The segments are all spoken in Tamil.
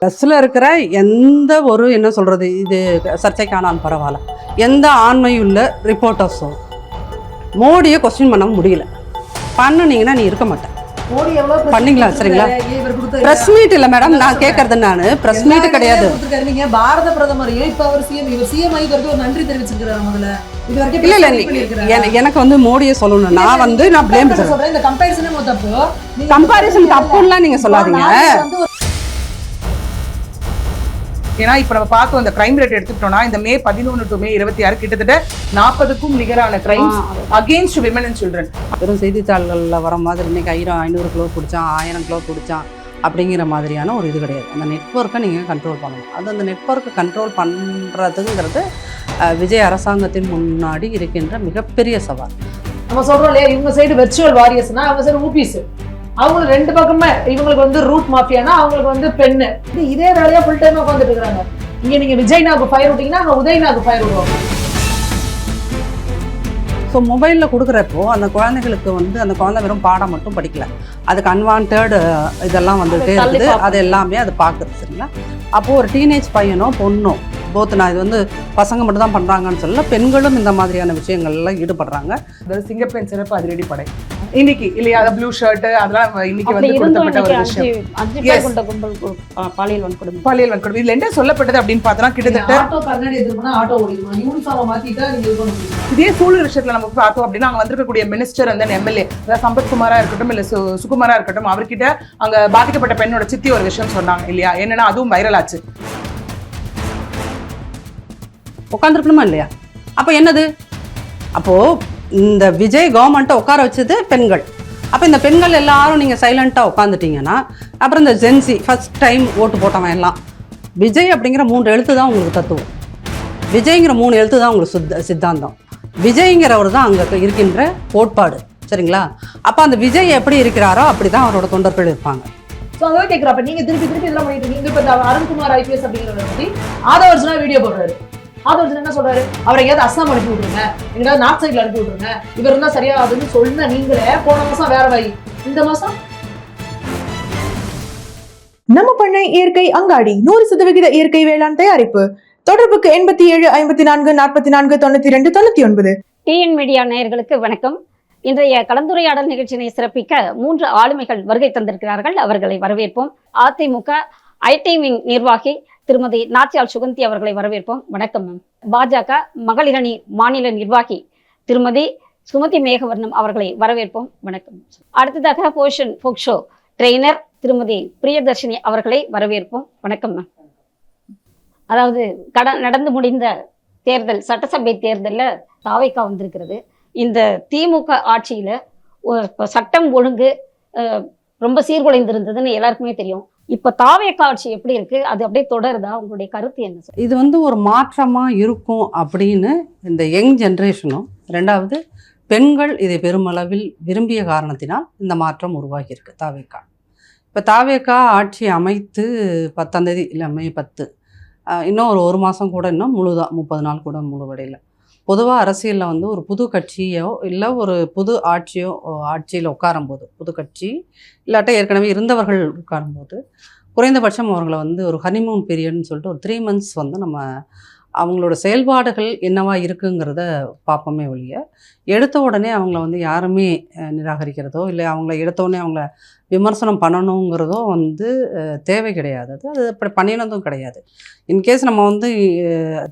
ப்ரெஸ்ஸில் இருக்கிற எந்த ஒரு என்ன சொல்கிறது இது சர்ச்சைக்கானாலும் பரவாயில்ல, எந்த ஆண்மையுள்ள ரிப்போர்ட்டர்ஸோ மோடியை கொஸ்டின் பண்ண முடியல. பண்ணுனீங்கன்னா நீ இருக்க மாட்டேன். பண்ணீங்களா? சரிங்களா, பிரஸ் மீட் இல்ல மேடம், நான் கேட்கறது நான் பிரஸ் மீட் கிடையாது. பாரத பிரதமரையும் இப்ப அவர் சிஎம் ஆகிட்டு ஒரு நன்றி தெரிவிச்சிருக்கிறார். முதல்ல இல்ல இல்ல, எனக்கு வந்து மோடியை சொல்லணும். நான் வந்து நான் பிளேம் சொல்றேன். இந்த கம்பேரிசனே தப்பு. கம்பேரிசன் தப்புன்னா நீங்க சொல்லாதீங்க. ஏன்னா இப்போ நம்ம பார்த்தோம் இந்த கிரைம் ரேட் எடுத்துக்கிட்டோம்னா இந்த மே 11 to மே 26 கிட்டத்தட்ட 40க்கும் நிகரான crimes against women and children. வெறும் செய்தித்தாள்களில் வர மாதிரி இன்னைக்கு 500 கிலோ பிடிச்சான், 1000 கிலோ பிடிச்சான் அப்படிங்கிற மாதிரியான ஒரு இது கிடையாது. அந்த நெட்வொர்க்கை நீங்கள் கண்ட்ரோல் பண்ணணும். அது அந்த நெட்வொர்க்கை கண்ட்ரோல் பண்ணுறதுங்கிறது விஜய் அரசாங்கத்தின் முன்னாடி இருக்கின்ற மிகப்பெரிய சவால். நம்ம சொல்றோம் இல்லையா, இவங்க சைடு வெர்ச்சுவல் வாரியர்ஸ்னா அவங்க சைடு ஊபிஸ். அவங்களுக்கு ரெண்டு பக்கமே, இவங்களுக்கு வந்து ரூட் மாஃபியானா அவங்களுக்கு வந்து பெண்ணு. இதே வேலையா ஃபுல் டைம் உட்காந்துட்டு இருக்காங்க. இங்க நீங்க விஜய்னாவுக்கு ஃபயர் விட்டீங்கன்னா அங்க உதயனாவுக்கு ஃபயர் விடுவாங்க. ஸோ மொபைலில் கொடுக்குறப்போ அந்த குழந்தைகளுக்கு வந்து அந்த குழந்தை வெறும் பாடம் மட்டும் படிக்கல, அதுக்கு அன்வான்ட் இதெல்லாம் வந்துகிட்டே இருக்குது. அது எல்லாமே அது பார்க்குறது. சரிங்களா, அப்போது ஒரு டீனேஜ் பையனோ பொண்ணோ போத்து, நான் இது வந்து பசங்க மட்டும் தான் பண்ணுறாங்கன்னு சொல்லல, பெண்களும் இந்த மாதிரியான விஷயங்கள்லாம் ஈடுபடுறாங்க. அதாவது சிங்கப்பெண் சிறப்பு அதிரடி படை இன்னைக்கு இல்லையா, அந்த ப்ளூ ஷர்ட் அதெல்லாம் இன்னைக்கு வந்து கொடுக்கப்பட்ட ஒரு விஷயம். பாலியல் வன்கொடுமை இதுல என்ன சொல்லப்பட்டது அப்படின்னு பார்த்தோம்னா கிட்டத்தட்ட இதே சூழல் விஷயத்துல நமக்கு பார்த்தோம் அப்படின்னா அங்க வந்திருக்கக்கூடிய மினிஸ்டர் அந்த எம்எல்ஏ, அதாவது சம்பத்குமாரா இருக்கட்டும் இல்ல சுகுமாரா இருக்கட்டும், அவர்கிட்ட அங்க பாதிக்கப்பட்ட பெண்ணோட சித்தி ஒரு விஷயம் சொன்னாங்க இல்லையா, என்னன்னா அதுவும் வைரல் ஆச்சு. உட்காந்துருக்கணுமா இல்லையா? அப்போ என்னது? அப்போது இந்த விஜய் கவர்மெண்ட்டை உட்கார வச்சது பெண்கள். அப்போ இந்த பெண்கள் எல்லாரும் நீங்கள் சைலண்ட்டாக உட்காந்துட்டீங்கன்னா அப்புறம் இந்த ஜென்சி ஃபர்ஸ்ட் டைம் ஓட்டு போட்டவன் எல்லாம் விஜய் அப்படிங்கிற 3 எழுத்து தான் உங்களுக்கு தத்துவம், விஜய்ங்கிற 3 எழுத்து தான் உங்களுக்கு சித்தாந்தம், விஜய்ங்கிறவர் தான் அங்கே இருக்கின்ற கோட்பாடு. சரிங்களா, அப்போ அந்த விஜய் எப்படி இருக்கிறாரோ அப்படி தான் அவரோட தொண்டர்கள் இருப்பாங்க. ஸோ அதான் கேட்குறப்ப நீங்கள் திருப்பி இதெல்லாம் பண்ணிட்டு இருக்கீங்க. இப்போ இந்த அருண்குமார் ஐபிஎஸ் அப்படிங்கிறத பற்றி ஆதவர்ஜனா வீடியோ போடுறாரு. ஆதவர்ஜன் என்ன சொல்றாரு, அவரை எங்கேயாவது அஸ்ஸாம் அனுப்பி விட்டுருங்க, எங்கேயாவது நார்த் சைட்ல அனுப்பி விட்டுருங்க, இவர் இருந்தா சரியா அதுன்னு சொன்ன நீங்களே போன மாசம் வேற வழி, இந்த மாசம் நம்ம பண்ணை இயற்கை அங்காடி 100% இயற்கை வேளாண் தயாரிப்பு. தொடர்புக்கு 87 54 44 92 99. டிஎன் மீடியா நேயர்களுக்கு வணக்கம். இன்றைய கலந்துரையாடல் நிகழ்ச்சியினை சிறப்பிக்க 3 ஆளுமைகள் வருகை தந்திருக்கிறார்கள். அவர்களை வரவேற்போம். அதிமுக ஐடி விங் நிர்வாகி திருமதி நாச்சியால் சுகந்தி அவர்களை வரவேற்போம். வணக்கம் மேம். பாஜக மகளிரணி மாநில நிர்வாகி திருமதி சுமதி மேகவர்ணம் அவர்களை வரவேற்போம். வணக்கம். அடுத்ததாக போஷன் ஃபோக்ஷோ ட்ரெயினர் திருமதி பிரியதர்ஷினி அவர்களை வரவேற்போம். வணக்கம் மேம். அதாவது நடந்து முடிந்த தேர்தல், சட்டசபை தேர்தலில் தாவைக்கா வந்திருக்கிறது. இந்த திமுக ஆட்சியில சட்டம் ஒழுங்கு ரொம்ப சீர்குலைந்திருந்ததுன்னு எல்லாருக்குமே தெரியும். இப்ப தாவேக்கா ஆட்சி எப்படி இருக்கு, அது அப்படியே தொடருதா? உங்களுடைய கருத்து என்ன சார்? இது வந்து ஒரு மாற்றமா இருக்கும் அப்படின்னு இந்த யங் ஜென்ரேஷனும், ரெண்டாவது பெண்கள் இதை பெருமளவில் விரும்பிய காரணத்தினால் இந்த மாற்றம் உருவாகி இருக்கு தாவேக்கா. இப்போ தாவேக்கா ஆட்சி அமைத்து 10ஆம் தேதி இல்லை மே 10, இன்னும் ஒரு மாதம் கூட, இன்னும் முழுதான் 30 நாள் கூட முழுவடையில். பொதுவாக அரசியலில் வந்து ஒரு புது கட்சியோ இல்லை ஒரு புது ஆட்சியோ ஆட்சியில் உட்காரும்போது, புது கட்சி இல்லாட்ட ஏற்கனவே இருந்தவர்கள் உட்காரும்போது குறைந்தபட்சம் அவங்களை வந்து ஒரு ஹனிமூன் பீரியட்னு சொல்லிட்டு ஒரு 3 months வந்து நம்ம அவங்களோட செயல்பாடுகள் என்னவா இருக்குங்கிறத பார்ப்போமே ஒழிய, எடுத்த உடனே அவங்கள வந்து யாருமே நிராகரிக்கிறதோ இல்லை அவங்கள எடுத்த உடனே அவங்கள விமர்சனம் பண்ணணுங்கிறதோ வந்து தேவை கிடையாது. அது அப்படி பண்ணினதும் கிடையாது. இன்கேஸ் நம்ம வந்து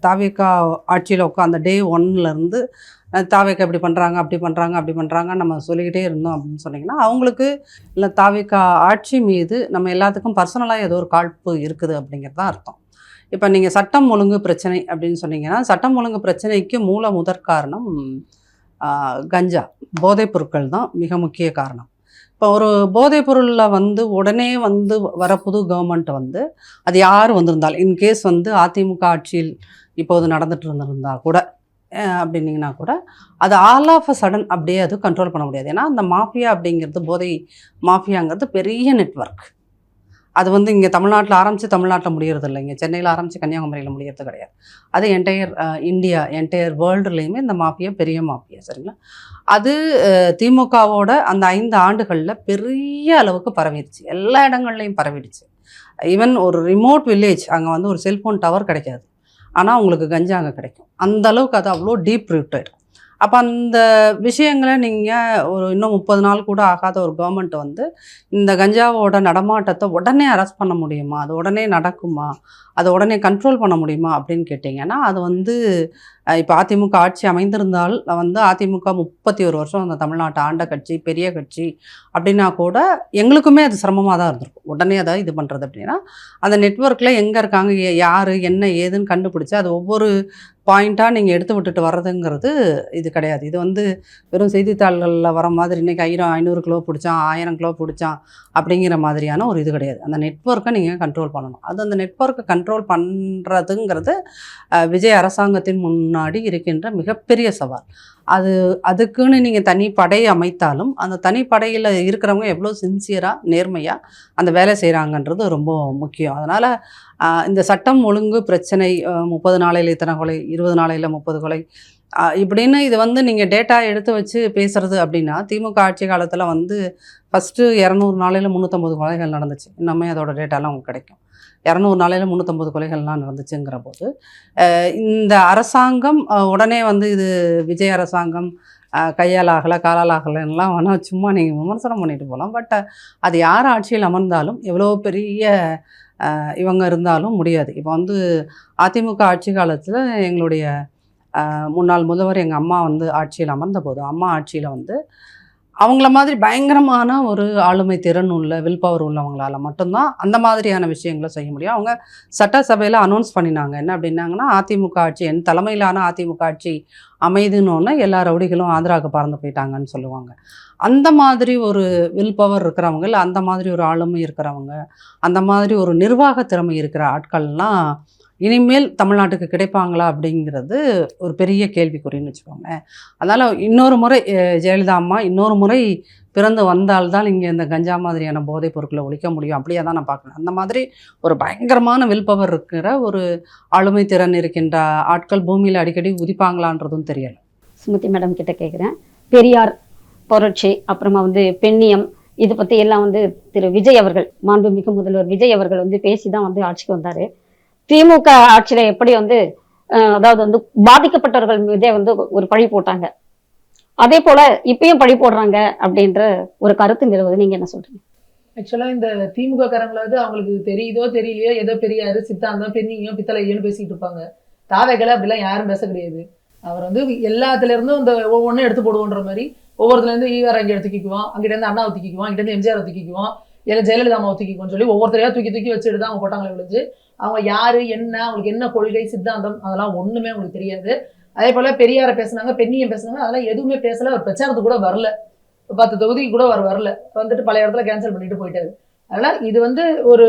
தாவேக்கா ஆட்சியில் உட்காந்த டே 1லேருந்து தாவேக்கா இப்படி பண்ணுறாங்க அப்படி பண்ணுறாங்க அப்படி பண்ணுறாங்க நம்ம சொல்லிக்கிட்டே இருந்தோம் அப்படின்னு சொன்னிங்கன்னா, அவங்களுக்கு இல்லை தாவேக்கா ஆட்சி மீது நம்ம எல்லாத்துக்கும் பர்சனலாக ஏதோ ஒரு காழ்ப்பு இருக்குது அப்படிங்கிறது தான் அர்த்தம். இப்போ நீங்கள் சட்டம் ஒழுங்கு பிரச்சனை அப்படின்னு சொன்னீங்கன்னா, சட்டம் ஒழுங்கு பிரச்சனைக்கு முதற் காரணம் கஞ்சா, போதைப் பொருட்கள் தான் மிக முக்கிய காரணம். இப்போ ஒரு போதைப் பொருளில் வந்து உடனே வந்து வர புது கவர்மெண்ட் வந்து அது யார் வந்திருந்தால், இன்கேஸ் வந்து அதிமுக ஆட்சியில் இப்போது நடந்துட்டு இருந்திருந்தா கூட அப்படின்னீங்கன்னா கூட அது ஆல் ஆஃப் அ சடன் அப்படியே அது கண்ட்ரோல் பண்ண முடியாது. ஏன்னா அந்த மாஃபியா அப்படிங்கிறது, போதை மாஃபியாங்கிறது பெரிய நெட்வொர்க். அது வந்து இங்கே தமிழ்நாட்டில் ஆரம்பித்து தமிழ்நாட்டில் முடியறது இல்லை, இங்கே சென்னையில் ஆரம்பித்து கன்னியாகுமரியில் முடியறது கிடையாது. அது என்டையர் இந்தியா, என்டையர் வேர்ல்டுலேயுமே இந்த மாஃபியா பெரிய மாஃபியா. சரிங்களா, அது திமுகவோட அந்த 5 ஆண்டுகளில் பெரிய அளவுக்கு பரவிடுச்சு, எல்லா இடங்கள்லையும் பரவிடுச்சு. ஈவன் ஒரு ரிமோட் வில்லேஜ் அங்கே வந்து ஒரு செல்ஃபோன் டவர் கிடைக்காது, ஆனால் உங்களுக்கு கஞ்சா அங்கே கிடைக்கும். அந்த அளவுக்கு அது அவ்வளோ டீப் ரூட்டட். அப்போ அந்த விஷயங்களை நீங்கள் ஒரு இன்னும் 30 நாள் கூட ஆகாத ஒரு கவர்மெண்ட் வந்து இந்த கஞ்சாவோட நடமாட்டத்தை உடனே அரெஸ்ட் பண்ண முடியுமா, அது உடனே நடக்குமா, அதை உடனே கண்ட்ரோல் பண்ண முடியுமா அப்படின்னு கேட்டிங்கன்னா, அது வந்து இப்போ அதிமுக ஆட்சி அமைந்திருந்தால் வந்து அதிமுக 31 வருஷம் அந்த தமிழ்நாட்டை ஆண்ட கட்சி, பெரிய கட்சி அப்படின்னா கூட எங்களுக்குமே அது சிரமமாக தான் இருந்திருக்கும். உடனே அதை இது பண்ணுறது அப்படின்னா அந்த நெட்வொர்க்கில் எங்கே இருக்காங்க, யார் என்ன ஏதுன்னு கண்டுபிடிச்சி அது ஒவ்வொரு பாயிண்ட்டாக நீங்கள் எடுத்து விட்டுட்டு வர்றதுங்கிறது இது கிடையாது. இது வந்து வெறும் செய்தித்தாள்களில் வர மாதிரி இன்றைக்கி 500 கிலோ பிடிச்சான், 1000 கிலோ பிடிச்சான் அப்படிங்கிற மாதிரியான ஒரு இது கிடையாது. அந்த நெட்வொர்க்கை நீங்கள் கண்ட்ரோல் பண்ணணும். அது அந்த நெட்வொர்க்கை கண்ட்ரோல் பண்ணுறதுங்கிறது விஜய் அரசாங்கத்தின் முன்னாடி இருக்கின்ற மிகப்பெரிய சவால். அதுக்குன்னு நீங்கள் தனி படை அமைத்தாலும் அந்த தனி படையில் இருக்கிறவங்க எவ்வளோ சின்சியராக நேர்மையாக அந்த வேலை செய்கிறாங்கன்றது ரொம்ப முக்கியம். அதனால் இந்த சட்டம் ஒழுங்கு பிரச்சனை 30 நாளையில் இத்தனை கொலை, 20 நாளையில் 30 கொலை இப்படின்னு இது வந்து நீங்கள் டேட்டா எடுத்து வச்சு பேசுகிறது அப்படின்னா, திமுக ஆட்சி காலத்தில் வந்து ஃபஸ்ட்டு 200 நாளையில் 350 கொலைகள் நடந்துச்சு. இன்னுமே அதோட டேட்டாலாம் உங்களுக்கு கிடைக்கும். 200 நாளையில் 350 கொலைகள்லாம் நடந்துச்சுங்கிற போது இந்த அரசாங்கம் உடனே வந்து இது விஜய் அரசாங்கம் கையால் ஆகலை காலால் ஆகலைன்னெலாம் வேணால் சும்மா நீங்கள் விமர்சனம் பண்ணிட்டு போகலாம். பட் அது யார் ஆட்சியில் அமர்ந்தாலும் எவ்வளோ பெரிய இவங்க இருந்தாலும் முடியாது. இப்போ வந்து அதிமுக ஆட்சி காலத்தில் எங்களுடைய முன்னாள் முதல்வர் எங்கள் அம்மா வந்து ஆட்சியில் அமர்ந்த போது, அம்மா ஆட்சியில் வந்து அவங்கள மாதிரி பயங்கரமான ஒரு ஆளுமை திறன் உள்ள வில் பவர் உள்ளவங்களால் மட்டும்தான் அந்த மாதிரியான விஷயங்களை செய்ய முடியும். அவங்க சட்டசபையில் அனௌன்ஸ் பண்ணினாங்க என்ன அப்படின்னாங்கன்னா, அதிமுக ஆட்சி என் தலைமையிலான அதிமுக ஆட்சி அமைதுன்னு எல்லா ரவுடிகளும் ஆந்திராவுக்கு பறந்து போயிட்டாங்கன்னு சொல்லுவாங்க. அந்த மாதிரி ஒரு வில் பவர் இருக்கிறவங்க, இல்லை அந்த மாதிரி ஒரு ஆளுமை இருக்கிறவங்க, அந்த மாதிரி ஒரு நிர்வாக திறமை இருக்கிற ஆட்கள்லாம் இனிமேல் தமிழ்நாட்டுக்கு கிடைப்பாங்களா அப்படிங்கிறது ஒரு பெரிய கேள்விக்குறின்னு வச்சுக்கோங்க. அதனால் இன்னொரு முறை ஜெயலலிதா அம்மா இன்னொரு முறை பிறந்து வந்தால்தான் இங்கே இந்த கஞ்சா மாதிரியான போதைப் பொருட்களை ஒழிக்க முடியும். அப்படியே தான் நான் பார்க்குறேன். அந்த மாதிரி ஒரு பயங்கரமான வில் பவர் இருக்கிற ஒரு ஆளுமை திறன் இருக்கின்ற ஆட்கள் பூமியில் அடிக்கடி உதிப்பாங்களான்றதும் தெரியலை. சுமதி மேடம் கிட்ட கேட்குறேன். பெரியார் புரட்சி, அப்புறமா வந்து பெண்ணியம், இது பற்றி எல்லாம் வந்து திரு விஜய் அவர்கள், மாண்புமிகு முதல்வர் விஜய் அவர்கள் வந்து பேசி தான் வந்து ஆட்சிக்கு வந்தார். திமுக ஆட்சியில் எப்படி வந்து அதாவது வந்து பாதிக்கப்பட்டவர்கள் மீதே வந்து ஒரு பழி போட்டாங்க, அதே போல இப்பயும் பழி போடுறாங்க அப்படின்ற ஒரு கருத்து நிலவுது. நீங்க என்ன சொல்றீங்க? ஆக்சுவலா இந்த திமுக காரங்களாவது அவங்களுக்கு தெரியுதோ தெரியலையோ ஏதோ பெரியாரு சித்தாந்தம் பெண்ணியும் பித்தளையும் பேசிட்டு இருப்பாங்க. தாவைகளை அப்படிலாம் யாரும் பேச கிடையாது. அவர் வந்து எல்லாத்துல இருந்தும் இந்த ஒவ்வொன்றும் எடுத்து போடுவோன்ற மாதிரி ஒவ்வொருத்துல இருந்து ஈஆர் அங்கே எடுத்துக்குவோம், அங்கிட்ட இருந்து அண்ணாவை தூக்கிக்குவோம், அங்கிட்ட இருந்து எம்ஜிஆர் தூக்கிக்குவோம், இல்லை ஜெயலலிதா அம்மாவை தூக்கிக்குவோம்னு சொல்லி ஒவ்வொருத்தரையா தூக்கி வச்சுட்டு தான் அவங்க போட்டாங்களே விழுந்து. அவங்க யாரு என்ன, அவங்களுக்கு என்ன கொள்கை சித்தாந்தம் அதெல்லாம் ஒண்ணுமே அவங்களுக்கு தெரியாது. அதே போல பெரியாரை பேசுனாங்க, பெண்ணியம் பேசுனாங்க, அதெல்லாம் எதுவுமே பேசல. அவர் பிரச்சாரத்துக்கு கூட வரல, 10 தொகுதிக்கு கூட அவர் வரல, வந்துட்டு பல இடத்துல கேன்சல் பண்ணிட்டு போயிட்டாரு. அதனால இது வந்து ஒரு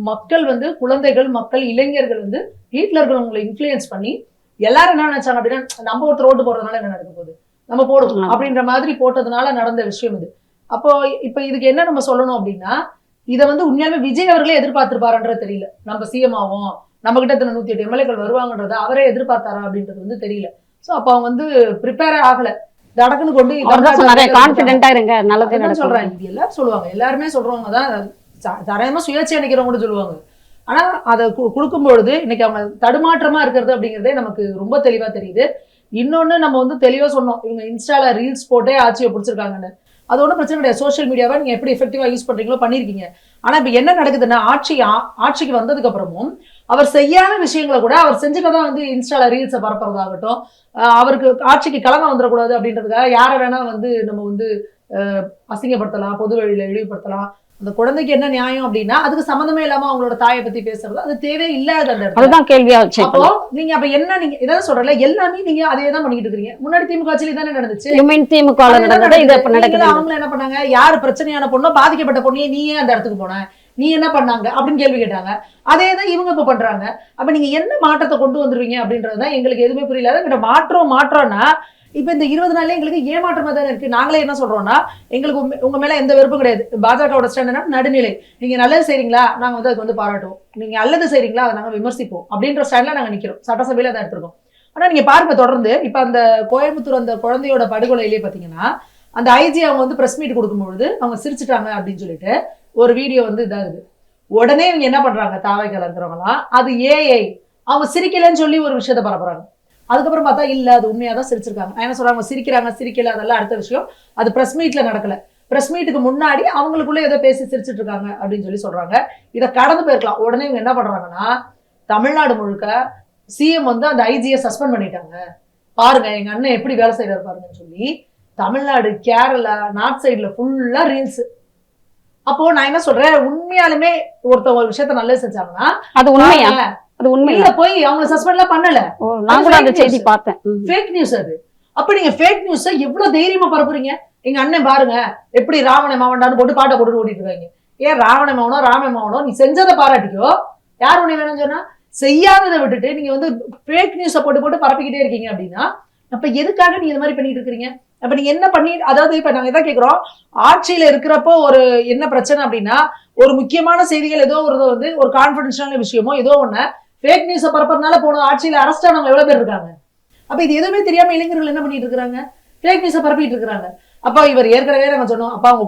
மக்கள் வந்து குழந்தைகள் மக்கள் இளைஞர்கள் வந்து வீட்டில் இருக்கிறவங்களை இன்ஃப்ளூயன்ஸ் பண்ணி எல்லாரும் என்ன நினைச்சாங்க அப்படின்னா, நம்ம ஒருத்தர் ரோட்டு போடுறதுனால என்ன நடக்க போகுது, நம்ம போடுவோம் அப்படின்ற மாதிரி போட்டதுனால நடந்த விஷயம் இது. அப்போ இப்ப இதுக்கு என்ன நம்ம சொல்லணும் அப்படின்னா, இதை வந்து உண்மையாலுமே விஜய் அவர்களே எதிர்பார்த்திருப்பாருன்றது தெரியல. நம்ம சிஎம் ஆகும், நம்ம கிட்ட 108 எம்எல்ஏக்கள் வருவாங்கன்றத அவரே எதிர்பார்த்தாரா அப்படின்றது வந்து தெரியல. சோ அப்ப அவங்க வந்து ப்ரிப்பேரே ஆகல, நடக்குன்னு கொண்டு கான்ஃபிடென்ட்டா இருங்க, நல்லது சொல்றாங்க. இது எல்லாரும் சொல்லுவாங்க, எல்லாருமே சொல்றவங்க தான் தரமா சுயேட்சை அணிக்கிறவங்க கூட சொல்லுவாங்க. ஆனா அதை கொடுக்கும்பொழுது இன்னைக்கு அவங்க தடுமாற்றமா இருக்கிறது அப்படிங்கிறதே நமக்கு ரொம்ப தெளிவா தெரியுது. இன்னொன்னு நம்ம வந்து தெளிவா சொன்னோம், இவங்க இன்ஸ்டால ரீல்ஸ் போட்டே ஆட்சியை பிடிச்சிருக்காங்கன்னு. அது ஒன்றும் பிரச்சனை கிடையாது. சோஷியல் மீடியாவை நீங்க எப்படி எஃபெக்டிவா யூஸ் பண்றீங்களோ பண்ணிருக்கீங்க. ஆனா இப்ப என்ன நடக்குதுன்னா, ஆட்சிக்கு வந்ததுக்கு அப்புறமும் அவர் செய்யாத விஷயங்களை கூட அவர் செஞ்சுக்கதான் வந்து இன்ஸ்டால ரீல்ஸை பரப்புறதாகட்டும், அவருக்கு ஆட்சிக்கு கலங்க வந்துடக்கூடாது அப்படின்றதுக்காக யாரை வேணா வந்து நம்ம வந்து அசிங்கப்படுத்தலாம், பொது வழியில இழிவுபடுத்தலாம். அந்த குழந்தைக்கு என்ன நியாயம் அப்படின்னா, அதுக்கு சம்மந்தமே இல்லாம அவங்களோட தாயை பத்தி பேசுறது அது தேவையே இல்லாத அந்த அதுதான் கேள்வியா. அப்போ நீங்க அப்ப என்ன, நீங்க ஏதாவது சொல்றல எல்லாமே நீங்க அதே தான் பண்ணிட்டு இருக்கீங்க. முன்னாடி திமுக ஆட்சியில தானே நடந்துச்சு. அவங்க என்ன பண்ணாங்க, யாரு பிரச்சனையான பொண்ணோ பாதிக்கப்பட்ட பொண்ணையே நீயே அந்த இடத்துக்கு போன, நீ என்ன பண்ணாங்க அப்படின்னு கேள்வி கேட்டாங்க. அதே தான் இவங்க இப்ப பண்றாங்க. அப்ப நீங்க என்ன மாற்றத்தை கொண்டு வந்துருவீங்க அப்படின்றதுதான் எங்களுக்கு எதுவுமே புரியல. மாற்றம்னா இப்ப இந்த 20 நாள்ல எங்களுக்கு ஏமாற்றமா தானே இருக்கு. நாங்களே என்ன சொல்றோம்னா, எங்களுக்கு உங்க மேல எந்த வெறுப்பும் கிடையாது. பாஜகவோட ஸ்டாண்ட் நடுநிலை. நீங்க நல்லது செய்றீங்களா, நாங்க வந்து அதுக்கு வந்து பாராட்டுவோம். நீங்க நல்லது செய்றீங்களா, அதை நாங்க விமர்சிப்போம் அப்படின்ற ஸ்டாண்ட்ல நாங்க நிக்கிறோம். சட்டசபையில அதை எடுத்திருக்கோம். ஆனா நீங்க பாருங்க, தொடர்ந்து இப்ப அந்த கோயம்புத்தூர் அந்த குழந்தையோட படுகொலையிலேயே பாத்தீங்கன்னா, அந்த ஐஜி அவங்க வந்து பிரஸ் மீட் கொடுக்கும்பொழுது அவங்க சிரிச்சுட்டாங்க அப்படின்னு சொல்லிட்டு ஒரு வீடியோ வந்து இதாகுது. உடனே இவங்க என்ன பண்றாங்க, தாவைக்கால இருக்கிறவங்களாம் அது ஏஐ, அவங்க சிரிக்கலன்னு சொல்லி ஒரு விஷயத்த பரப்புறாங்க. அதுக்கப்புறம் பார்த்தா இல்ல அது உண்மையா தான் சிரிச்சிருக்காங்க. என்ன சொல்றாங்க, சிரிக்கிறாங்க சிரிக்கல அதெல்லாம் அடுத்த விஷயம், அது பிரஸ் மீட்ல நடக்கல, பிரஸ் மீட்டுக்கு முன்னாடி அவங்களுக்குள்ள ஏதோ பேசி சிரிச்சிட்டு இருக்காங்க அப்படின்னு சொல்லி சொல்றாங்க. இதை கடந்து போயிருக்கலாம். உடனே இவங்க என்ன பண்றாங்கன்னா, தமிழ்நாடு முழுக்க சிஎம் வந்து அந்த ஐஜியை சஸ்பெண்ட் பண்ணிட்டாங்க, பாருங்க எங்க அண்ணன் எப்படி வேலை செய்யறாரு பாருங்கன்னு சொல்லி தமிழ்நாடு, கேரளா, நார்த் சைடுல ஃபுல்லா ரீல்ஸ். அப்போ நான் என்ன சொல்றேன், உண்மையாலுமே ஒருத்தவங்க ஒரு விஷயத்த நல்லது செஞ்சாங்கன்னா அது உண்மையா? அது உண்மையா? இல்ல போய் அவங்க சஸ்பெண்ட்லாம் பண்ணல, நான் கூட அந்த செய்தி பார்த்தேன். ஃபேக் நியூஸ் அது. அப்ப நீங்க ஃபேக் நியூஸ எவ்வளவு தைரியமா பரப்புறீங்க. எங்க அண்ணன் பாருங்க எப்படி ராவண மாவண்டான்னு போட்டு பாட்டை போட்டு ஓடிட்டு இருக்காங்க. ஏன் ராவண மாவனோ ராம மாவனோ, நீ செஞ்சதை பாராட்டிக்கோ, யார் உன்னை வேணும்னு சொன்னா, செய்யாததை விட்டுட்டு நீங்க வந்து ஃபேக் நியூஸை போட்டு போட்டு பரப்பிக்கிட்டே இருக்கீங்க அப்படின்னா அப்ப எதுக்காக நீங்க இந்த மாதிரி பண்ணிட்டு இருக்கீங்க? அப்ப நீங்க என்ன பண்ணி, அதாவது இப்ப நாங்க எதான் கேட்கிறோம், ஆட்சியில இருக்கிறப்போ ஒரு என்ன பிரச்சனை அப்படின்னா, ஒரு முக்கியமான செய்திகள் ஏதோ ஒரு வந்து ஒரு கான்பிடென்ஷியலான விஷயமோ ஏதோ ஒண்ணு ஃபேக் நியூஸை பரப்புறதுனால போன ஆட்சியில அரெஸ்ட் ஆனவங்க எவ்வளவு பேர் இருக்காங்க. அப்ப இது எதுவுமே தெரியாம இளைஞர்கள் என்ன பண்ணிட்டு இருக்காங்க, ஃபேக் நியூஸை பரப்பிட்டு இருக்காங்க. அப்ப இவர் ஏற்கனவே நாங்க சொன்னோம், அப்ப அவங்க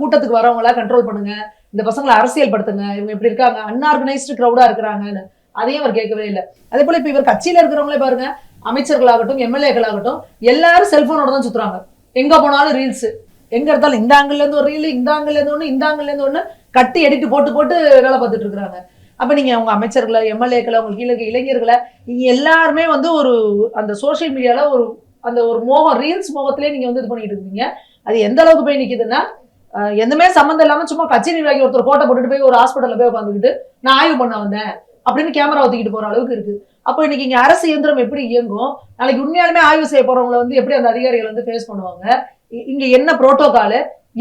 கூட்டத்துக்கு வரவங்களா கண்ட்ரோல் பண்ணுங்க, இந்த பசங்களை அரசியல் படுத்துங்க, இவங்க இப்படி இருக்காங்க, அன்ஆர்கனைஸ்டு கிரௌடா இருக்கிறாங்கன்னு. அதையும் அவர் கேட்கவே இல்லை. அதே போல இப்ப இவர் கட்சியில இருக்கிறவங்களே பாருங்க, அமைச்சர்களாகட்டும் எம்எல்ஏக்களாகட்டும் எல்லாரும் செல்போனோட தான் சுத்துறாங்க, எங்க போனாலும் ரீல்ஸ், எங்க எடுத்தாலும் இந்த ஆங்கிள் இருந்து ஒரு ரீல், இந்த ஆங்கிள் இருந்து ஒண்ணு, இந்த ஆங்கிள் இருந்து ஒண்ணு கட்டி எடிட்டு போட்டு போட்டு வேலை பார்த்துட்டு இருக்காங்க. அப்ப நீங்க உங்க அமைச்சர்களை, எம்எல்ஏக்களை, உங்களுக்கு கீழே இளைஞர்களை, நீங்க எல்லாருமே வந்து ஒரு அந்த சோசியல் மீடியால ஒரு அந்த ஒரு மோகம், ரீல்ஸ் மோகத்திலே நீங்க வந்து இது பண்ணிட்டு இருக்கீங்க. அது எந்த அளவுக்கு போய் நிக்குதுன்னா, எதுவுமே சம்மந்தம் இல்லாம சும்மா கட்சி நிர்வாகி ஒருத்தர் போட்டோ போட்டுட்டு போய் ஒரு ஹாஸ்பிட்டல்ல போய் உட்காந்துக்கிட்டு நான் ஆய்வு பண்ண வந்தேன் அப்படின்னு கேமரா ஊத்திக்கிட்டு போற அளவுக்கு இருக்கு. அப்போ இன்னைக்கு இங்க அரசு இயந்திரம் எப்படி இயங்கும், நாளைக்கு உண்மையாலுமே ஆய்வு செய்ய போறவங்களை வந்து எப்படி அந்த அதிகாரிகள் வந்து ஃபேஸ் பண்ணுவாங்க, இங்க என்ன புரோட்டோகால்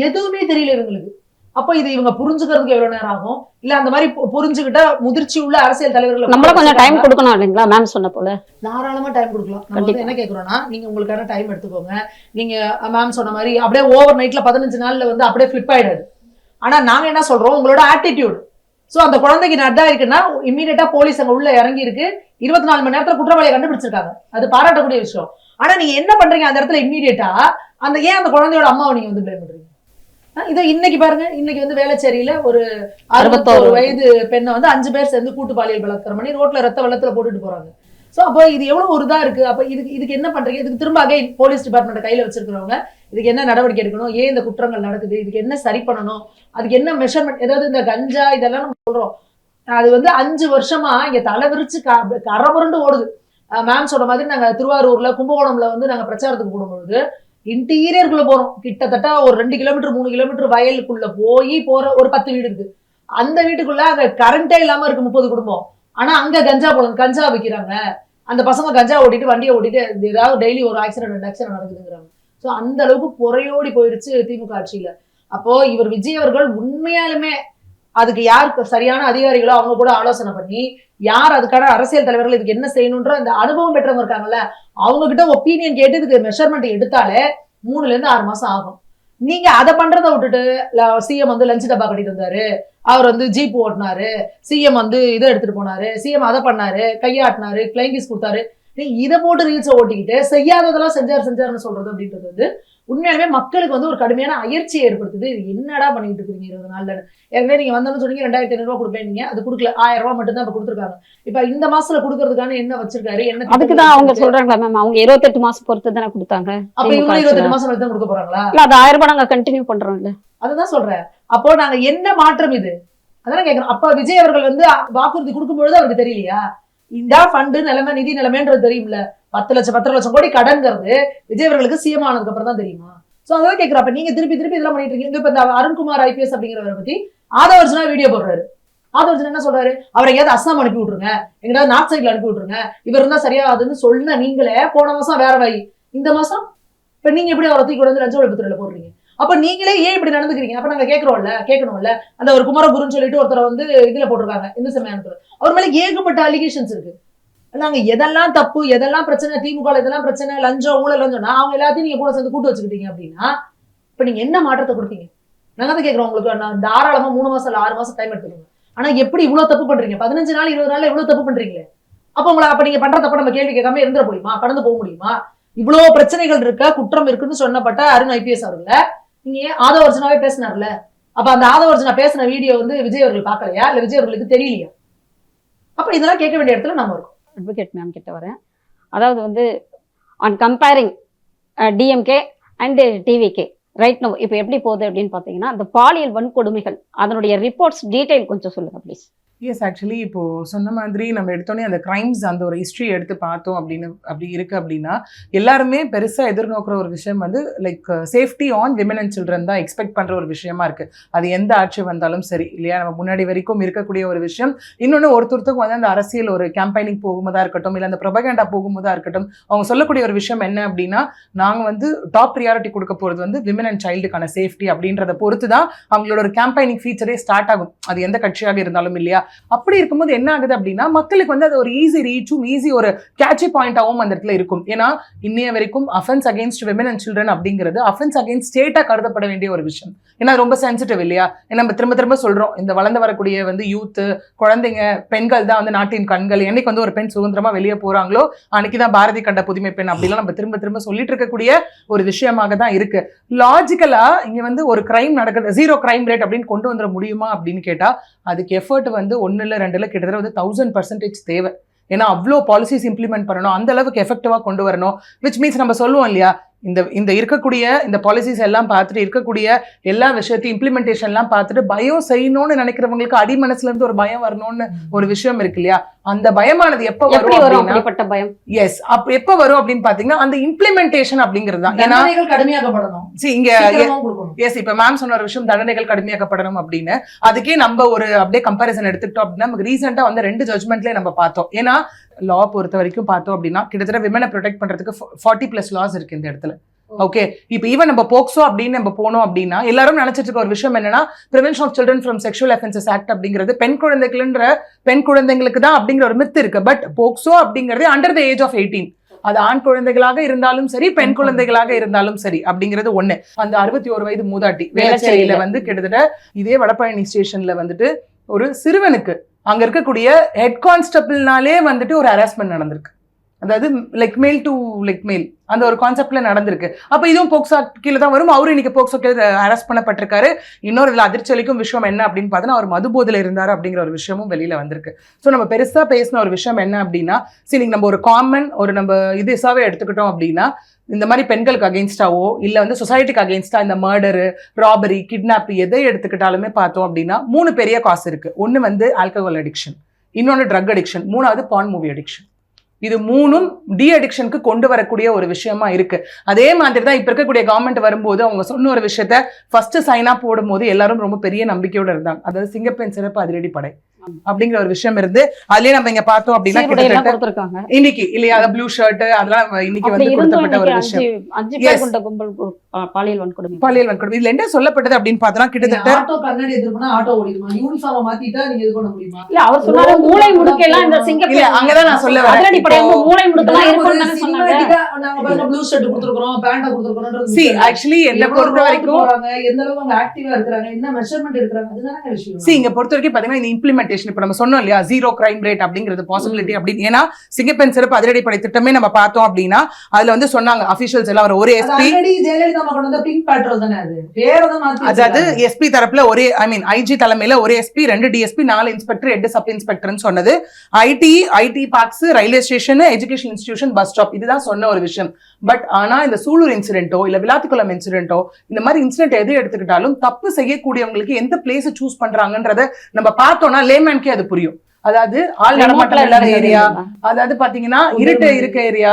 எதுவுமே தெரியல இவங்களுக்கு. அப்போ இது இவங்க புரிஞ்சுக்கிறதுக்கு எவ்வளவு நேரம் ஆகும்? இல்ல அந்த மாதிரி புரிஞ்சுக்கிட்ட முதிர்ச்சி உள்ள அரசியல் தலைவர்கள் நம்மள கொஞ்சம் டைம் கொடுக்கணும் இல்லைங்களா? மேம் சொன்ன போல தாராளமா டைம் கொடுக்கலாம். நம்ம வந்து என்ன கேட்கிறோம்னா, நீங்க உங்களுக்கான டைம் எடுத்துக்கோங்க. நீங்க மேம் சொன்ன மாதிரி அப்படியே ஓவர் நைட்ல 15 நாள்ல வந்து அப்படியே ஃபிளிப் ஆயிடாது. ஆனா நாங்க என்ன சொல்றோம், உங்களோட ஆட்டிடியூட். சோ அந்த குழந்தைக்கு நட்டா இருக்குன்னா இம்மீடியட்டா போலீஸ் அங்க உள்ள இறங்கி இருக்கு, 24 மணி நேரத்துல குற்றவாளியை கண்டுபிடிச்சிருக்காங்க, அது பாராட்டக்கூடிய விஷயம். ஆனா நீங்க என்ன பண்றீங்க அந்த இடத்துல இம்மீடியட்டா, அந்த ஏன் அந்த குழந்தையோட அம்மாவை நீங்க வந்து பிளேம் பண்றீங்க? இதை இன்னைக்கு பாருங்க, இன்னைக்கு வந்து வேளச்சேரியில ஒரு 61 வயது பெண்ணை வந்து 5 பேர் சேர்ந்து கூட்டு பாலியல் பலாத்காரம் பண்ணி ரோட்ல ரத்த வெள்ளத்துல போட்டுட்டு போறாங்க. சோ அப்போ இது எவ்வளவு ஒரு இதா இருக்கு. அப்ப இதுக்கு என்ன பண்றீங்க? இதுக்கு திரும்ப அகைன் போலீஸ் டிபார்ட்மெண்ட் கையில வச்சிருக்கிறவங்க இதுக்கு என்ன நடவடிக்கை எடுக்கணும், ஏன் இந்த குற்றங்கள் நடக்குது, இதுக்கு என்ன சரி பண்ணணும், அதுக்கு என்ன மெஷர்மெண்ட். ஏதாவது இந்த கஞ்சா இதெல்லாம் நம்ம சொல்றோம், அது வந்து 5 வருஷமா இங்க தலை விரிச்சு கரபுரண்டு ஓடுது. மேம் சொன்ன மாதிரி நாங்க திருவாரூர்ல கும்பகோணம்ல வந்து நாங்க பிரச்சாரத்துக்கு போடும்பொழுது இன்டீரியருக்குள்ள போறோம், கிட்டத்தட்ட ஒரு 2 கிலோமீட்டர் 3 கிலோமீட்டர் வயலுக்குள்ள போற ஒரு 10 வீடு இருக்கு. அந்த வீட்டுக்குள்ள அங்க கரண்டே இல்லாம இருக்கு 30 குடும்பம். ஆனா அங்க கஞ்சா விற்கிறாங்க, அந்த பசங்க கஞ்சா ஓட்டிட்டு வண்டியை ஓட்டிட்டு ஏதாவது டெய்லி ஒரு ஆக்சிடென்ட் 2 ஆக்சிடென்ட் நடக்குதுங்கிறாங்க. ஸோ அந்த அளவுக்கு புறையோடி போயிருச்சு திமுக ஆட்சியில. அப்போ இவர் விஜய் அவர்கள் உண்மையாலுமே அதுக்கு யார் சரியான அதிகாரிகளோ அவங்க கூட ஆலோசனை பண்ணி, யார் அதுக்கான அரசியல் தலைவர்கள் இதுக்கு என்ன செய்யணும்ன்ற அந்த அனுபவம் பெற்றவங்க இருக்காங்கல்ல, அவங்க கிட்ட ஒப்பீனியன் கேட்டு இதுக்கு மெஷர்மெண்ட் எடுத்தாலே 3 to 6 மாசம் ஆகும். நீங்க அதை பண்றதை விட்டுட்டு சிஎம் வந்து லஞ்ச் டப்பா கட்டிட்டு வந்தாரு, அவர் வந்து ஜீப் ஓட்டினாரு, சிஎம் வந்து இதை எடுத்துட்டு போனாரு, சிஎம் அதை பண்ணாரு, கையாட்டினாரு, கிளைங்கிஸ் கொடுத்தாரு, இதை போட்டு ரீல்ஸை ஓட்டிக்கிட்டு செய்யாததெல்லாம் செஞ்சாருன்னு சொல்றது அப்படின்றது வந்து உண்மையாலுமே மக்களுக்கு வந்து ஒரு கடுமையான அயற்சியை ஏற்படுத்துது. இது என்னடா பண்ணிட்டு இருக்கீங்க 20 நாள்ல? ஏற்கனவே நீங்க வந்தோம்னு சொன்னீங்க 2500 ரூபாய் கொடுப்பேன், அது கொடுக்கல, 1000 ரூபாய் மட்டும் தான் இப்ப கொடுத்துருக்காங்க. இப்ப இந்த மாசத்துல கொடுக்கறதுக்கான என்ன வச்சிருக்காரு, என்ன அதுக்குதான் அவங்க சொல்றாங்களா மேம், அவங்க 28 மாசம் பொறுத்து தானே கொடுத்தாங்க. அப்ப இவங்க 28 மாசம் தான் கொடுக்க போறாங்களா? இல்ல அது 1000 ரூபாய் நாங்க கண்டினியூ பண்றோம் இல்ல, அதுதான் சொல்றேன். அப்போ நாங்க என்ன மாற்றம் இது அதான் கேட்கிறோம். அப்ப விஜய் அவர்கள் வந்து வாக்குறுதி கொடுக்கும்பொழுது அவருக்கு தெரியலையா இந்த ஃபண்டு நிலைமை நிதி நிலைமைன்றது தெரியும்ல? 10 லட்சம் கோடி கடன்கிறது விஜய் அவர்களுக்கு சிஎம் ஆனதுக்கு அப்புறம் தான் தெரியுமா? சோ அதான் கேட்கிறேன். அப்ப நீங்க திருப்பி இதெல்லாம் பண்ணிட்டு இருக்கீங்க. இப்ப இந்த அருண்குமார் ஐபிஎஸ் அப்படிங்கிறவரை பத்தி ஆதவர்ஜனா வீடியோ போடுறாரு. ஆதவர்ஜன் என்ன சொல்றாரு, அவரை எங்கேயாவது அஸ்ஸாம் அனுப்பி விட்டுருங்க, எங்கேயாவது நார்த் சைட்ல அனுப்பி விட்டுருங்க, இவர் இருந்தா சரியாதுன்னு சொன்ன நீங்களே போன மாசம் வேற வாய், இந்த மாசம் இப்ப நீங்க எப்படி அவரை தூக்கி வந்து லஞ்ச ஒழிப்புத்துறையில போடுறீங்க? அப்ப நீங்களே ஏன் இப்படி நடந்துக்கிறீங்க? அப்ப நாங்க கேட்கணும்ல. அந்த ஒரு குமரகுருன்னு சொல்லிட்டு ஒருத்தரை வந்து இதுல போட்டிருக்காங்க இந்து சமயத்துல, அவர் மேல ஏகப்பட்ட அலிகேஷன்ஸ் இருக்கு. நாங்க எதெல்லாம் தப்பு, எதெல்லாம் பிரச்சனை, திமுக இதெல்லாம் பிரச்சனை, லஞ்சம் ஊழல் லஞ்சம்னா அவங்க எல்லாத்தையும் நீங்க கூட சேர்ந்து கூட்டு வச்சுக்கிட்டீங்க அப்படின்னா இப்ப நீங்க என்ன மாற்றத்தை கொடுப்பீங்க? நாங்க தான் கேட்கிறோம். உங்களுக்கு நான் தாராளமா 3 மாசம் இல்ல 6 மாசம் டைம் எடுத்துக்கோங்க. ஆனா எப்படி இவ்வளவு தப்பு பண்றீங்க? 15 நாள் 20 நாள்ல இவ்வளவு தப்பு பண்றீங்களே. அப்ப நீங்க பண்ற தப்ப நம்ம கேள்வி கேட்காம இருந்துட முடியுமா? கடந்து போக முடியுமா? இவ்வளவு பிரச்சனைகள் இருக்க, குற்றம் இருக்குன்னு சொன்னப்பட்ட அருண் ஐபிஎஸ் அவர்கள நீங்க ஆதவர்ஜனாவே பேசினார்ல, அப்ப அந்த ஆதவர்ஜுனா பேசின வீடியோ வந்து விஜய் அவர்கள் பார்க்கலையா இல்ல விஜய் அவர்களுக்கு தெரியலையா? அப்ப இதெல்லாம் கேட்க வேண்டிய இடத்துல நம்ம இருக்கோம். அட்வொகேட் மேம் கிட்ட வரேன். அதாவது வந்து on comparing DMK and TVK right no இப்போ எப்படி போகுது அப்படின்னு பார்த்தீங்கன்னா, அந்த பாலியல் வன்கொடுமைகள் அதனுடைய ரிப்போர்ட்ஸ் டீடைல் கொஞ்சம் சொல்லுங்க ப்ளீஸ். எஸ், ஆக்சுவலி இப்போ சொன்ன மாதிரி நம்ம எடுத்தோடனே அந்த கிரைம்ஸ் அந்த ஒரு ஹிஸ்ட்ரி எடுத்து பார்த்தோம் அப்படி இருக்கு அப்படின்னா, எல்லாருமே பெருசா எதிர்நோக்கிற ஒரு விஷயம் வந்து like safety on women and children தான் எக்ஸ்பெக்ட் பண்ற ஒரு விஷயமா இருக்கு. அது எந்த ஆட்சி வந்தாலும் சரி இல்லையா, நம்ம முன்னாடி வரைக்கும் இருக்கக்கூடிய ஒரு விஷயம். இன்னொன்று ஒருத்தருக்கும் வந்து அந்த அரசியல் ஒரு கேம்பெயினிங் போகும்போதா இருக்கட்டும், இல்லை அந்த ப்ரொபகண்டா போகும்போதா இருக்கட்டும், அவங்க சொல்லக்கூடிய ஒரு விஷயம் என்ன அப்படின்னா, நாங்க வந்து டாப் ப்ரியாரிட்டி கொடுக்க போறது வந்து விமன் அண்ட் சைல்டுக்கான சேஃப்டி அப்படின்றத பொறுத்து தான் அவங்களோட ஒரு கேம்பெயினிங் ஃபீச்சரே ஸ்டார்ட் ஆகும். அது எந்த கட்சியாக இருந்தாலும் இல்லையா. அப்படி இருக்கும்போது என்ன ஆகுது அப்படின்னா, மக்களுக்கு வந்து அது ஒரு ஈஸி ரீச்சும் ஈஸி ஒரு கேட்சி பாயிண்டாவும் அந்த இடத்துல இருக்கும். ஏன்னா இன்னைய வரைக்கும் offence against women and children அப்படிங்கிறது அஃபென்ஸ் அகேன்ஸ்ட் ஸ்டேட்டா கருதப்பட வேண்டிய ஒரு விஷயம். ஏன்னா ரொம்ப சென்சிட்டிவ் இல்லையா. நம்ம திரும்ப திரும்ப சொல்றோம், இந்த வளர்ந்து வரக்கூடிய வந்து யூத்து, குழந்தைங்க, பெண்கள் தான் வந்து நாட்டின் கண்கள். என்னைக்கு வந்து ஒரு பெண் சுதந்திரமா வெளியே போறாங்களோ அன்னைக்குதான் பாரதி கண்ட புதுமை பெண் அப்படிலாம் நம்ம திரும்ப திரும்ப சொல்லிட்டு இருக்கக்கூடிய ஒரு விஷயமாக தான் இருக்கு. லாஜிக்கலா இங்க வந்து ஒரு கிரைம் நடக்குது, 0 கிரைம் ரேட் அப்படின்னு கொண்டு வந்துட முடியுமா அப்படின்னு கேட்டா, அதுக்கு எஃபர்ட் வந்து 1 இல்ல 2 இல்ல கிட்டத்தட்ட வந்து 1000% தேவை. ஏன்னா அவ்வளோ பாலிசிஸ் இம்ப்ளிமெண்ட் பண்ணணும், அந்த அளவுக்கு எஃபெக்டிவா கொண்டு வரணும். விச் மீன்ஸ் நம்ம சொல்லுவோம் இல்லையா, இந்த இருக்கக்கூடிய இந்த பாலிசிஸ் எல்லாம் பார்த்துட்டு இருக்கக்கூடிய எல்லா விஷயத்தையும் இம்ப்ளிமெண்டேஷன்லாம் பார்த்துட்டு பயம் செய்யணும்னு நினைக்கிறவங்களுக்கு அடி மனசுல இருந்து ஒரு பயம் வரணும்னு ஒரு விஷயம் இருக்கு இல்லையா. அந்த பயமானது எப்ப வரும் அப்படிப்பட்ட பயம்? எஸ், எப்ப வரும் அப்படின்னு பாத்தீங்கன்னா அந்த இம்ப்ளிமெண்டேஷன் அப்படிங்கிறது தான். ஏன்னா கடுமையாக்கப்படணும் இங்க எஸ், இப்ப மேம் சொன்ன ஒரு விஷயம் தண்டனைகள் கடுமையாக்கப்படணும் அப்படின்னு, அதுக்கே நம்ம ஒரு அப்படியே கம்பேரிசன் எடுத்துக்கிட்டோம் அப்படின்னா, நமக்கு ரீசெண்டா வந்து 2 ஜட்மெண்ட்லயே நம்ம பார்த்தோம். ஏன்னா லா பொறுத்த வரைக்கும் பார்த்தோம் அப்படின்னா கிட்டத்தட்ட விமனை ப்ரொடெக்ட் பண்றதுக்கு 40+ லாஸ் இருக்கு இந்த இடத்துல. ஓகே, இப்போ ஈவன் நம்ம போக்சோ அப்படின்னு நம்ம போனோம் அப்படின்னா, எல்லாரும் நினைச்சிட்டு இருக்க ஒரு விஷயம் என்னன்னா, prevention of children from sexual offences act அப்படிங்கிறது பெண் குழந்தைங்களுக்கு தான் அப்படிங்கிற ஒரு மித்து இருக்கு. பட் போக்சோ அப்படிங்கிறது அண்டர் த ஏஜ் ஆஃப் 18, அது ஆண் குழந்தைகளாக இருந்தாலும் சரி பெண் குழந்தைகளாக இருந்தாலும் சரி அப்படிங்கிறது ஒண்ணு. அந்த 61 வயது மூதாட்டி வேளச்சேரியில வந்து கிட்டத்தட்ட இதே வடபழனி ஸ்டேஷன்ல வந்துட்டு ஒரு சிறுவனுக்கு அங்க இருக்கக்கூடிய ஹெட் கான்ஸ்டபிள்னாலே வந்துட்டு ஒரு ஹராஸ்மெண்ட் நடந்திருக்கு. அதாவது லைக் மேல் டு லைக் மேல் அந்த ஒரு கான்செப்ட்ல நடந்திருக்கு. அப்ப இதுவும் போக்சோ கீழே தான் வரும். அவரும் இன்னைக்கு போக்சோ கீழே அரெஸ்ட் பண்ணப்பட்டிருக்காரு. இன்னொரு இதுல அதிர்ச்சி அளிக்கும் விஷயம் என்ன அப்படின்னு பார்த்தோன்னா, அவர் மதுபோதையில இருந்தாரு அப்படிங்கிற ஒரு விஷயமும் வெளியில வந்திருக்கு. ஸோ நம்ம பெருசா பேசின ஒரு விஷயம் என்ன அப்படின்னா, சரி நம்ம ஒரு காமன் ஒரு நம்ம இதுசாவே எடுத்துக்கிட்டோம் அப்படின்னா, இந்த மாதிரி பெண்களுக்கு அகெயின்ஸ்டாவோ இல்லை வந்து சொசைட்டிக்கு அகெயின்ஸ்டா இந்த மர்டரு, ராபரி, கிட்னாப் எதை எடுத்துக்கிட்டாலுமே பார்த்தோம் அப்படின்னா 3 பெரிய காசு இருக்கு. ஒன்று வந்து ஆல்கஹால் அடிக்ஷன், இன்னொன்று ட்ரக் அடிக்ஷன், 3வது பான் மூவி அடிக்ஷன். இது 3ம் டி அடிக்ஷனுக்கு கொண்டு வரக்கூடிய ஒரு விஷயமா இருக்கு. அதே மாதிரி தான் இப்ப இருக்கக்கூடிய கவர்மெண்ட் வரும்போது அவங்க சொன்ன ஒரு விஷயத்த ஃபர்ஸ்ட் சைனா போடும் போது எல்லாரும் ரொம்ப பெரிய நம்பிக்கையோட இருந்தாங்க. அதாவது சிங்கப்பெண் சிறப்பு அதிரடி படை அப்படிங்கிற ஒரு விஷயம் இருந்து அதுலயே நம்ம இங்க பார்த்தோம் அப்படின்னா இன்னைக்கு இல்லையா ப்ளூ ஷர்ட் அதெல்லாம் இன்னைக்கு வந்து கொடுக்கப்பட்ட ஒரு விஷயம். பாலியல் வன்கொடுமை இதுல என்ன சொல்லப்பட்டது அப்படின்னு பார்த்தோம்னா, கிட்டத்தட்ட ஆட்டோ கண்ணாடி எதிர்ப்புனா ஆட்டோ ஓடிடுமா, யூனிஃபார்ம் மாத்திட்டா நீங்க இது பண்ண முடியுமா? இல்ல அவர் சொன்னாரு மூளை முடுக்கெல்லாம் இந்த சிங்கப்பெண் அங்கதான் நான் சொல்ல வரேன். அதிரடி படை மூளை முடுக்கெல்லாம் இருக்கும்னு சொன்னாங்க. நாங்க பாருங்க ப்ளூ ஷர்ட் கொடுத்துறோம், பேண்ட் கொடுத்துறோம்ன்றது see actually என்ன பொறுத்த வரைக்கும் எந்த அளவுக்கு அவங்க ஆக்டிவா இருக்காங்க, என்ன மெஷர்மென்ட் எடுக்கறாங்க, அதுதானே விஷயம். see இங்க பொறுத்த வரைக்கும் பாத்தீங்கன்னா இந்த இம்ப்ளிமெண்டேஷன் இப்ப நம்ம சொன்னோம் இல்லையா 0 கிரைம் ரேட் அப்படிங்கிறது பாசிபிலிட்டி அப்படின்னு. ஏன்னா சிங்கப்பெண் சிறப்பு அதிரடி படை திட்டமே நம்ம பார்த்தோம் அப்படின்னா அதுல வந்து சொன்னாங்க அபிஷியல்ஸ் எல்லாம் ஒரு எஸ்பி அதாவது எஸ்பி தரப்புல ஒரே ஐஜி தலைமையில ஒரு எஸ்பி 2 டிஎஸ்பி 4 இன்ஸ்பெக்டர் 8 சப் இன்ஸ்பெக்டர்னு சொன்னது. ID parks, railway station, education institution, bus stop இதுதான் சொன்ன ஒரு விஷயம். பட் ஆனா இந்த சூலூர் இன்சிடென்ட்டோ இல்ல விளாத்திக்குளம் இன்சிடென்ட்டோ இந்த மாதிரி இன்சிடென்ட் எது எடுத்துக்கிட்டாலும் தப்பு செய்யக்கூடியவங்களுக்கு எந்த பிளேஸ் சூஸ் பண்றாங்கன்றத நம்ம பார்த்தோம்னா லேமேன்கே அது புரியும். அதாவது ஆள் நடமாட்டம் இல்லாத ஏரியா, அதாவது பாத்தீங்கன்னா இருட்டு இருக்க ஏரியா,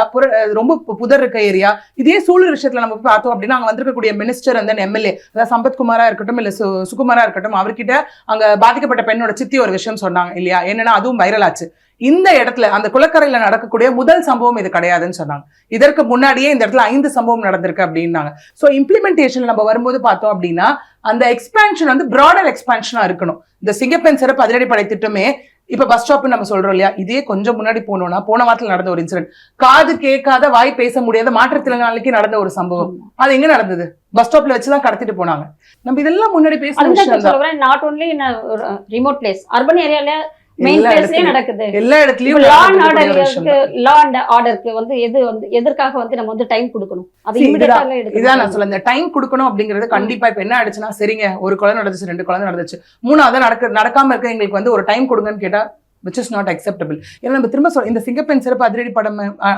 ரொம்ப புதர் இருக்க ஏரியா. இதே சூழல் விஷயத்துல நம்ம பார்த்தோம் அப்படின்னா அங்க வந்திருக்கக்கூடிய மினிஸ்டர் அந்த எம்எல்ஏ அதாவது சம்பத்குமாரா இருக்கட்டும் இல்ல சுகுமாரா இருக்கட்டும், அவர்கிட்ட அங்க பாதிக்கப்பட்ட பெண்ணோட சித்தி ஒரு விஷயம் சொன்னாங்க இல்லையா, என்னன்னா அதுவும் வைரல் ஆச்சு. இந்த இடத்துல அந்த குளக்கரையில நடக்கக்கூடிய முதல் சம்பவம் இது கிடையாதுன்னு சொன்னாங்க. இதற்கு முன்னாடியே இந்த இடத்துல 5 சம்பவம் நடந்திருக்கு அப்படின்னாங்க. சோ இம்ப்ளிமெண்டேஷன் நம்ம வரும்போது பார்த்தோம் அப்படின்னா அந்த எக்ஸ்பான்ஷன் வந்து பிராடர் எக்ஸ்பான்ஷனா இருக்கணும். இந்த சிங்கப்பெண் சிறப்பு அதிரடி படை திட்டமே இப்ப பஸ் ஸ்டாப் நம்ம சொல்றோம் இல்லையா, இதே கொஞ்சம் முன்னாடி போனோம்னா போன வாரத்தில் நடந்த ஒரு இன்சிடென்ட், காது கேட்காத வாய் பேச முடியாத மாற்றுத்திறனாளிக்கு நடந்த ஒரு சம்பவம். அது எங்க நடந்தது? பஸ் ஸ்டாப்ல வச்சுதான் கடத்திட்டு போனாங்க. நம்ம இதெல்லாம் முன்னாடி பேச not only in remote place, urban ஏரியால மெயின் எல்லா பிளேஸ்லயே இடத்துலயும் நடக்குது. எல்லா இடத்துலயும் லா அண்ட் நடக்கக்கூடிய ஒரு விஷயம் தான். ஆர்டருக்கு, லா அண்ட் ஆர்டருக்கு வந்து எதற்காக வந்து நம்ம வந்து டைம் கொடுக்கணும், அது See, இமிடியேட்டா இதான் நான் சொல்ல, இந்த டைம் கொடுக்கணும் அப்படிங்கிறது கண்டிப்பா இப்ப என்ன ஆயிடுச்சுன்னா, சரிங்க ஒரு குழந்தை நடந்துச்சு, 2 குழந்தை நடந்துச்சு, 3ஆவது நடக்காம இருக்க எங்களுக்கு வந்து ஒரு டைம் கொடுங்கன்னு கேட்டா which is not acceptable. ஏன்னா நம்ம திரும்ப இந்த சிங்கப்பெண் சிறப்பு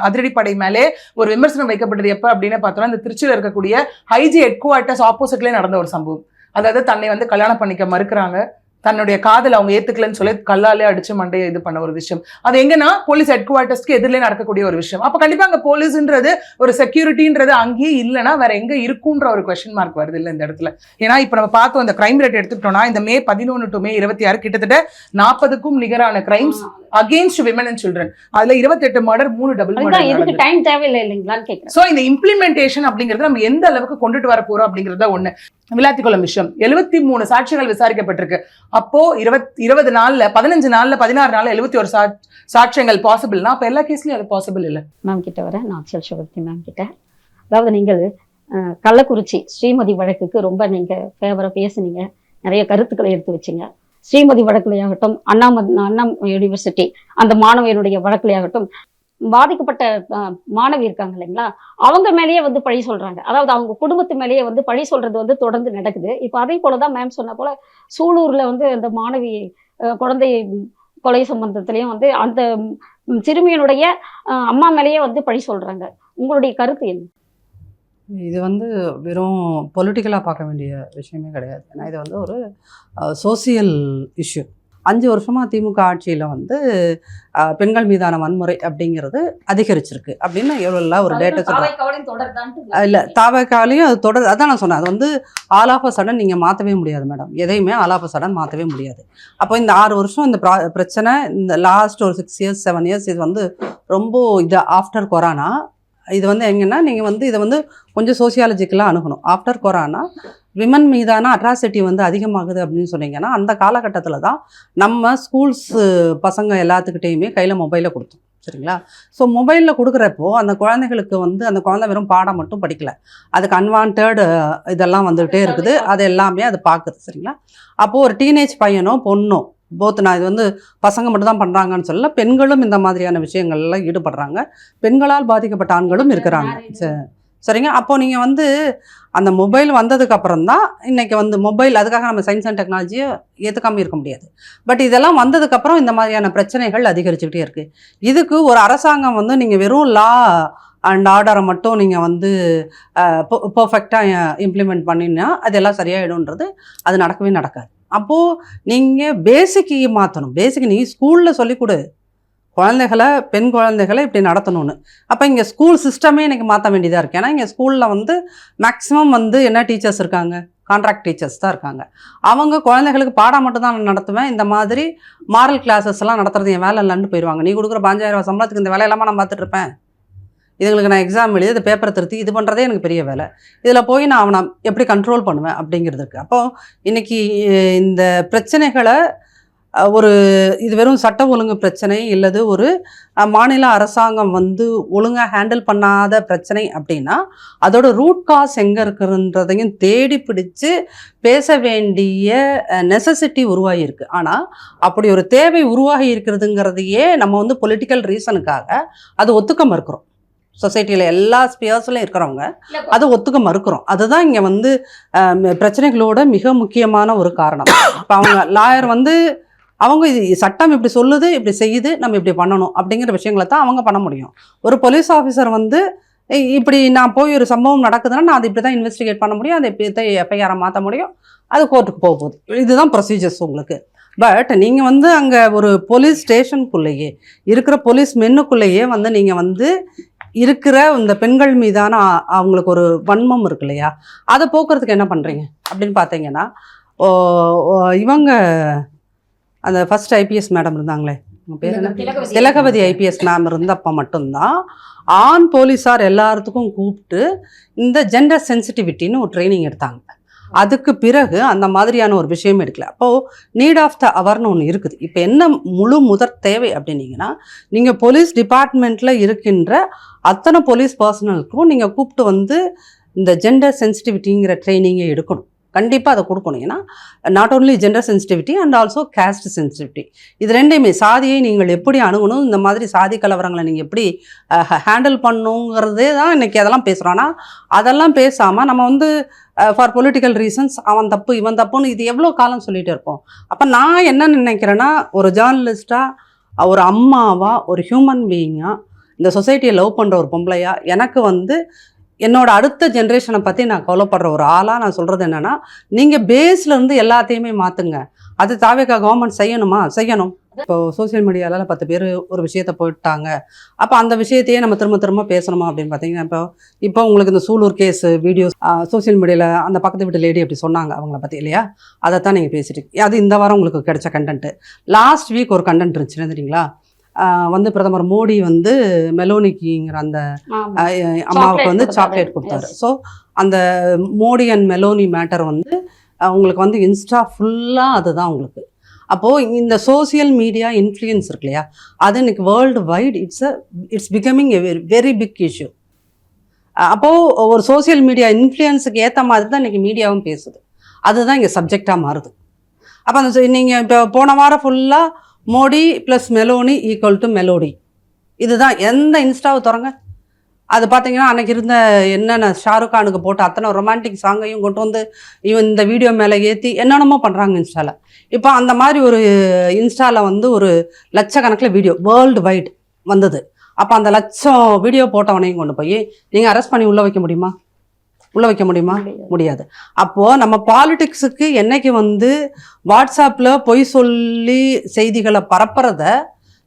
அதிரடிப்படை மேலே ஒரு விமர்சனம் வைக்கப்பட்டது எப்ப அப்படின்னு பார்த்தோம்னா, இந்த திருச்சியில இருக்கக்கூடிய ஐஜி ஹெட் குவார்ட்டர்ஸ் ஆப்போசிட்லயே நடந்த ஒரு சம்பவம். அதாவது தன்னை வந்து கல்யாணம் பண்ணிக்க மறுக்கிறாங்க, தன்னுடைய காதல் அவங்க ஏத்துக்கலன்னு சொல்லி கல்லாலே அடிச்சு மண்டையை இது பண்ண ஒரு விஷயம். அது எங்கன்னா போலீஸ் ஹெட் குவார்ட்டர்ஸ்க்கு எதிரிலே நடக்கக்கூடிய ஒரு விஷயம். அப்ப கண்டிப்பா அங்க போலீஸ்ன்றது ஒரு செக்யூரிட்டின்றது அங்கேயே இல்லைன்னா வேற எங்க இருக்குன்ற ஒரு கொஸ்டின் மார்க் வருது இல்ல இந்த இடத்துல. ஏன்னா இப்ப நம்ம பார்த்தோம், இந்த கிரைம் ரேட் எடுத்துக்கிட்டோம்னா, இந்த மே 11 to மே 26 கிட்டத்தட்ட 40க்கும் நிகரான crimes against women and children. அதுல 28 மர்டர், 3 டபுள் மர்டர். இதுக்கு டைம் தேவையில்லை இல்லைங்களான்னு கேட்கிறேன். சோ இந்த இம்ப்ளிமெண்டேஷன் அப்படிங்கிறது நம்ம எந்த அளவுக்கு கொண்டுட்டு வர போறோம் அப்படிங்கறத ஒண்ணு. விளாத்திக்குளம் விஷயம் 73 சாட்சிகள் விசாரிக்கப்பட்டிருக்கு. அப்போ 20 நாள்ல, 15 நாள்ல, 16 நாள்ல 71 சாட்சியங்கள் பாசிபிள்னா அப்ப எல்லா கேஸ்லயும் அது பாசிபிள் இல்ல. மேம் கிட்ட வர நாச்சியால் சுகந்தி மேம் கிட்ட, அதாவது நீங்கள் கள்ளக்குறிச்சி ஸ்ரீமதி வழக்குக்கு ரொம்ப நீங்க ஃபேவரா பேசுனீங்க, நிறைய கருத்துக்களை எடுத்து வச்சீங்க. ஸ்ரீமதி வழக்குலையாகட்டும், அண்ணா யூனிவர்சிட்டி அந்த மாணவியனுடைய வழக்குலையாகட்டும், பாதிக்கப்பட்ட மாணவி இருக்காங்க இல்லைங்களா, அவங்க மேலேயே வந்து பழி சொல்றாங்க. அதாவது அவங்க குடும்பத்து மேலேயே வந்து பழி சொல்றது வந்து தொடர்ந்து நடக்குது. இப்போ அதே போலதான் மேம் சொன்ன போல சூலூர்ல வந்து அந்த மாணவி குழந்தை கொலை சம்பந்தத்திலையும் வந்து அந்த சிறுமியினுடைய அம்மா மேலேயே வந்து பழி சொல்றாங்க. உங்களுடைய கருத்து என்ன? இது வந்து வெறும் பொலிட்டிக்கலாக பார்க்க வேண்டிய விஷயமே கிடையாது. ஏன்னா இது வந்து ஒரு சோசியல் இஷ்யூ. 5 வருஷமாக திமுக ஆட்சியில் வந்து பெண்கள் மீதான வன்முறை அப்படிங்கிறது அதிகரிச்சிருக்கு அப்படின்னு எவ்வளோ ஒரு டேட்டா சொல்கிறாங்க. இல்லை, தாவக்காலையும் அது தொடர். அதான் நான் சொன்னேன், அது வந்து ஆல் ஆஃப் அ சடன் நீங்கள் மாற்றவே முடியாது மேடம். எதையுமே ஆல் ஆஃப் அ சடன் மாற்றவே முடியாது. அப்போ இந்த 6 வருஷம் இந்த பிரச்சனை, இந்த லாஸ்ட் ஒரு 6 years 7 years இது வந்து ரொம்ப இது ஆஃப்டர் கொரோனா. இது வந்து எங்கன்னா நீங்கள் வந்து இதை வந்து கொஞ்சம் சோசியாலஜிக்கலாக அணுகணும். ஆஃப்டர் கொரோனா விமன் மீதான அட்ராசிட்டி வந்து அதிகமாகுது அப்படின்னு சொன்னீங்கன்னா, அந்த காலகட்டத்தில் தான் நம்ம ஸ்கூல்ஸ் பசங்க எல்லாத்துக்கிட்டேயுமே கையில் மொபைலை கொடுத்தோம். சரிங்களா? ஸோ மொபைலில் கொடுக்குறப்போ அந்த குழந்தைகளுக்கு வந்து அந்த குழந்தை வெறும் பாடம் மட்டும் படிக்கல, அதுக்கு அன்வான்ட் இதெல்லாம் வந்துகிட்டே இருக்குது, அது எல்லாமே அது பார்க்குது. சரிங்களா? அப்போது ஒரு டீனேஜ் பையனோ பொண்ணோ, போத், நான் இது வந்து பசங்க மட்டும் தான் பண்ணுறாங்கன்னு சொல்லல, பெண்களும் இந்த மாதிரியான விஷயங்கள்லாம் ஈடுபடுறாங்க. பெண்களால் பாதிக்கப்பட்ட ஆண்களும் இருக்கிறாங்க. சரிங்க? அப்போது நீங்கள் வந்து அந்த மொபைல் வந்ததுக்கு அப்புறம் தான் இன்றைக்கி வந்து மொபைல், அதுக்காக நம்ம சயின்ஸ் அண்ட் டெக்னாலஜியை ஏற்றுக்காமல் இருக்க முடியாது. பட் இதெல்லாம் வந்ததுக்கப்புறம் இந்த மாதிரியான பிரச்சனைகள் அதிகரிச்சுக்கிட்டே இருக்குது. இதுக்கு ஒரு அரசாங்கம் வந்து நீங்கள் வெறும் லா அண்ட் ஆர்டரை மட்டும் நீங்கள் வந்து பர்ஃபெக்டாக இம்ப்ளிமெண்ட் பண்ணினா அதெல்லாம் சரியாயிடும்ன்றது அது நடக்கவே நடக்காது. அப்போது நீங்கள் பேசிக்கை மாற்றணும். பேசிக் நீங்கள் ஸ்கூலில் சொல்லிக் கொடு, குழந்தைகளை, பெண் குழந்தைகளை இப்படி நடத்தணும்னு. அப்போ இங்கே ஸ்கூல் சிஸ்டமே எனக்கு மாற்ற வேண்டியதாக இருக்குது. ஏன்னா இங்கே ஸ்கூலில் வந்து மேக்ஸிமம் வந்து என்ன டீச்சர்ஸ் இருக்காங்க, கான்ட்ராக்ட் டீச்சர்ஸ் தான் இருக்காங்க. அவங்க குழந்தைகளுக்கு பாடம் மட்டும் தான் நான் நடத்துவேன், இந்த மாதிரி மாரல் கிளாஸஸ் எல்லாம் நடத்துறது என் வேலை இல்லைன்னு போயிடுவாங்க. நீ கொடுக்குற 5000 சம்பளத்துக்கு இந்த வேலையெல்லாமா நான் பார்த்துட்டு இருப்பேன், இதுங்களுக்கு நான் எக்ஸாம் எழுதி இந்த பேப்பரை திருத்தி இது பண்ணுறதே எனக்கு பெரிய வேலை, இதில் போய் நான் அவனை எப்படி கண்ட்ரோல் பண்ணுவேன் அப்படிங்கிறது இருக்குது. அப்போது இன்றைக்கி இந்த பிரச்சனைகளை ஒரு இது வெறும் சட்ட ஒழுங்கு பிரச்சனை இல்லது ஒரு மாநில அரசாங்கம் வந்து ஒழுங்காக ஹேண்டில் பண்ணாத பிரச்சனை அப்படின்னா அதோட ரூட் காஸ் எங்கே இருக்குன்றதையும் தேடி பிடிச்சு பேச வேண்டிய நெசசிட்டி உருவாகியிருக்கு. ஆனால் அப்படி ஒரு தேவை உருவாகி இருக்கிறதுங்கிறதையே நம்ம வந்து பொலிட்டிக்கல் ரீசனுக்காக அது ஒத்துக்க மறுக்கிறோம். சொசைட்டியில் எல்லா ஸ்பியர்ஸ்லையும் இருக்கிறவங்க அது ஒத்துக்க மறுக்கிறோம். அதுதான் இங்கே வந்து பிரச்சனைகளோட மிக முக்கியமான ஒரு காரணம். இப்போ அவங்க லாயர் வந்து அவங்க இது சட்டம் இப்படி சொல்லுது, இப்படி செய்யுது, நம்ம இப்படி பண்ணணும் அப்படிங்கிற விஷயங்களை தான் அவங்க பண்ண முடியும். ஒரு போலீஸ் ஆஃபீஸர் வந்து இப்படி நான் போய் ஒரு சம்பவம் நடக்குதுன்னா நான் அதை இப்படி தான் இன்வெஸ்டிகேட் பண்ண முடியும், அதை இப்படி தான் எஃப்ஐஆரை மாற்ற முடியும், அது கோர்ட்டுக்கு போக போகுது. இதுதான் ப்ரொசீஜர்ஸ் உங்களுக்கு. பட் நீங்கள் வந்து அங்கே ஒரு போலீஸ் ஸ்டேஷனுக்குள்ளேயே இருக்கிற போலீஸ் மென்னுக்குள்ளேயே வந்து நீங்கள் வந்து இருக்கிற இந்த பெண்கள் மீதான அவங்களுக்கு ஒரு வன்மம் இருக்கு இல்லையா, அதை போக்குறதுக்கு என்ன பண்ணுறீங்க அப்படின்னு பார்த்தீங்கன்னா, இவங்க அந்த ஃபர்ஸ்ட் ஐபிஎஸ் மேடம் இருந்தாங்களே, அவங்க பேர் என்ன, திலகவதி ஐபிஎஸ் மேம் இருந்தப்போ மட்டும்தான் ஆண் போலீஸார் எல்லாத்துக்கும் கூப்பிட்டு இந்த ஜெண்டர் சென்சிட்டிவிட்டின்னு ஒரு ட்ரைனிங் எடுத்தாங்க. அதுக்கு பிறகு அந்த மாதிரியான ஒரு விஷயம் எடுக்கல. அப்போது நீட் ஆஃப் த அவர்னு ஒன்று இருக்குது. இப்போ என்ன முதற் தேவை அப்படின்னீங்கன்னா, நீங்கள் போலீஸ் டிபார்ட்மெண்ட்டில் இருக்கின்ற அத்தனை போலீஸ் பர்சனலுக்கும் நீங்கள் கூப்பிட்டு வந்து இந்த ஜெண்டர் சென்சிட்டிவிட்டிங்கிற ட்ரைனிங்கை எடுக்கணும். கண்டிப்பாக அதை கொடுக்கணும். ஏன்னா not only gender sensitivity and also caste sensitivity, இது ரெண்டையுமே, சாதியை நீங்கள் எப்படி அணுகணும், இந்த மாதிரி சாதி கலவரங்களை நீங்கள் எப்படி ஹேண்டில் பண்ணுங்கிறதே தான் இன்றைக்கி அதெல்லாம் பேசுகிறோம். ஆனால் அதெல்லாம் பேசாமல் நம்ம வந்து ஃபார் பொலிட்டிக்கல் ரீசன்ஸ் அவன் தப்பு இவன் தப்புன்னு இது எவ்வளோ காலம் சொல்லிகிட்டு இருப்போம். அப்போ நான் என்ன நினைக்கிறேன்னா, ஒரு ஜேர்னலிஸ்ட்டாக, ஒரு அம்மாவா, ஒரு ஹியூமன் பீயிங்காக, இந்த சொசைட்டியை லவ் பண்ணுற ஒரு பொம்பளையா, எனக்கு வந்து என்னோட அடுத்த ஜென்ரேஷனை பற்றி நான் கவலைப்படுற ஒரு ஆளாக நான் சொல்கிறது என்னென்னா, நீங்கள் பேஸ்லேருந்து எல்லாத்தையுமே மாற்றுங்க. அது தாவேகா கவர்மெண்ட் செய்யணுமா? செய்யணும். இப்போ சோசியல் மீடியாவில் 10 பேர் ஒரு விஷயத்தை போயிட்டாங்க, அப்போ அந்த விஷயத்தையே நம்ம திரும்ப திரும்ப பேசணுமா அப்படின்னு பார்த்தீங்கன்னா, இப்போ உங்களுக்கு இந்த சூலூர் கேஸ் வீடியோஸ் சோசியல் மீடியாவில் அந்த பக்கத்து வீட்டு லேடி அப்படி சொன்னாங்க அவங்கள பற்றி இல்லையா, அதை தான் நீங்கள் பேசிட்டு, அது இந்த வாரம் உங்களுக்கு கிடைச்ச கண்டென்ட்டு. லாஸ்ட் வீக் ஒரு கண்டென்ட் இருந்துச்சுன்னு தெரியுங்களா, வந்து பிரதமர் மோடி வந்து மெலோனிக்குங்கிற அந்த அம்மாவுக்கு வந்து சாக்லேட் கொடுத்தாரு. ஸோ அந்த மோடி அண்ட் மெலோனி மேட்டர் வந்து உங்களுக்கு வந்து இன்ஸ்டா ஃபுல்லாக அதுதான் உங்களுக்கு. அப்போது இந்த சோசியல் மீடியா இன்ஃப்ளூயன்ஸ் இருக்கு இல்லையா, அது இன்னைக்கு world wide it's becoming a very big issue. அப்போது ஒரு சோசியல் மீடியா இன்ஃப்ளூயன்ஸுக்கு ஏற்ற மாதிரி தான் இன்றைக்கி மீடியாவும் பேசுது, அதுதான் இங்கே சப்ஜெக்டாக மாறுது. அப்போ அந்த நீங்கள் இப்போ போன வாரம் ஃபுல்லாக Modi plus Meloni equal to melody, இதுதான். எந்த இன்ஸ்டாவை திறங்க, அது பார்த்தீங்கன்னா அன்றைக்கி இருந்த என்னென்ன ஷாருக் கானுக்கு போட்டு அத்தனை ரொமான்டிக் சாங்கையும் கொண்டு வந்து இவன் இந்த வீடியோ மேலே ஏற்றி என்னென்னமோ பண்ணுறாங்க இன்ஸ்டாவில். இப்போ அந்த மாதிரி ஒரு இன்ஸ்டாவில் வந்து ஒரு லட்சக்கணக்கில் வீடியோ வேர்ல்டு வைட் வந்தது. அப்போ அந்த லட்சம் வீடியோ போட்டவனையும் கொண்டு போய் நீங்கள் அரெஸ்ட் பண்ணி உள்ளே வைக்க முடியுமா? முடியாது. அப்போது நம்ம பாலிடிக்ஸுக்கு என்னைக்கு வந்து வாட்ஸ்அப்பில் பொய் சொல்லி செய்திகளை பரப்புறத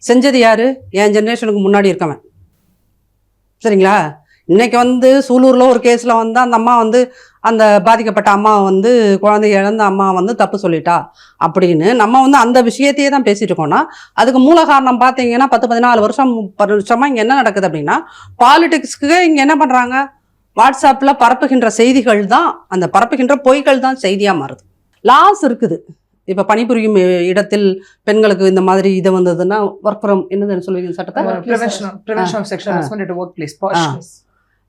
செஞ்சது யாரு? என் ஜென்ரேஷனுக்கு முன்னாடி இருக்கவன், சரிங்களா? இன்னைக்கு வந்து சூலூரில் ஒரு கேஸில் வந்து அந்த அம்மா வந்து அந்த பாதிக்கப்பட்ட அம்மா வந்து குழந்தை இழந்த அம்மா வந்து தப்பு சொல்லிட்டா அப்படின்னு நம்ம வந்து அந்த விஷயத்தையே தான் பேசிட்டு இருக்கோம்னா, அதுக்கு மூல காரணம் பார்த்தீங்கன்னா 10-14 வருஷமாக இங்கே என்ன நடக்குது அப்படின்னா, பாலிடிக்ஸ்க்கு இங்கே என்ன பண்ணுறாங்க, வாட்ஸ்அப்பில் பரப்புகின்ற செய்திகள் தான், அந்த பரப்புகின்ற பொய்கள் தான் செய்தியாக மாறுது. லாஸ் இருக்குது. இப்போ பணிபுரியும் இடத்தில் பெண்களுக்கு இந்த மாதிரி இது வந்ததுன்னா ஒர்க் ஃப்ரம் என்னதுன்னு சொல்லுவீங்க சட்டத்தை,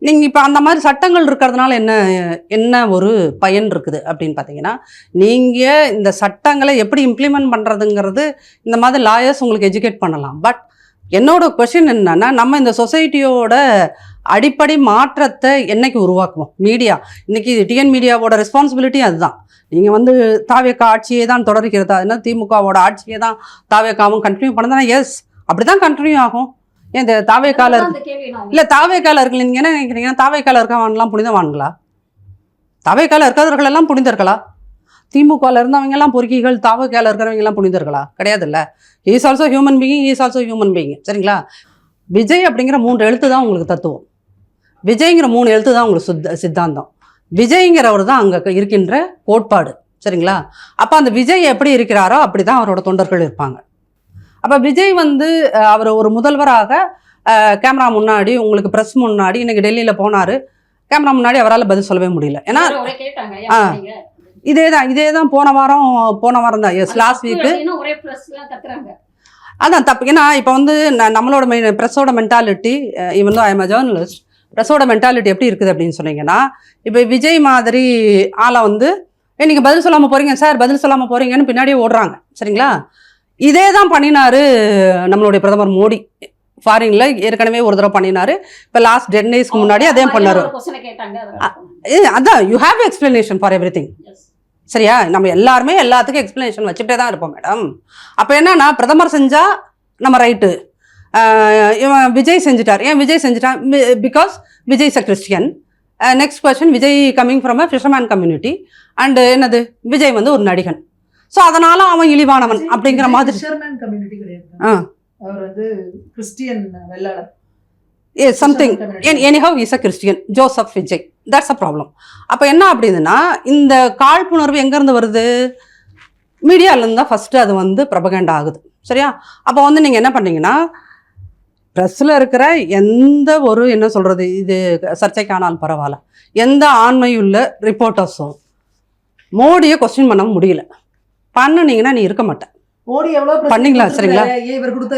நீங்கள் இப்போ அந்த மாதிரி சட்டங்கள் இருக்கிறதுனால என்ன ஒரு பயன் இருக்குது அப்படின்னு பார்த்தீங்கன்னா, நீங்கள் இந்த சட்டங்களை எப்படி இம்ப்ளிமெண்ட் பண்ணுறதுங்கிறது இந்த மாதிரி லாயர்ஸ் உங்களுக்கு எஜுகேட் பண்ணலாம். பட் என்னோட கொஷின் என்னன்னா, நம்ம இந்த சொசைட்டியோட அடிப்படை மாற்றத்தை என்னைக்கு உருவாக்குவோம்? மீடியா இன்னைக்கு டிஎன் மீடியாவோட ரெஸ்பான்சிபிலிட்டி அதுதான். நீங்கள் வந்து தாவேகா ஆட்சியே தான் தொடர்கிறதா, என்ன திமுகவோட ஆட்சியே தான் தாவேகாவும் கண்டினியூ பண்ணதானே? எஸ், அப்படி தான் கண்டினியூ ஆகும். ஏன் இந்த தாவேகால இல்லை தாவேகால இருக்கு நீங்கள் என்ன நினைக்கிறீங்கன்னா, தாவேகால இருக்கவான்லாம் புனிதவான்களா? தாவேகால இருக்கிறவர்கள் எல்லாம் புனிதர்களா? திமுகவில் இருந்தவங்கெல்லாம் பொறுக்கிகள், தாவேகால இருக்கிறவங்கெல்லாம் புனிதர்களா? கிடையாது. இல்லை, is also human being, is also human being, சரிங்களா? விஜய் அப்படிங்கிற 3 எழுத்து தான் உங்களுக்கு தத்துவம், விஜய்ங்கிற 3 எழுத்து தான் உங்களுக்கு சித்தாந்தம், விஜய்ங்கிறவர் தான் அங்கே இருக்கின்ற கோட்பாடு, சரிங்களா? அப்போ அந்த விஜய் எப்படி இருக்கிறாரோ அப்படி தான் அவரோட தொண்டர்கள் இருப்பாங்க. அப்போ விஜய் வந்து அவர் ஒரு முதல்வராக கேமரா முன்னாடி, உங்களுக்கு ப்ரெஸ் முன்னாடி, இன்னைக்கு டெல்லியில் போனார், கேமரா முன்னாடி அவரால் பதில் சொல்லவே முடியல. ஏன்னா இதே தான் போன வாரம் தான், எஸ், லாஸ்ட் வீக்கு அதான் தப்பு. ஏன்னா இப்போ வந்து நம்மளோட ப்ரெஸ்ஸோட மென்டாலிட்டி, இவன் தான் ஐ எம் அ ஜேர்னலிஸ்ட், ப்ரெஸ்ஸோட மென்டாலிட்டி எப்படி இருக்குது அப்படின்னு சொன்னீங்கன்னா, இப்போ விஜய் மாதிரி ஆளை வந்து நீங்கள் பதில் சொல்லாமல் போகிறீங்க சார், பதில் சொல்லாமல் போகிறீங்கன்னு பின்னாடியே ஓடுறாங்க, சரிங்களா? இதே தான் பண்ணினாரு நம்மளுடைய பிரதமர் மோடி. ஃபாரின்ல ஏற்கனவே ஒரு தடவை பண்ணினாரு, இப்போ லாஸ்ட் 10 daysக்கு முன்னாடி அதே பண்ணாரு. அதான் you have explanation for every thing, சரியா? நம்ம எல்லாருமே எல்லாத்துக்கும் எக்ஸ்பிளனேஷன் வச்சுட்டே தான் இருப்போம் மேடம். அப்போ என்னன்னா, பிரதமர் செஞ்சா நம்ம ரைட்டு, இவன் விஜய் செஞ்சுட்டார், ஏன் விஜய் செஞ்சுட்டான்? Because Vijay is a Christian. Next question, Vijay coming from a fisherman community and என்னது, விஜய் வந்து ஒரு நடிகன், ஸோ அதனால அவன் இழிவானவன் அப்படிங்கிற மாதிரி. கம்யூனிட்டி கிடையாது, அவர் வந்து Christian Vellalar, something anyhow is a Christian, Joseph Vijay, that's a problem. அப்போ என்ன அப்படின்னா, இந்த காழ்ப்புணர்வு எங்கேருந்து வருது? மீடியாவிலேருந்து தான் ஃபஸ்ட்டு அது வந்து ப்ரொபகண்டா ஆகுது, சரியா? அப்போ வந்து நீங்கள் என்ன பண்ணீங்கன்னா, ப்ரெஸ்ஸில் இருக்கிற எந்த ஒரு என்ன சொல்கிறது, இது சர்ச்சைக்கானால் பரவாயில்ல, எந்த ஆண்மையுள்ள ரிப்போர்ட்டர்ஸும் மோடியை கொஸ்டின் பண்ண முடியல. பண்ணுனீங்கன்னா நீ இருக்க மாட்டேன். மோடி எவ்வளவு பண்ணீங்களா? சரிங்களா,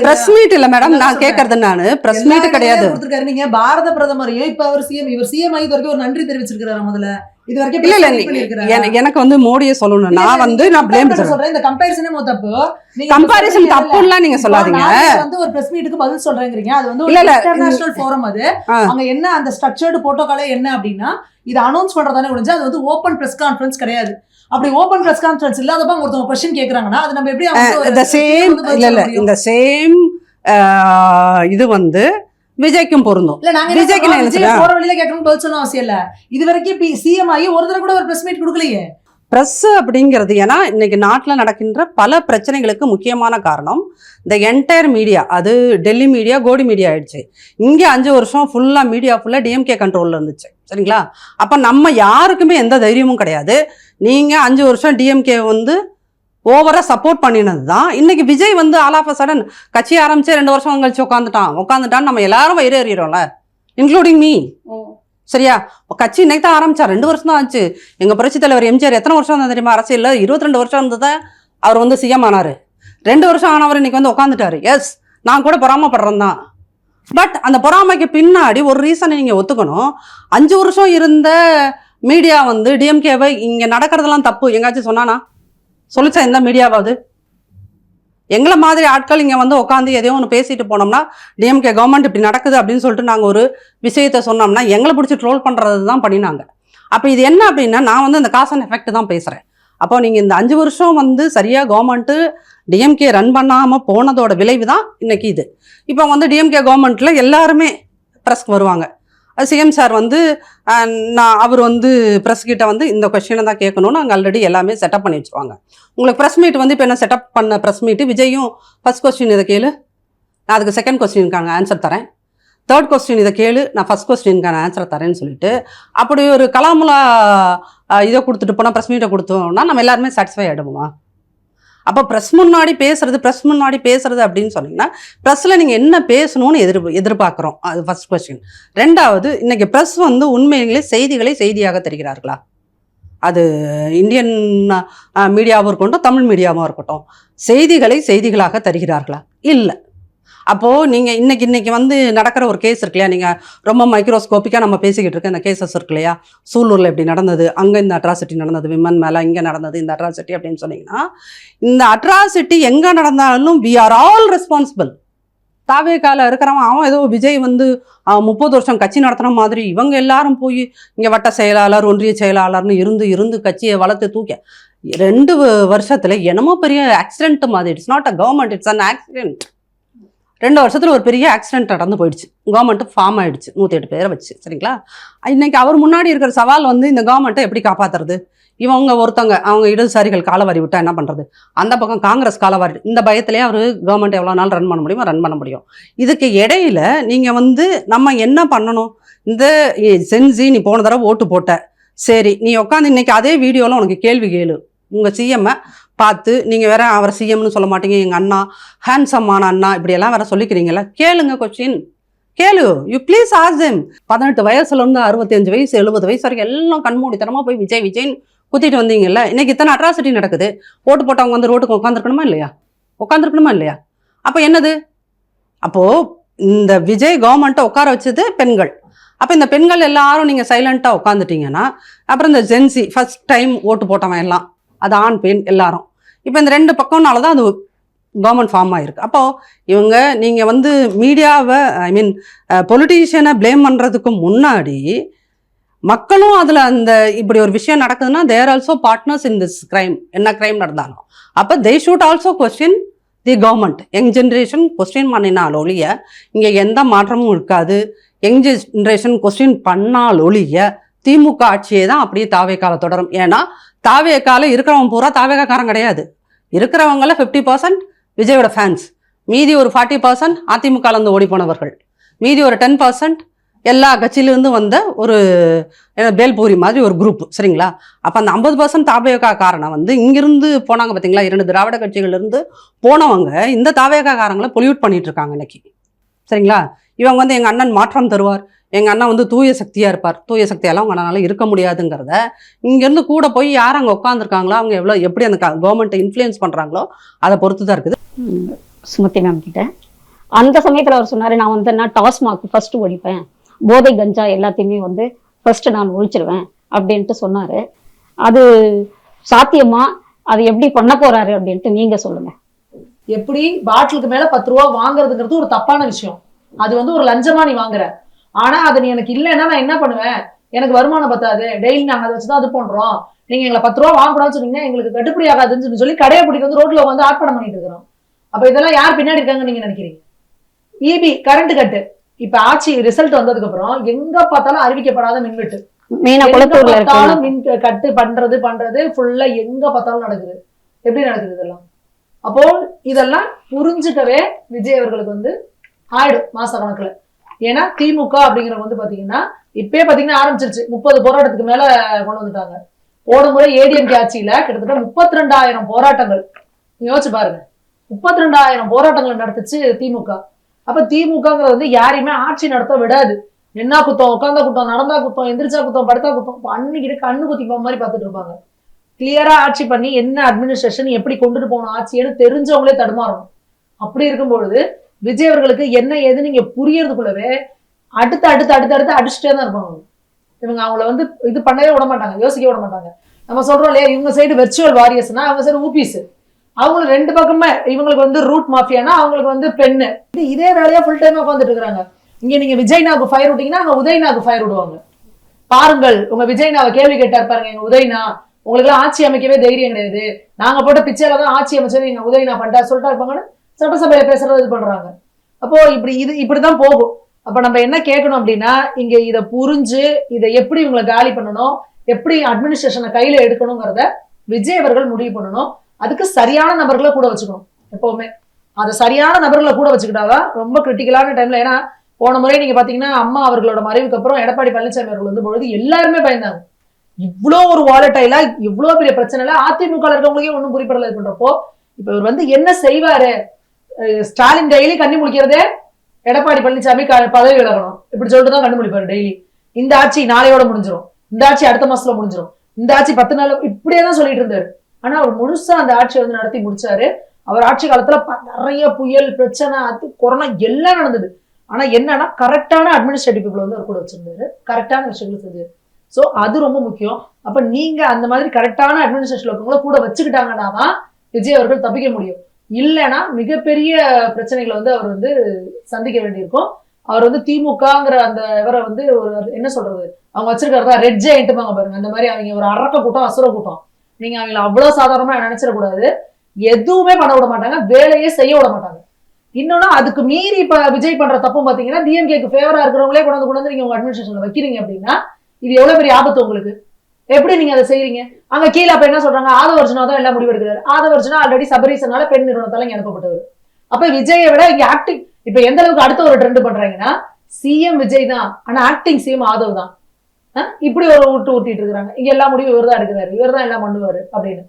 பிரஸ் மீட் இல்ல மேடம், நான் கேக்குறது நானு பிரஸ் மீட் கிடையாது. நீங்க பாரத பிரதமரையும் இப்ப அவர் சிஎம், இவர் சிஎம் ஆகி வரைக்கும் ஒரு நன்றி தெரிவிச்சிருக்காரு. முதல்ல இது வரைக்கும் இல்ல இல்ல press meet பண்ணியிருக்கிறாரா? எனக்கு வந்து மோடியை சொல்லணும். நான் வந்து நான் பிளேம் சொல்றேன். இந்த கம்பேரிசனே தப்பு. நீங்க கம்பாரிசன் தப்புலாம் நீங்க சொல்லாதீங்க. வந்து ஒரு பிரஸ் மீட்டுக்கு பதில் சொல்றேங்கிறீங்க. அது வந்து இல்ல, ஒரு இல்ல. International forum. அது அங்க என்ன அந்த ஸ்ட்ரக்சர்டு புரோட்டோகாலே என்ன அப்படின்னா இது அனௌன்ஸ் பண்றதானே ஒழிஞ்சு அது வந்து ஓபன் பிரஸ் கான்ஃபரன்ஸ் கிடையாது. அப்படி ஓபன் பிரஸ் கான்ஃபரன்ஸ் இல்லாதப்ப ஒருத்தவங்க क्वेश्चन கேக்குறாங்கன்னா அது நம்ம எப்படி the same இல்ல இந்த சேம் இது வந்து விஜய்க்கும் பொருந்தும். இல்ல நாங்க விஜய்க்கு என்ன விஜய் போற வழியில கேட்கணும்னு பதில் சொல்ல அவசியம் இல்ல. இது வரைக்கும் சிஎம் ஆகி ஒரு தடவை கூட ஒரு பிரஸ் மீட் கொடுக்கலையே. பிரஸ் அப்படிங்கிறது ஏன்னா இன்னைக்கு நாட்டில் நடக்கின்ற பல பிரச்சனைகளுக்கு முக்கியமான காரணம் இந்த என்டையர் மீடியா. அது டெல்லி மீடியா கோடி மீடியா ஆயிடுச்சு. இங்கே 5 வருஷம் ஃபுல்லாக மீடியா ஃபுல்லாக டிஎம்கே கண்ட்ரோலில் இருந்துச்சு. சரிங்களா? அப்போ நம்ம யாருக்குமே எந்த தைரியமும் கிடையாது. நீங்கள் 5 வருஷம் டிஎம்கே வந்து ஓவராக சப்போர்ட் பண்ணினது தான். இன்னைக்கு விஜய் வந்து ஆல் ஆஃப் அ சடன் கட்சி ஆரம்பிச்சு 2 வருஷம் கழிச்சு உட்காந்துட்டான் நம்ம எல்லாரும் வயிறு எறிகிறோம்ல, இன்க்ளூடிங் மீ. சரியா? கட்சி இன்னைக்கு தான் ஆரம்பிச்சா, 2 வருஷம் தான் ஆச்சு. எங்க புரட்சி தலைவர் எம்ஜிஆர் எத்தனை வருஷம் தான் தெரியுமா அரசியல்ல? 22 வருஷம் இருந்ததை அவர் வந்து சிஎம் ஆனாரு. 2 வருஷம் ஆனவர் இன்னைக்கு வந்து உட்காந்துட்டாரு. எஸ், நான் கூட பொறாமப்படுறேன் தான். பட் அந்த பொறாமைக்கு பின்னாடி ஒரு ரீசனை நீங்க ஒத்துக்கணும். 5 வருஷம் இருந்த மீடியா வந்து டிஎம்கேவை இங்க நடக்கிறதெல்லாம் தப்பு எங்காச்சும் சொன்னானா? சொல்லிச்சா எந்த மீடியாவாவது? எங்களை மாதிரி ஆட்கள் இங்கே வந்து உட்காந்து எதையோ ஒன்று பேசிட்டு போனோம்னா டிஎம்கே கவர்மெண்ட் இப்படி நடக்குது அப்படின்னு சொல்லிட்டு நாங்கள் ஒரு விஷயத்த சொன்னோம்னா எங்களை பிடிச்சி ட்ரோல் பண்ணுறது தான் பண்ணினாங்க. அப்போ இது என்ன அப்படின்னா நான் வந்து இந்த காஸ் அண்ட் எஃபெக்ட் தான் பேசுகிறேன். அப்போ நீங்கள் இந்த 5 வருஷம் வந்து சரியாக கவர்மெண்ட்டு டிஎம்கே ரன் பண்ணாமல் போனதோட விளைவு தான் இன்னைக்கு இது. இப்போ வந்து டிஎம்கே கவர்மெண்ட்டில் எல்லாருமே ப்ரெஸ்க்கு வருவாங்க. சிஎம் சார் வந்து அவர் வந்து ப்ரெஸ் கிட்ட வந்து இந்த கொஸ்டினை தான் கேட்கணும்னு அங்கே ஆல்ரெடி எல்லாமே செட்டப் பண்ணி வச்சுருவாங்க. உங்களுக்கு ப்ரெஸ் மீட் வந்து இப்போ என்ன செட்டப் பண்ண ப்ரெஸ் மீட்டு விஜயும் ஃபர்ஸ்ட் கொஸ்டின் இதை கேளு, நான் அதுக்கு செகண்ட் கொஸ்டினுக்கான ஆன்சர் தரேன், தேர்ட் கொஸ்டின் இதை கேளு, நான் ஃபர்ஸ்ட் கொஸ்டினுக்கான ஆன்சர் தரேன்னு சொல்லிட்டு அப்படி ஒரு கலாமுலா இதை கொடுத்துட்டு போனால் ப்ரெஸ் மீட்டை கொடுத்தோம்னா நம்ம எல்லாருமே சாட்டிஸ்ஃபை ஆகிடுவோமா? அப்போ ப்ரெஸ் முன்னாடி பேசுறது அப்படின்னு சொன்னீங்கன்னா ப்ரெஸ்ஸில் நீங்கள் என்ன பேசணும்னு எதிர்பார்க்குறோம். அது ஃபர்ஸ்ட் கொஸ்டின். ரெண்டாவது, இன்னைக்கு ப்ரெஸ் வந்து உண்மையிலே செய்திகளை செய்தியாக தருகிறார்களா? அது இந்தியன் மீடியாவும் இருக்கட்டும், தமிழ் மீடியாவும் இருக்கட்டும், செய்திகளை செய்திகளாக தருகிறார்களா? இல்லை. அப்போது நீங்கள் இன்னைக்கு வந்து நடக்கிற ஒரு கேஸ் இருக்கு இல்லையா, நீங்கள் ரொம்ப மைக்ரோஸ்கோப்பிக்காக நம்ம பேசிக்கிட்டு இருக்க இந்த கேசஸ் இருக்கு இல்லையா, சூலூரில் இப்படி நடந்தது, அங்கே இந்த அட்ராசிட்டி நடந்தது, விமன் மேலே இங்கே நடந்தது இந்த அட்ராசிட்டி அப்படின்னு சொன்னீங்கன்னா இந்த அட்ராசிட்டி எங்கே நடந்தாலும் வி ஆர் ஆல் ரெஸ்பான்சிபிள். தாவேக்கால இருக்கிறவன் அவன் ஏதோ விஜய் வந்து 30 வருஷம் கட்சி நடத்துன மாதிரி இவங்க எல்லாரும் போய் இங்கே வட்ட செயலாளர் ஒன்றிய செயலாளர்னு இருந்து கட்சியை வளர்த்து தூக்க 2 வருஷத்துல என்னமோ பெரிய ஆக்சிடென்ட் மாதிரி. It's not a government, it's an accident. 2 வருஷத்துல ஒரு பெரிய ஆக்சிடென்ட் நடந்து போயிடுச்சு. கவர்மெண்ட் ஃபார்ம் ஆயிடுச்சு 108 பேரை வச்சு. சரிங்களா? இன்னைக்கு அவர் முன்னாடி இருக்கிற சவால் வந்து இந்த கவர்மெண்ட்டை எப்படி காப்பாத்துறது? இவங்க ஒருத்தவங்க அவங்க இடதுசாரிகள் காலவாரி விட்டா என்ன பண்றது? அந்த பக்கம் காங்கிரஸ் காலவாரி. இந்த பயத்திலேயே அவர் கவர்மெண்ட் எவ்வளோ நாள் ரன் பண்ண முடியும். இதுக்கு இடையில நீங்க வந்து நம்ம என்ன பண்ணணும்? இந்த சென்சி நீ போன தடவை ஓட்டு போட்ட, சரி நீ உட்காந்து இன்னைக்கு அதே வீடியோல உனக்கு கேள்வி கேளு. உங்க சிஎம்மை பார்த்து நீங்கள் வேற அவர் சிஎம்னு சொல்ல மாட்டீங்க, எங்கள் அண்ணா ஹேண்ட்ஸம்மான அண்ணா இப்படியெல்லாம் வேற சொல்லிக்கிறீங்களா? கேளுங்க, கொஸ்டின் கேளு. You please ask them. 18 வயசுலேருந்து 65 வயசு 70 வயசு வரைக்கும் எல்லாம் கண்மூடித்தனமாக போய் விஜய்ன்னு குத்திட்டு வந்தீங்கல்ல. இன்னைக்கு இத்தனை அட்ராசிட்டி நடக்குது. ஓட்டு போட்டவங்க வந்து ரோட்டுக்கு உட்காந்துருக்கணுமா இல்லையா? அப்போ என்னது? அப்போது இந்த விஜய் கவர்மெண்ட்டை உட்கார வச்சது பெண்கள். அப்போ இந்த பெண்கள் எல்லாரும் நீங்கள் சைலண்ட்டாக உட்காந்துட்டீங்கன்னா அப்புறம் இந்த ஜென்சி ஃபர்ஸ்ட் டைம் ஓட்டு போட்டவன் எல்லாம் அது ஆண் பெண் எல்லாரும் இப்போ இந்த 2 பக்கம்னால தான் அது கவர்மெண்ட் ஃபார்ம் ஆகிருக்கு. அப்போது நீங்கள் வந்து மீடியாவை பொலிட்டீஷியனை ப்ளேம் பண்ணுறதுக்கு முன்னாடி மக்களும் அதில் அந்த இப்படி ஒரு விஷயம் நடக்குதுன்னா there also partners in this crime. என்ன கிரைம் நடந்தாலும் அப்போ they should also question the government. Young generation question பண்ணினால் ஒழிய இங்கே எந்த மாற்றமும் இருக்காது. யங் ஜென்ரேஷன் கொஸ்டின் பண்ணால் ஒழிய திமுக ஆட்சியே தான் அப்படியே தாவேக்கால தொடரும். ஏன்னா தாவேக்கால இருக்கிறவங்க பூரா தாவேக்காரன் கிடையாது. இருக்கிறவங்கள 50% விஜயோட ஃபேன்ஸ், மீதி ஒரு 40% அதிமுகலேருந்து ஓடி போனவர்கள், மீதி ஒரு 10% எல்லா கட்சியிலேருந்து வந்த ஒரு பேல்பூரி மாதிரி ஒரு குரூப். சரிங்களா? அப்போ அந்த 50% தாவேகா காரணம் வந்து இங்கிருந்து போனாங்க பார்த்தீங்களா, 2 திராவிட கட்சிகள்லேருந்து போனவங்க இந்த தாவேகா காரங்களை பொல்யூட் பண்ணிட்டு இருக்காங்க இன்னைக்கு. சரிங்களா? இவங்க வந்து எங்கள் அண்ணன் மாற்றம் தருவார், எங்கள் அண்ணன் வந்து தூய சக்தியாக இருப்பார், தூய சக்தியெல்லாம் உங்கள் அண்ணனால இருக்க முடியாதுங்கிறத இங்கேருந்து கூட போய் யார் அங்கே உட்காந்துருக்காங்களோ அவங்க எப்படி அந்த கவர்மெண்ட்டை இன்ஃப்ளூயன்ஸ் பண்ணுறாங்களோ அதை பொறுத்து தான் இருக்குது. சுமதி மேம் கிட்ட அந்த சமயத்தில் அவர் சொன்னார், நான் டாஸ்மாக் ஃபர்ஸ்ட் ஒழிப்பேன், போதை கஞ்சா எல்லாத்தையுமே வந்து ஃபர்ஸ்ட் நான் ஒழிச்சிருவேன் அப்படின்ட்டு சொன்னாரு. அது சாத்தியமா? அது எப்படி பண்ண போறாரு அப்படின்ட்டு நீங்க சொல்லுங்க. எப்படி பாட்டிலுக்கு மேல 10 ரூபா வாங்குறதுங்கிறது ஒரு தப்பான விஷயம். அது வந்து ஒரு லஞ்சமா நீ வாங்குற. ஆனா அது நீ எனக்கு இல்லைன்னா நான் என்ன பண்ணுவேன்? எனக்கு வருமானம் பத்தாது, டெய்லி நாங்க அதை வச்சுதான் அது பண்றோம், நீங்க எங்களை 10 ரூபா வாங்கக்கூடாதுன்னு சொன்னீங்கன்னா எங்களுக்கு கட்டுப்படி ஆகாதுன்னு சொல்லி கடையை பிடிக்க வந்து ரோட்ல வந்து ஆர்ப்பாட்டம் பண்ணிட்டு இருக்கிறோம். அப்ப இதெல்லாம் யார் பின்னாடி இருக்காங்கன்னு நீங்க நினைக்கிறீங்க? இபி கரண்ட் கட்டு இப்ப ஆட்சி ரிசல்ட் வந்ததுக்கு அப்புறம் எங்க பார்த்தாலும் அறிவிக்கப்படாத மின்வெட்டு, மெயினா குளத்தூர்ல இருக்கு. மின் கட்டு பண்றது ஃபுல்லா எங்க பார்த்தாலும் நடக்குது. எப்படி நடக்குது இதெல்லாம்? அப்போ இதெல்லாம் புரிஞ்சுக்கவே விஜய் அவர்களுக்கு வந்து ஆயிடும் மாச கணக்குல. ஏன்னா திமுக அப்படிங்கிறவங்க வந்து பாத்தீங்கன்னா இப்பயே பாத்தீங்கன்னா ஆரம்பிச்சிருச்சு. 30 போராட்டத்துக்கு மேல கொண்டு வந்துட்டாங்க. போன முறை ஏடிஎம்கே ஆட்சியில கிட்டத்தட்ட 32,000 போராட்டங்கள். யோசிச்சு பாருங்க, 32,000 போராட்டங்கள் நடத்துச்சு திமுக. அப்ப திமுகங்கிறது வந்து யாரையுமே ஆட்சி நடத்த விடாது. என்ன குத்தம், உட்கார்ந்தா குத்தம், நடந்தா குத்தம், எந்திரிச்சா குத்தம், படுத்தா குத்தம், அன்னைக்கு கண்ணு குத்தி மாதிரி பார்த்துட்டு இருப்பாங்க. கிளியரா ஆட்சி பண்ணி என்ன அட்மினிஸ்ட்ரேஷன் எப்படி கொண்டுட்டு போகணும் ஆட்சின்னு தெரிஞ்சவங்களே தடுமாறணும். அப்படி இருக்கும்பொழுது விஜய் அவர்களுக்கு என்ன ஏது நீங்க புரியறதுக்குள்ளவே அடுத்து அடிச்சுட்டே தான் இருப்பாங்க. இவங்க அவங்கள வந்து இது பண்ணவே விட மாட்டாங்க, யோசிக்க விட மாட்டாங்க. நம்ம சொல்றோம் இல்லையா, இவங்க சைடு வெர்ச்சுவல் வாரியர்ஸ்னா அவங்க சைடு ஊபிஸ். அவங்களுக்கு 2 பக்கமே, இவங்களுக்கு வந்து ரூட் மாஃபியானா அவங்களுக்கு வந்து பெண்ணு. இதே வேலையா ஃபுல் டைம் உட்காந்துட்டு இருக்காங்க. இங்க நீங்க விஜய்னாவுக்கு ஃபயர் விட்டீங்கன்னா அங்க உதயநாவுக்கு ஃபயர் விடுவாங்க. பாருங்கள், உங்க விஜய்னாவை கேள்வி கேட்டார் பாருங்க, எங்க உதயனா உங்களுக்கு எல்லாம் ஆட்சி அமைக்கவே தைரியம் கிடையாது, நாங்க போட்ட பிச்சையில தான் ஆட்சி அமைச்சது எங்க உதயனா பண்ணிட்டா சொல்லிட்டா இருப்பாங்கன்னு சட்டசபையில பேசுறது இது பண்றாங்க. அப்போ இப்படிதான் போகும். அப்ப நம்ம என்ன கேட்கணும் அப்படின்னா, இங்க இதை புரிஞ்சு இதை எப்படி இவங்களை காலி பண்ணணும், எப்படி அட்மினிஸ்ட்ரேஷனை கையில எடுக்கணுங்கிறத விஜய் அவர்கள் முடிவு பண்ணணும். அதுக்கு சரியான நபர்களை கூட வச்சுக்கணும். எப்பவுமே அதை சரியான நபர்களை கூட வச்சுக்கிட்டாதான் ரொம்ப கிரிட்டிக்கலான டைம்ல. ஏன்னா போன முறை நீங்க பாத்தீங்கன்னா அம்மா அவர்களோட மறைவுக்கு அப்புறம் எடப்பாடி பழனிசாமி அவர்கள் வந்து பொழுது எல்லாருமே பயந்தாங்க. இவ்வளோ ஒரு வாலட்டைலா இவ்வளவு பெரிய பிரச்சனை அதிமுக இருக்கவங்களுக்கே ஒன்றும் குறிப்பிடல பண்றப்போ இப்ப இவர் வந்து என்ன செய்வாரு? ஸ்டாலின் டெய்லி கண்ணி முழிக்கிறதே எடப்பாடி பழனிசாமி பதவி விலகணும் இப்படி சொல்லிட்டு தான் கண்ணு முழிப்பாரு டெய்லி. இந்த ஆட்சி நாளையோட முடிஞ்சிடும், இந்த ஆட்சி அடுத்த மாசத்துல முடிஞ்சிடும், இந்த ஆட்சி 10 நாள், இப்படியே தான் சொல்லிட்டு இருந்தாரு. ஆனா அவர் முழுசா அந்த ஆட்சியை வந்து நடத்தி முடிச்சாரு. அவர் ஆட்சி காலத்துல நிறைய புயல் பிரச்சனை, அது கொரோனா எல்லாம் நடந்தது. ஆனா என்னன்னா கரெக்டான அட்மினிஸ்ட்ரேட்டிவ் பீப்புள் வந்து அவர் கூட வச்சிருந்தாரு, கரெக்டான விஷயங்கள் செஞ்சாரு. சோ அது ரொம்ப முக்கியம். அப்ப நீங்க அந்த மாதிரி கரெக்டான அட்மினிஸ்ட்ரேஷன் இருக்கவங்கள கூட வச்சுக்கிட்டாங்கன்னா தான் விஜய் அவர்கள் தப்பிக்க முடியும். இல்லைன்னா மிகப்பெரிய பிரச்சனைகளை வந்து அவர் வந்து சந்திக்க வேண்டியிருக்கும். அவர் வந்து திமுகங்கிற அந்த இவரை வந்து ஒரு என்ன சொல்றது, அவங்க வச்சிருக்கிறதா ரெட் ஜெயண்ட்பாங்க பாருங்க, அந்த மாதிரி அவங்க ஒரு அரக்க கூட்டம், அசுர கூட்டம். நீங்க அவங்களை அவ்வளவு சாதாரணமா நினைச்சிடக்கூடாது. எதுவுமே பண்ண விட மாட்டாங்க, வேலையே செய்ய விட மாட்டாங்க. இன்னொன்னு அதுக்கு மீறி இப்ப விஜய் பண்ற தப்பு பாத்தீங்கன்னா, டிஎம்கேக்கு ஃபேவரா இருக்கிறவங்களே கொண்டு வந்து நீங்க உங்க அட்மினிஸ்ட்ரேஷன்ல வைக்கிறீங்க அப்படின்னா இது எவ்வளவு பெரிய ஆபத்து உங்களுக்கு. எப்படி நீங்க அதை செய்யறீங்க? அங்க கீழே அப்ப என்ன சொல்றாங்க, ஆதவர்ஜுனா தான் எல்லாம் முடிவு எடுக்கிறாரு. ஆதவர்ஜுனா ஆல்ரெடி சபரீசனால பெண் நிறுவனத்தால இங்க அனுப்பப்பட்டவர். அப்ப விஜயை விட இங்க ஆக்டிங் இப்ப எந்த அளவுக்கு அடுத்த ஒரு ட்ரெண்ட் பண்றாங்கன்னா, சிஎம் விஜய் தான் ஆனா ஆக்டிங் சிஎம் ஆதவ் தான். இப்படி ஒரு ஊட்டிட்டு இருக்காங்க. இங்க எல்லா முடிவும் இவர் தான் எடுக்கிறாரு, இவர் தான் எல்லாம் பண்ணுவாரு அப்படின்னு.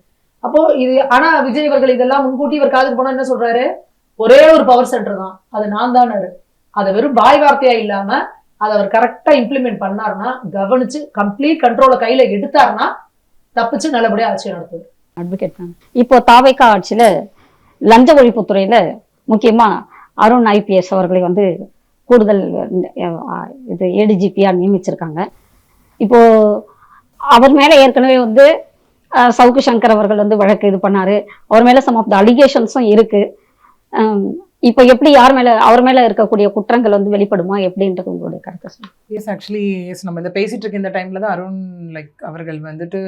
அப்போ இது ஆனா விஜய் அவர்கள் இதெல்லாம் முன்கூட்டி இவர் காதுக்கு போனா என்ன சொல்றாரு, ஒரே ஒரு பவர் சென்டர் தான், அது நான் தான். அதை வெறும் பாய் வார்த்தையா இல்லாம அதை அவர் கரெக்டா இம்ப்ளிமெண்ட் பண்ணாருன்னா, கவனிச்சு கம்ப்ளீட் கண்ட்ரோலை கையில எடுத்தாருன்னா தப்பிச்சு நல்லபடியா ஆட்சி நடத்துது. அட்வொகேட் மேம், இப்போ தாவேகா ஆட்சியில லஞ்ச ஒழிப்புத்துறையில முக்கியமா அருண் IPS அவர்களை வந்து கூடுதல் இது ADGP-யா நியமிச்சிருக்காங்க. இப்போ அவர் மேல ஏற்கனவே வந்து சவுக்கு சங்கர் அவர்கள் வந்து வழக்கு இது பண்ணாரு. அவர் மேல சம் ஆஃப் த அலிகேஷன்ஸும் இருக்கு. இப்போ எப்படி அவர் மேல இருக்கக்கூடிய குற்றங்கள் வந்து வெளிப்படுமா எப்படின்றது உங்களுடைய கருத்து? எஸ், ஆக்சுவலி எஸ், நம்ம இந்த பேசிட்டு இருக்க இந்த டைம்ல தான் அருண் அவர்கள் வந்துட்டு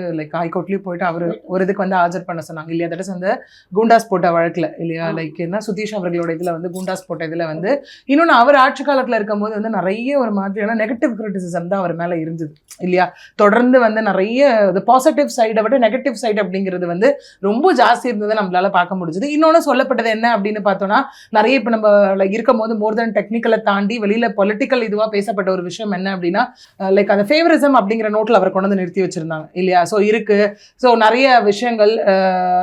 ஹைகோர்ட்லயும் போயிட்டு அவர் ஒரு இதுக்கு வந்து ஆஜர் பண்ண சொன்னாங்க இல்லையா. தட் இஸ் வந்து குண்டாஸ் போட்ட வழக்குல இல்லையா, என்ன சுதீஷ் அவர்களோட இதுல வந்து குண்டாஸ் போட்ட இதுல வந்து இன்னொன்னு அவர் ஆட்சி காலத்துல இருக்கும் போது வந்து நிறைய ஒரு மாதிரியான நெகட்டிவ் கிரிட்டிசிசம் தான் அவர் மேல இருந்தது இல்லையா. தொடர்ந்து வந்து நிறைய பாசிட்டிவ் சைடை விட நெகட்டிவ் சைடு அப்படிங்கிறது வந்து ரொம்ப ஜாஸ்தி இருந்ததை நம்மளால பார்க்க முடிஞ்சது. இன்னொன்னு சொல்லப்பட்டது என்ன அப்படின்னு பார்த்தோம்னா, நிறைய இப்போ நம்ம இருக்கும் போது மோர் தென் டெக்னிக்கலை தாண்டி வெளியில பொலிட்டிக்கல் இதுவா பேசப்பட்ட ஒரு விஷயம் என்ன அப்படின்னா, அந்த ஃபேவரிசம் அப்படிங்கிற நோட்ல அவர் கொண்டு வந்து நிறுத்தி வச்சிருந்தாங்க இல்லையா. ஸோ இருக்கு, ஸோ நிறைய விஷயங்கள்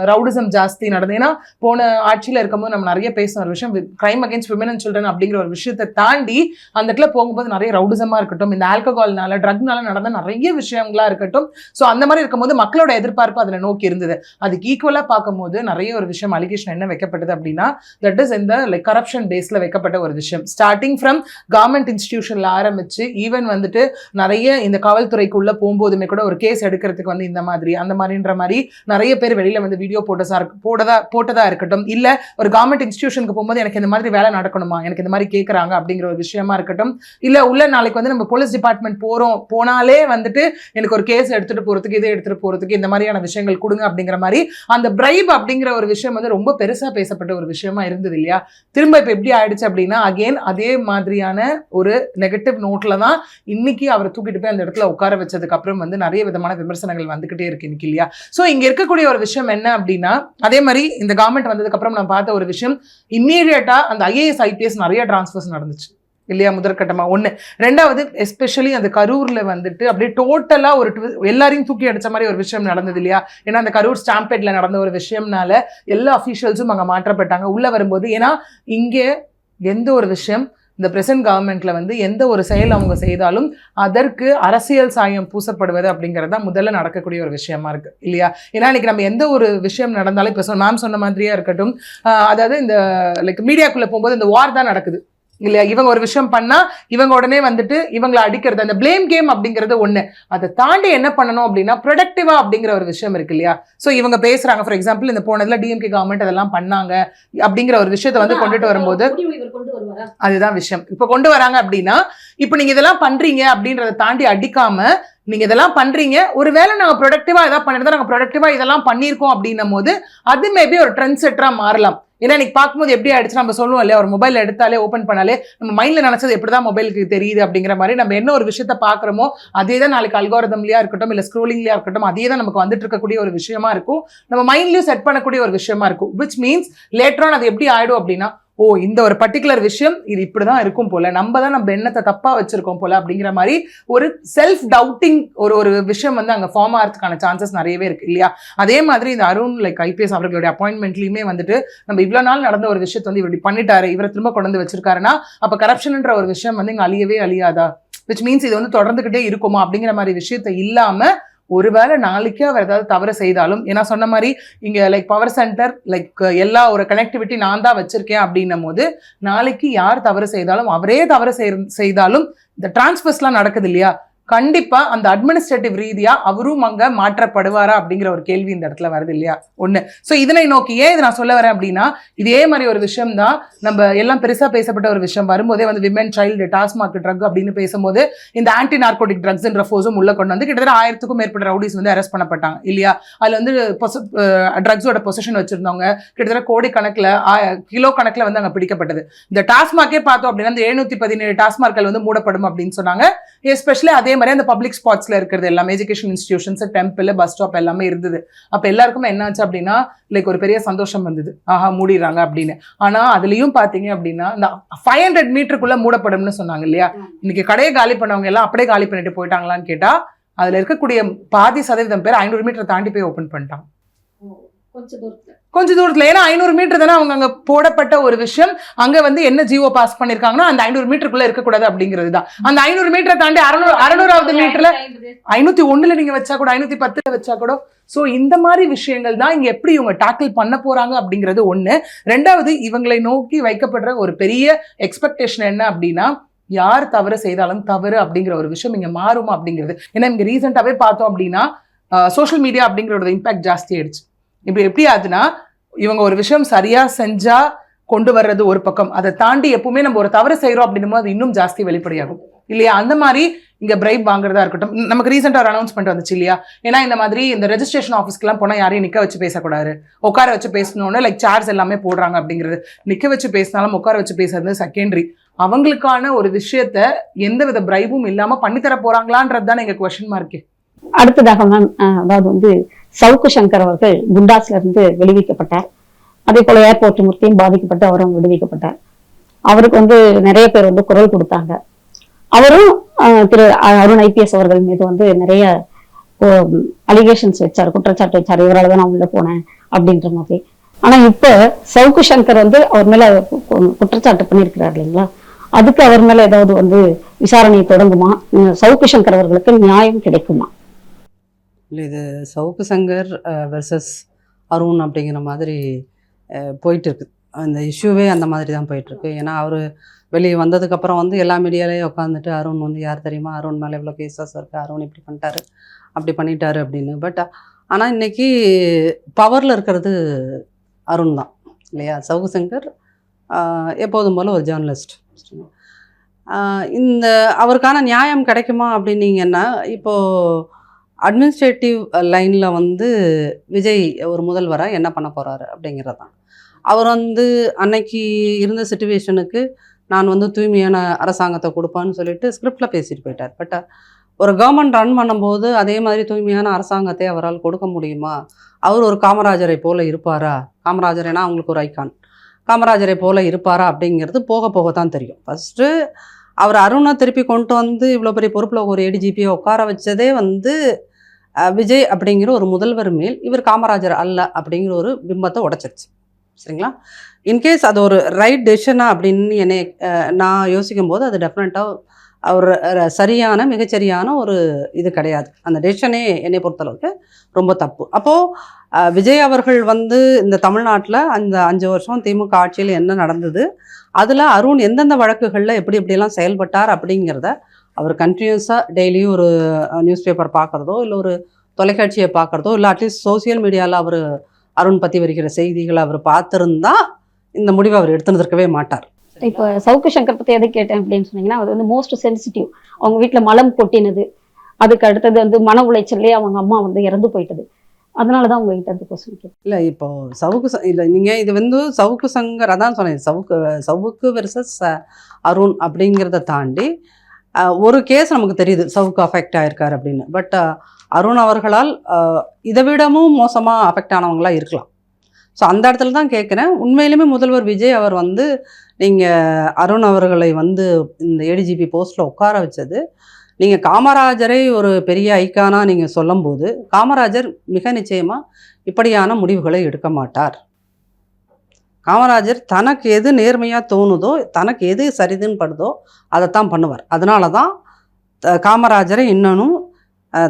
ரவுடிசம் ஜாஸ்தி நடந்தது. ஏன்னா போன ஆட்சியில் இருக்கும்போது நம்ம நிறைய பேசின ஒரு விஷயம், crime against women and children அப்படிங்கிற ஒரு விஷயத்தை தாண்டி அந்த இடத்துல போகும்போது நிறைய ரவுடிசமா இருக்கட்டும், இந்த ஆல்கஹால்னால ட்ரக்னால நடந்த நிறைய விஷயங்களா இருக்கட்டும். ஸோ அந்த மாதிரி இருக்கும்போது மக்களோட எதிர்பார்ப்பு அதில் நோக்கி இருந்தது. அதுக்கு ஈக்குவலா பார்க்கும்போது நிறைய ஒரு விஷயம் அலிகேஷன் என்ன வைக்கப்பட்டது அப்படின்னா, தட் இஸ் இந்த கரப்ஷன் பேஸ்ல வைக்கப்பட்ட ஒரு விஷயம். ஸ்டார்டிங் ஃப்ரம் கவர்மெண்ட் இன்ஸ்டிடியூஷன்ல ஆரம்பிச்சு ஈவன் வந்துட்டு நிறைய இந்த காவல்துறைக்குள்ள போகும்போதுமே கூட ஒரு கேஸ் எடுக்கிறதுக்கு வந்து இந்த மாதிரி அந்த மாதிரின்ற மாதிரி நிறைய பேர் வெளியில வந்து வீடியோ போட்டதா இருக்கட்டும், இல்ல ஒரு கவர்மெண்ட் இன்ஸ்டிடியூஷனுக்கு போகும்போது எனக்கு இந்த மாதிரி வேலை நடக்கணுமா, எனக்கு இந்த மாதிரி கேட்கறாங்க அப்படிங்கிற ஒரு விஷயமா இருக்கட்டும், இல்ல உள்ள நாளைக்கு வந்து நம்ம போலீஸ் டிபார்ட்மெண்ட் போனாலே வந்துட்டு எனக்கு ஒரு கேஸ் எடுத்துட்டு போறதுக்கு இதை எடுத்துட்டு போறதுக்கு இந்த மாதிரியான விஷயங்கள் கொடுங்க அப்படிங்கிற மாதிரி அந்த பிரைப் அப்படிங்கிற ஒரு விஷயம் வந்து ரொம்ப பெருசா பேசப்பட்ட ஒரு விஷயமா இருந்தது இல்லையா. திரும்ப இப்ப எப்படி ஆயிடுச்சு அப்படின்னா அகெயின் அதே மாதிரியான ஒரு நெகட்டிவ் நோட்ல தான் இன்னைக்கு அவரை தூக்கிட்டு போய் அந்த இடத்துல உட்கார வச்சதுக்கு அப்புறம் வந்து நிறைய விதமான விமர்சனங்கள் வந்துகிட்டே இருக்கு இன்னைக்கு இல்லையா. சோ இங்க இருக்கக்கூடிய ஒரு விஷயம் என்ன அப்படின்னா, அதே மாதிரி இந்த கவர்மெண்ட் வந்ததுக்கு அப்புறம் நான் பார்த்த ஒரு விஷயம், இம்மீடியட்டா அந்த IAS IPS நிறைய டிரான்ஸ்ஃபர்ஸ் நடந்துச்சு இல்லையா, முதற்கட்டமா ஒண்ணு. ரெண்டாவது எஸ்பெஷலி அந்த கரூர்ல வந்துட்டு அப்படியே டோட்டலா ஒரு எல்லாரையும் தூக்கி அடிச்ச மாதிரி ஒரு விஷயம் நடந்தது இல்லையா. ஏன்னா அந்த கரூர் ஸ்டாம்பேட்ல நடந்த ஒரு விஷயம்னால எல்லா அஃபீஷியல்ஸும் அங்க மாற்றப்பட்டாங்க உள்ள வரும்போது. ஏன்னா இங்கே எந்த ஒரு விஷயம் இந்த பிரசன்ட் கவர்மெண்ட்ல வந்து எந்த ஒரு செயல் அவங்க செய்தாலும் அதற்கு அரசியல் சாயம் பூசப்படுவது அப்படிங்கிறது தான் முதல்ல நடக்கக்கூடிய ஒரு விஷயமா இருக்கு இல்லையா. ஏன்னா இன்னைக்கு நம்ம எந்த ஒரு விஷயம் நடந்தாலும் இப்போ மேம் சொன்ன மாதிரியா இருக்கட்டும், அதாவது இந்த லைக் மீடியாக்குள்ள போகும்போது இந்த வார் தான் நடக்குது இல்லையா. இவங்க ஒரு விஷயம் பண்ணா இவங்க உடனே வந்துட்டு இவங்களை அடிக்கிறது, அந்த பிளேம் கேம் அப்படிங்கிறது ஒண்ணு. அதை தாண்டி என்ன பண்ணணும் அப்படின்னா ப்ரொடக்டிவா அப்படிங்கிற ஒரு விஷயம் இருக்கு இல்லையா. சோ இவங்க பேசுறாங்க, ஃபார் எக்ஸாம்பிள் இந்த போனதுல DMK கவர்மெண்ட் அதெல்லாம் பண்ணாங்க அப்படிங்கிற ஒரு விஷயத்தை வந்து கொண்டுட்டு வரும்போது அதுதான் விஷயம். இப்ப கொண்டு வராங்க அப்படின்னா இப்ப நீங்க இதெல்லாம் பண்றீங்க அப்படின்றத தாண்டி அடிக்காம நீங்க இதெல்லாம் பண்றீங்க, ஒருவேளை நாங்க ப்ரொடக்டிவா ஏதாவது பண்ணிருந்தா நாங்க ப்ரொடக்டிவா இதெல்லாம் பண்ணிருக்கோம் அப்படின்னும் போது அது மேபி ஒரு ட்ரெண்ட் செட்டரா மாறலாம். ஏன்னா இன்னைக்கு பார்க்கும்போது எப்படி ஆயிடுச்சு, நம்ம சொல்லுவோம் இல்லையா, ஒரு மொபைல் எடுத்தாலே ஓப்பன் பண்ணாலே நம்ம மைண்ட்ல நினைச்சது எப்படிதான் மொபைலுக்கு தெரியுது அப்படிங்கிற மாதிரி நம்ம என்ன ஒரு விஷயத்த பாக்குறோமோ அதே தான் நாளைக்கு அல்காரிதம்லயா இருக்கட்டும் இல்ல ஸ்க்ரோலிங்லயா இருக்கட்டும் அதே தான் நமக்கு வந்துட்டு இருக்கக்கூடிய ஒரு விஷயமா இருக்கும், நம்ம மைண்ட்லயும் செட் பண்ணக்கூடிய ஒரு விஷயமா இருக்கும். விச் மீன்ஸ் லேட்டர் ஆன் அது எப்படி ஆயிடும் அப்படின்னா, ஓ இந்த ஒரு பர்டிகுலர் விஷயம் இது இப்படிதான் இருக்கும் போல, நம்ம தான் நம்ம எண்ணத்தை தப்பா வச்சிருக்கோம் போல அப்படிங்கிற மாதிரி ஒரு செல்ஃப் டவுட்டிங் ஒரு விஷயம் வந்து அங்க ஃபார்ம் ஆகிறதுக்கான சான்சஸ் நிறையவே இருக்கு இல்லையா. அதே மாதிரி இந்த அருண் லைக் IPS அவர்களுடைய அப்பாயின்மெண்ட்லயுமே வந்துட்டு நம்ம இவ்வளவு நாள் நடந்த ஒரு விஷயத்தை வந்து இவர் பண்ணிட்டாரு, இவரை திரும்ப கொண்டு வந்து வச்சிருக்காருன்னா அப்ப கரப்ஷன்ன்ற ஒரு விஷயம் வந்து இங்க அழியவே அழியாதா, விச் மீன்ஸ் இது வந்து தொடர்ந்துகிட்டே இருக்குமா அப்படிங்கிற மாதிரி விஷயத்த இல்லாம ஒருவேளை நாளைக்கு அவர் ஏதாவது தவறு செய்தாலும், ஏன்னா சொன்ன மாதிரி இங்க லைக் பவர் சென்டர் லைக் எல்லா ஒரு கனெக்டிவிட்டி நான் தான் வச்சிருக்கேன் அப்படின்னும் போது நாளைக்கு யார் தவறு செய்தாலும் அவரே தவறு செய்தாலும் இந்த டிரான்ஸ்ஃபர்ஸ்லாம் நடக்குது இல்லையா, கண்டிப்பா அந்த அட்மினிஸ்ட்ரேட்டிவ் ரீதியா அவரும் அங்க மாற்றப்படுவாரா அப்படிங்கிற ஒரு கேள்வி இந்த இடத்துல வருது இல்லையா ஒண்ணு. சோ இதனை நோக்கி ஏன் இது நான் சொல்ல வரேன் அப்படின்னா, இதே மாதிரி ஒரு விஷயம் தான் நம்ம எல்லாம் பெருசா பேசப்பட்ட ஒரு விஷயம் வரும்போதே வந்து விமன் சைல்டு டாஸ்மாக் ட்ரக் அப்படின்னு பேசும்போது இந்த ஆன்டி நார்கோட்டிக் ட்ரக்ஸ்ன்ற ஃபோர்ஸும் உள்ள கொண்டு வந்து கிட்டத்தட்ட 1000க்கும் மேற்பட்ட ரவுடிஸ் வந்து அரெஸ்ட் பண்ணப்பட்டாங்க இல்லையா. அதுல வந்து ட்ரக்ஸோட பொசிஷன் வச்சிருந்தவங்க கிட்டத்தட்ட கோடி கணக்குல கிலோ கணக்குல வந்து அங்க பிடிக்கப்பட்டது. இந்த டாஸ்மாக்கே பார்த்தோம் அப்படின்னா இந்த 717 டாஸ்மார்கள் வந்து மூடப்படும் அப்படின்னு சொன்னாங்க. எஸ்பெஷலி அதே மாதிரி அந்த பப்ளிக் ஸ்பாட்ஸ்ல இருக்கிறது எல்லாமே education institutions, temple, bus stop எல்லாமே இருந்தது. அப்ப எல்லாருக்குமே என்ன ஆச்சு அப்படின்னா லைக் ஒரு பெரிய சந்தோஷம் வந்தது, ஆஹா மூடிடுறாங்க அப்படின்னு. ஆனா அதுலயும் பாத்தீங்க அப்படின்னா இந்த 500 மீட்டருக்குள்ள மூடப்படும்னு சொன்னாங்க இல்லையா. இன்னைக்கு கடையை காலி பண்ணவங்க எல்லாம் அப்படியே காலி பண்ணிட்டு போயிட்டாங்களான்னு கேட்டா அதுல இருக்கக்கூடிய பாதி சதவீதம் பேர் 500 மீட்டர் தாண்டி போய் ஓபன் பண்ணிட்டாங்க கொஞ்ச தூரத்துல. ஏன்னா 500 மீட்டர் தானே அவங்க அங்க போடப்பட்ட ஒரு விஷயம். அங்க வந்து என்ன ஜிஓ பாஸ் பண்ணிருக்காங்கன்னா அந்த 500 மீட்டருக்குள்ள இருக்கக்கூடாது அப்படிங்கிறது தான். அந்த 500 மீட்டரை தாண்டி 600வது மீட்டர்ல 501ல நீங்க வச்சா கூட 510ல வச்சா கூட. சோ இந்த மாதிரி விஷயங்கள் தான் இங்க எப்படி இவங்க டாக்கிள் பண்ண போறாங்க அப்படிங்கிறது ஒண்ணு. ரெண்டாவது இவங்களை நோக்கி வைக்கப்படுற ஒரு பெரிய எக்ஸ்பெக்டேஷன் என்ன அப்படின்னா, யார் தவறு செய்தாலும் தவறு அப்படிங்கிற ஒரு விஷயம் இங்க மாறுமா அப்படிங்கிறது. ஏன்னா இங்க ரீசெண்டாவே பார்த்தோம் அப்படின்னா சோஷியல் மீடியா அப்படிங்கிறோட இம்பாக்ட் ஜாஸ்தி ஆயிடுச்சு. இப்ப எப்படி ஆகுதுன்னா இவங்க ஒரு விஷயம் சரியா செஞ்சா கொண்டு வர்றது ஒரு பக்கம், அதை தாண்டி எப்பவுமே நம்ம ஒரு தவறு செய்யறோம் அப்படின்னும் அது இன்னும் ஜாஸ்தி வெளிப்படையாகும் இல்லையா. அந்த மாதிரி இங்க பிரைப் வாங்குறதா இருக்கட்டும். நமக்கு ரீசெண்டா ஒரு அனௌன்ஸ்மெண்ட் வந்துச்சு இல்லையா. ஏன்னா இந்த மாதிரி இந்த ரெஜிஸ்ட்ரேஷன் ஆஃபீஸ்க்குலாம் போனா யாரையும் நிக்க வச்சு பேசக்கூடாது, உட்கார வச்சு பேசணும்னு லைக் சேர்ஸ் எல்லாமே போடுறாங்க அப்படிங்கிறது. நிக்க வச்சு பேசினாலும் உட்கார வச்சு பேசுறது செகண்டரி. அவங்களுக்கான ஒரு விஷயத்த எந்தவித பிரைபும் இல்லாம பண்ணித்தர போறாங்களான்றது தான் எங்க கொஸ்டின் மார்க்கு. அடுத்ததாக மேம், அதாவது வந்து சவுக்கு சங்கர் அவர்கள் குண்டாஸ்ல இருந்து விடுவிக்கப்பட்டார். அதே போல ஏர்போர்ட் மூர்த்தியும் பாதிக்கப்பட்டு அவரும் விடுவிக்கப்பட்டார். அவருக்கு வந்து நிறைய பேர் வந்து குரல் கொடுத்தாங்க. அவரும் திரு அருண் IPS அவர்கள் மீது வந்து நிறைய அலிகேஷன்ஸ் வச்சாரு, குற்றச்சாட்டு வச்சாரு, இவரால் தான் நான் உள்ள போனேன் அப்படின்ற மாதிரி. ஆனா இப்ப சவுக்கு சங்கர் வந்து அவர் மேல குற்றச்சாட்டு பண்ணியிருக்கிறார் இல்லைங்களா, அதுக்கு அவர் மேல ஏதாவது வந்து விசாரணை தொடங்குமா, சவுக்கு சங்கர் அவர்களுக்கு நியாயம் கிடைக்குமா? இல்லை, இது சவுக்கு சங்கர் வெர்சஸ் அருண் அப்படிங்கிற மாதிரி போயிட்டு இருக்கு. அந்த இஷ்யூவே அந்த மாதிரி தான் போயிட்டுருக்கு. ஏன்னா அவர் வெளியே வந்ததுக்கப்புறம் வந்து எல்லா மீடியாலேயும் உட்காந்துட்டு அருண் வந்து யார் தெரியுமா, அருண் மேலே இவ்வளோ கேசஸ் இருக்குது, அருண் இப்படி பண்ணிட்டாரு அப்படி பண்ணிட்டாரு அப்படின்னு. பட் ஆனால் இன்றைக்கி பவரில் இருக்கிறது அருண் தான் இல்லையா. சவுக்கு சங்கர் எப்போதும் போல் ஒரு ஜேர்னலிஸ்ட். இந்த அவருக்கான நியாயம் கிடைக்குமா அப்படின்னீங்கன்னா, இப்போது அட்மினிஸ்ட்ரேட்டிவ் லைனில் வந்து விஜய் ஒரு முதல்வராக என்ன பண்ண போகிறாரு அப்படிங்கிறது தான். அவர் வந்து அன்னைக்கு இருந்த சிச்சுவேஷனுக்கு நான் வந்து தூய்மையான அரசாங்கத்தை கொடுப்பான்னு சொல்லிட்டு ஸ்கிரிப்டில் பேசிட்டு போயிட்டார். பட் ஒரு கவர்மெண்ட் ரன் பண்ணும்போது அதே மாதிரி தூய்மையான அரசாங்கத்தை அவரால் கொடுக்க முடியுமா? அவர் ஒரு காமராஜரை போல இருப்பாரா? காமராஜர்னா அவங்களுக்கு ஒரு ஐக்கான். காமராஜரை போல இருப்பாரா அப்படிங்கிறது போக போக தான் தெரியும். ஃபஸ்ட்டு அவர் அருணை திருப்பி கொண்டு வந்து இவ்வளோ பெரிய பொறுப்பில் ஒரு ஏடிஜிபியை உட்கார வச்சதே வந்து விஜய் அப்படிங்கிற ஒரு முதல்வர் மேல் இவர் காமராஜர் அல்ல அப்படிங்கிற ஒரு பிம்பத்தை உடைச்சிருச்சு. சரிங்களா? இன்கேஸ் அது ஒரு ரைட் டெசிஷனா அப்படின்னு என்னை நான் யோசிக்கும் போது அது டெஃபினட்டாக அவர் சரியான மிகச்சரியான ஒரு இது கிடையாது. அந்த டெசிஷனே என்னை பொறுத்தளவுக்கு ரொம்ப தப்பு. அப்போது விஜய் அவர்கள் வந்து இந்த தமிழ்நாட்டில் அந்த 5 வருஷம் திமுக ஆட்சியில் என்ன நடந்தது, அதில் அருண் எந்தெந்த வழக்குகளில் எப்படி எப்படியெல்லாம் செயல்பட்டார் அப்படிங்கிறத அவர் கண்டினியூஸாக டெய்லியும் ஒரு நியூஸ் பேப்பர் பார்க்குறதோ இல்லை ஒரு தொலைக்காட்சியை பார்க்குறதோ இல்லை அட்லீஸ்ட் சோசியல் மீடியாவில் அவர் அருண் பற்றி வருகிற செய்திகளை அவர் பார்த்துருந்தா இந்த முடிவை அவர் எடுத்துருக்கவே மாட்டார். இப்போ சவுக்கு சங்கர் பற்றி எதை கேட்டேன் அப்படின்னு சொன்னீங்கன்னா, அது வந்து மோஸ்ட் சென்சிட்டிவ். அவங்க வீட்டில் மலம் கொட்டினது, அதுக்கு அடுத்தது வந்து மன உளைச்சல்லே அவங்க அம்மா வந்து இறந்து போயிட்டது. அதனால தான் உங்ககிட்ட அந்த கொஸ்டின் கேட்குறேன். இல்லை இப்போ இல்லை நீங்கள் இது வந்து சவுக்கு சங்கர் அதான் சொன்னேன், சவுக்கு வெர்சஸ் அருண் அப்படிங்கிறத தாண்டி ஒரு கேஸ் நமக்கு தெரியுது சவுக்கு அஃபெக்ட் ஆயிருக்கார் அப்படின்னு. பட் அருண் அவர்களால் இதை விடவும் மோசமாக அஃபெக்ட் ஆனவங்களாக இருக்கலாம். ஸோ அந்த இடத்துல தான் கேட்குறேன், உண்மையிலுமே முதல்வர் விஜய் அவர் வந்து நீங்கள் அருண் அவர்களை வந்து இந்த ஏடிஜிபி போஸ்ட்டில் உட்கார வச்சது, நீங்கள் காமராஜரை ஒரு பெரிய ஐக்கானாக நீங்கள் சொல்லும்போது காமராஜர் மிக நிச்சயமாக இப்படியான முடிவுகளை எடுக்க மாட்டார். காமராஜர் தனக்கு எது நேர்மையாக தோணுதோ, தனக்கு எது சரிதுன்னு படுதோ அதைத்தான் பண்ணுவார். அதனால தான் காமராஜரை இன்னும்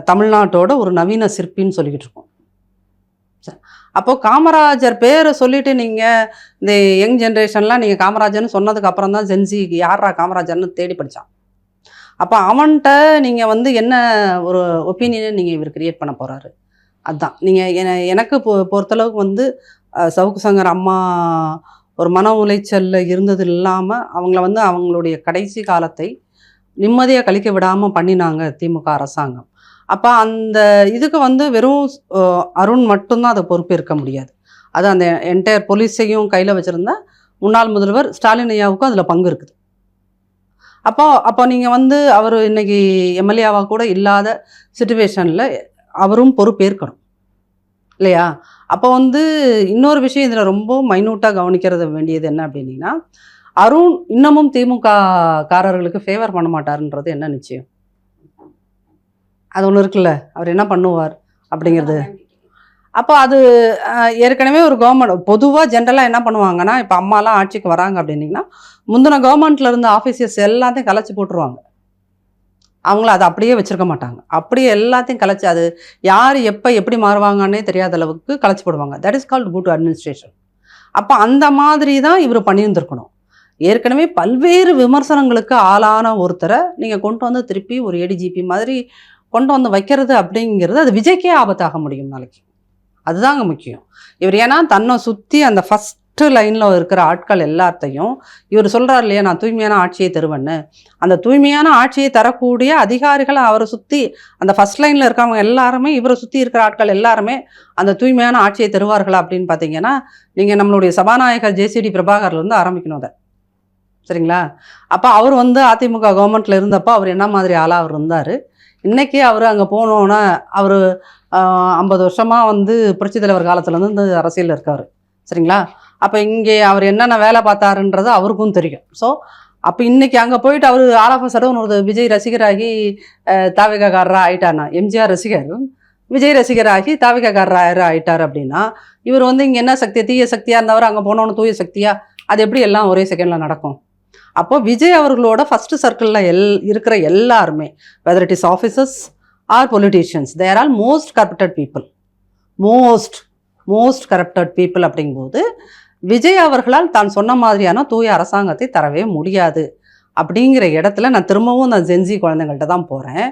தமிழ்நாட்டோட ஒரு நவீன சிற்பின்னு சொல்லிக்கிட்டு இருக்கோம். அப்போது காமராஜர் பேரை சொல்லிவிட்டு நீங்கள் இந்த யங் ஜென்ரேஷன்லாம் நீங்கள் காமராஜர்னு சொன்னதுக்கு அப்புறம் தான் ஜென்சி யாரா காமராஜர்னு தேடி படித்தான். அப்போ அவன்கிட்ட நீங்கள் வந்து என்ன ஒரு ஒப்பீனியனை நீங்கள் இவர் கிரியேட் பண்ண போகிறாரு? அதுதான் நீங்கள் எனக்கு பொறுத்தளவுக்கு வந்து சவுக்கு சங்கர் அம்மா ஒரு மன உளைச்சலில் இருந்தது இல்லாமல் அவங்கள வந்து அவங்களுடைய கடைசி காலத்தை நிம்மதியாக கழிக்க விடாமல் பண்ணினாங்க திமுக அரசாங்கம். அப்போ அந்த இதுக்கு வந்து வெறும் அருண் மட்டும்தான் அதை பொறுப்பேற்க முடியாது. அது அந்த என்டையர் போலீஸையும் கையில் வச்சுருந்தா முன்னாள் முதல்வர் ஸ்டாலின் ஐயாவுக்கும் அதில் பங்கு இருக்குது. அப்போ நீங்கள் வந்து அவர் இன்னைக்கு எம்எல்ஏவாக கூட இல்லாத சிச்சுவேஷனில் அவரும் பொறுப்பேற்கணும் இல்லையா? அப்போ வந்து இன்னொரு விஷயம் இதில் ரொம்ப மைனூட்டாக கவனிக்கிறது வேண்டியது என்ன அப்படின்னா, அருண் இன்னமும் திமுக காரர்களுக்கு ஃபேவர் பண்ண மாட்டாருன்றது என்ன நிச்சயம்? அது ஒன்று இருக்குல்ல, அவர் என்ன பண்ணுவார் அப்படிங்கிறது. அப்போ அது ஏற்கனவே ஒரு கவர்மெண்ட் பொதுவாக ஜென்ரலாக என்ன பண்ணுவாங்கன்னா, இப்போ அம்மாலாம் ஆட்சிக்கு வராங்க அப்படின்னிங்கன்னா முந்தின கவர்மெண்ட்டில் இருந்த ஆஃபீஸர்ஸ் எல்லாத்தையும் கலைச்சி போட்டுருவாங்க. அவங்கள அதை அப்படியே வச்சுருக்க மாட்டாங்க. அப்படியே எல்லாத்தையும் கலைச்சி அது யார் எப்போ எப்படி மாறுவாங்கன்னே தெரியாத அளவுக்கு கலைச்சி போடுவாங்க. That is called good administration. அப்போ அந்த மாதிரி தான் இவர் பண்ணியிருந்துருக்கணும். ஏற்கனவே பல்வேறு விமர்சனங்களுக்கு ஆளான ஒருத்தரை நீங்கள் கொண்டு வந்து திருப்பி ஒரு ஏடிஜிபி மாதிரி கொண்டு வந்து வைக்கிறது அப்படிங்கிறது அது விஜய்க்கே ஆபத்தாக முடியும் நாளைக்கு. அதுதாங்க முக்கியம். இவர் ஏன்னா தன்னை சுற்றி அந்த ஃபஸ்ட்டு லைனில் இருக்கிற ஆட்கள் எல்லாத்தையும் இவர் சொல்கிறார் இல்லையா, நான் தூய்மையான ஆட்சியை தருவேன்னு. அந்த தூய்மையான ஆட்சியை தரக்கூடிய அதிகாரிகளை அவரை சுற்றி அந்த ஃபஸ்ட் லைனில் இருக்கவங்க எல்லாருமே இவரை சுற்றி இருக்கிற ஆட்கள் எல்லாருமே அந்த தூய்மையான ஆட்சியை தருவார்களா அப்படின்னு பார்த்தீங்கன்னா, நீங்கள் நம்மளுடைய சபாநாயகர் ஜேசிடி பிரபாகர்லேருந்து ஆரம்பிக்கணும் அதை. சரிங்களா? அப்போ அவர் வந்து அதிமுக கவர்மெண்ட்டில் இருந்தப்போ அவர் என்ன மாதிரி ஆளாக அவர் இருந்தார். இன்றைக்கி அவர் அங்கே போனோன்னா அவர் 50 வருஷமாக வந்து புரட்சித் தலைவர் காலத்துலேருந்து இந்த அரசியலில் இருக்கார். சரிங்களா? அப்போ இங்கே அவர் என்னென்ன வேலை பார்த்தாருன்றது அவருக்கும் தெரியும். ஸோ அப்போ இன்றைக்கி அங்கே போயிட்டு அவர் ஆல் ஆஃப் அ சடன் ஒரு விஜய் ரசிகராகி தாவிகாரராக ஆயிட்டார்னா, எம்ஜிஆர் ரசிகர் விஜய் ரசிகராகி தாவிகாரராக ஆயிட்டார் அப்படின்னா இவர் வந்து இங்கே என்ன சக்தி தீய சக்தியாக இருந்தவர் அங்கே போனோன்னு தூய சக்தியாக அது எப்படி எல்லாம் ஒரே செகண்டில் நடக்கும்? அப்போ விஜய் அவர்களோட ஃபஸ்ட்டு சர்க்கிளில் இருக்கிற எல்லாருமே whether it is officers or politicians, they're all most corrupted people. Most corrupted people அப்படிங்கும்போது விஜய் அவர்களால் தான் சொன்ன மாதிரியான தூய அரசாங்கத்தை தரவே முடியாது அப்படிங்கிற இடத்துல நான் திரும்பவும் நான் ஜென்சி குழந்தைங்கள்ட்ட தான் போகிறேன்.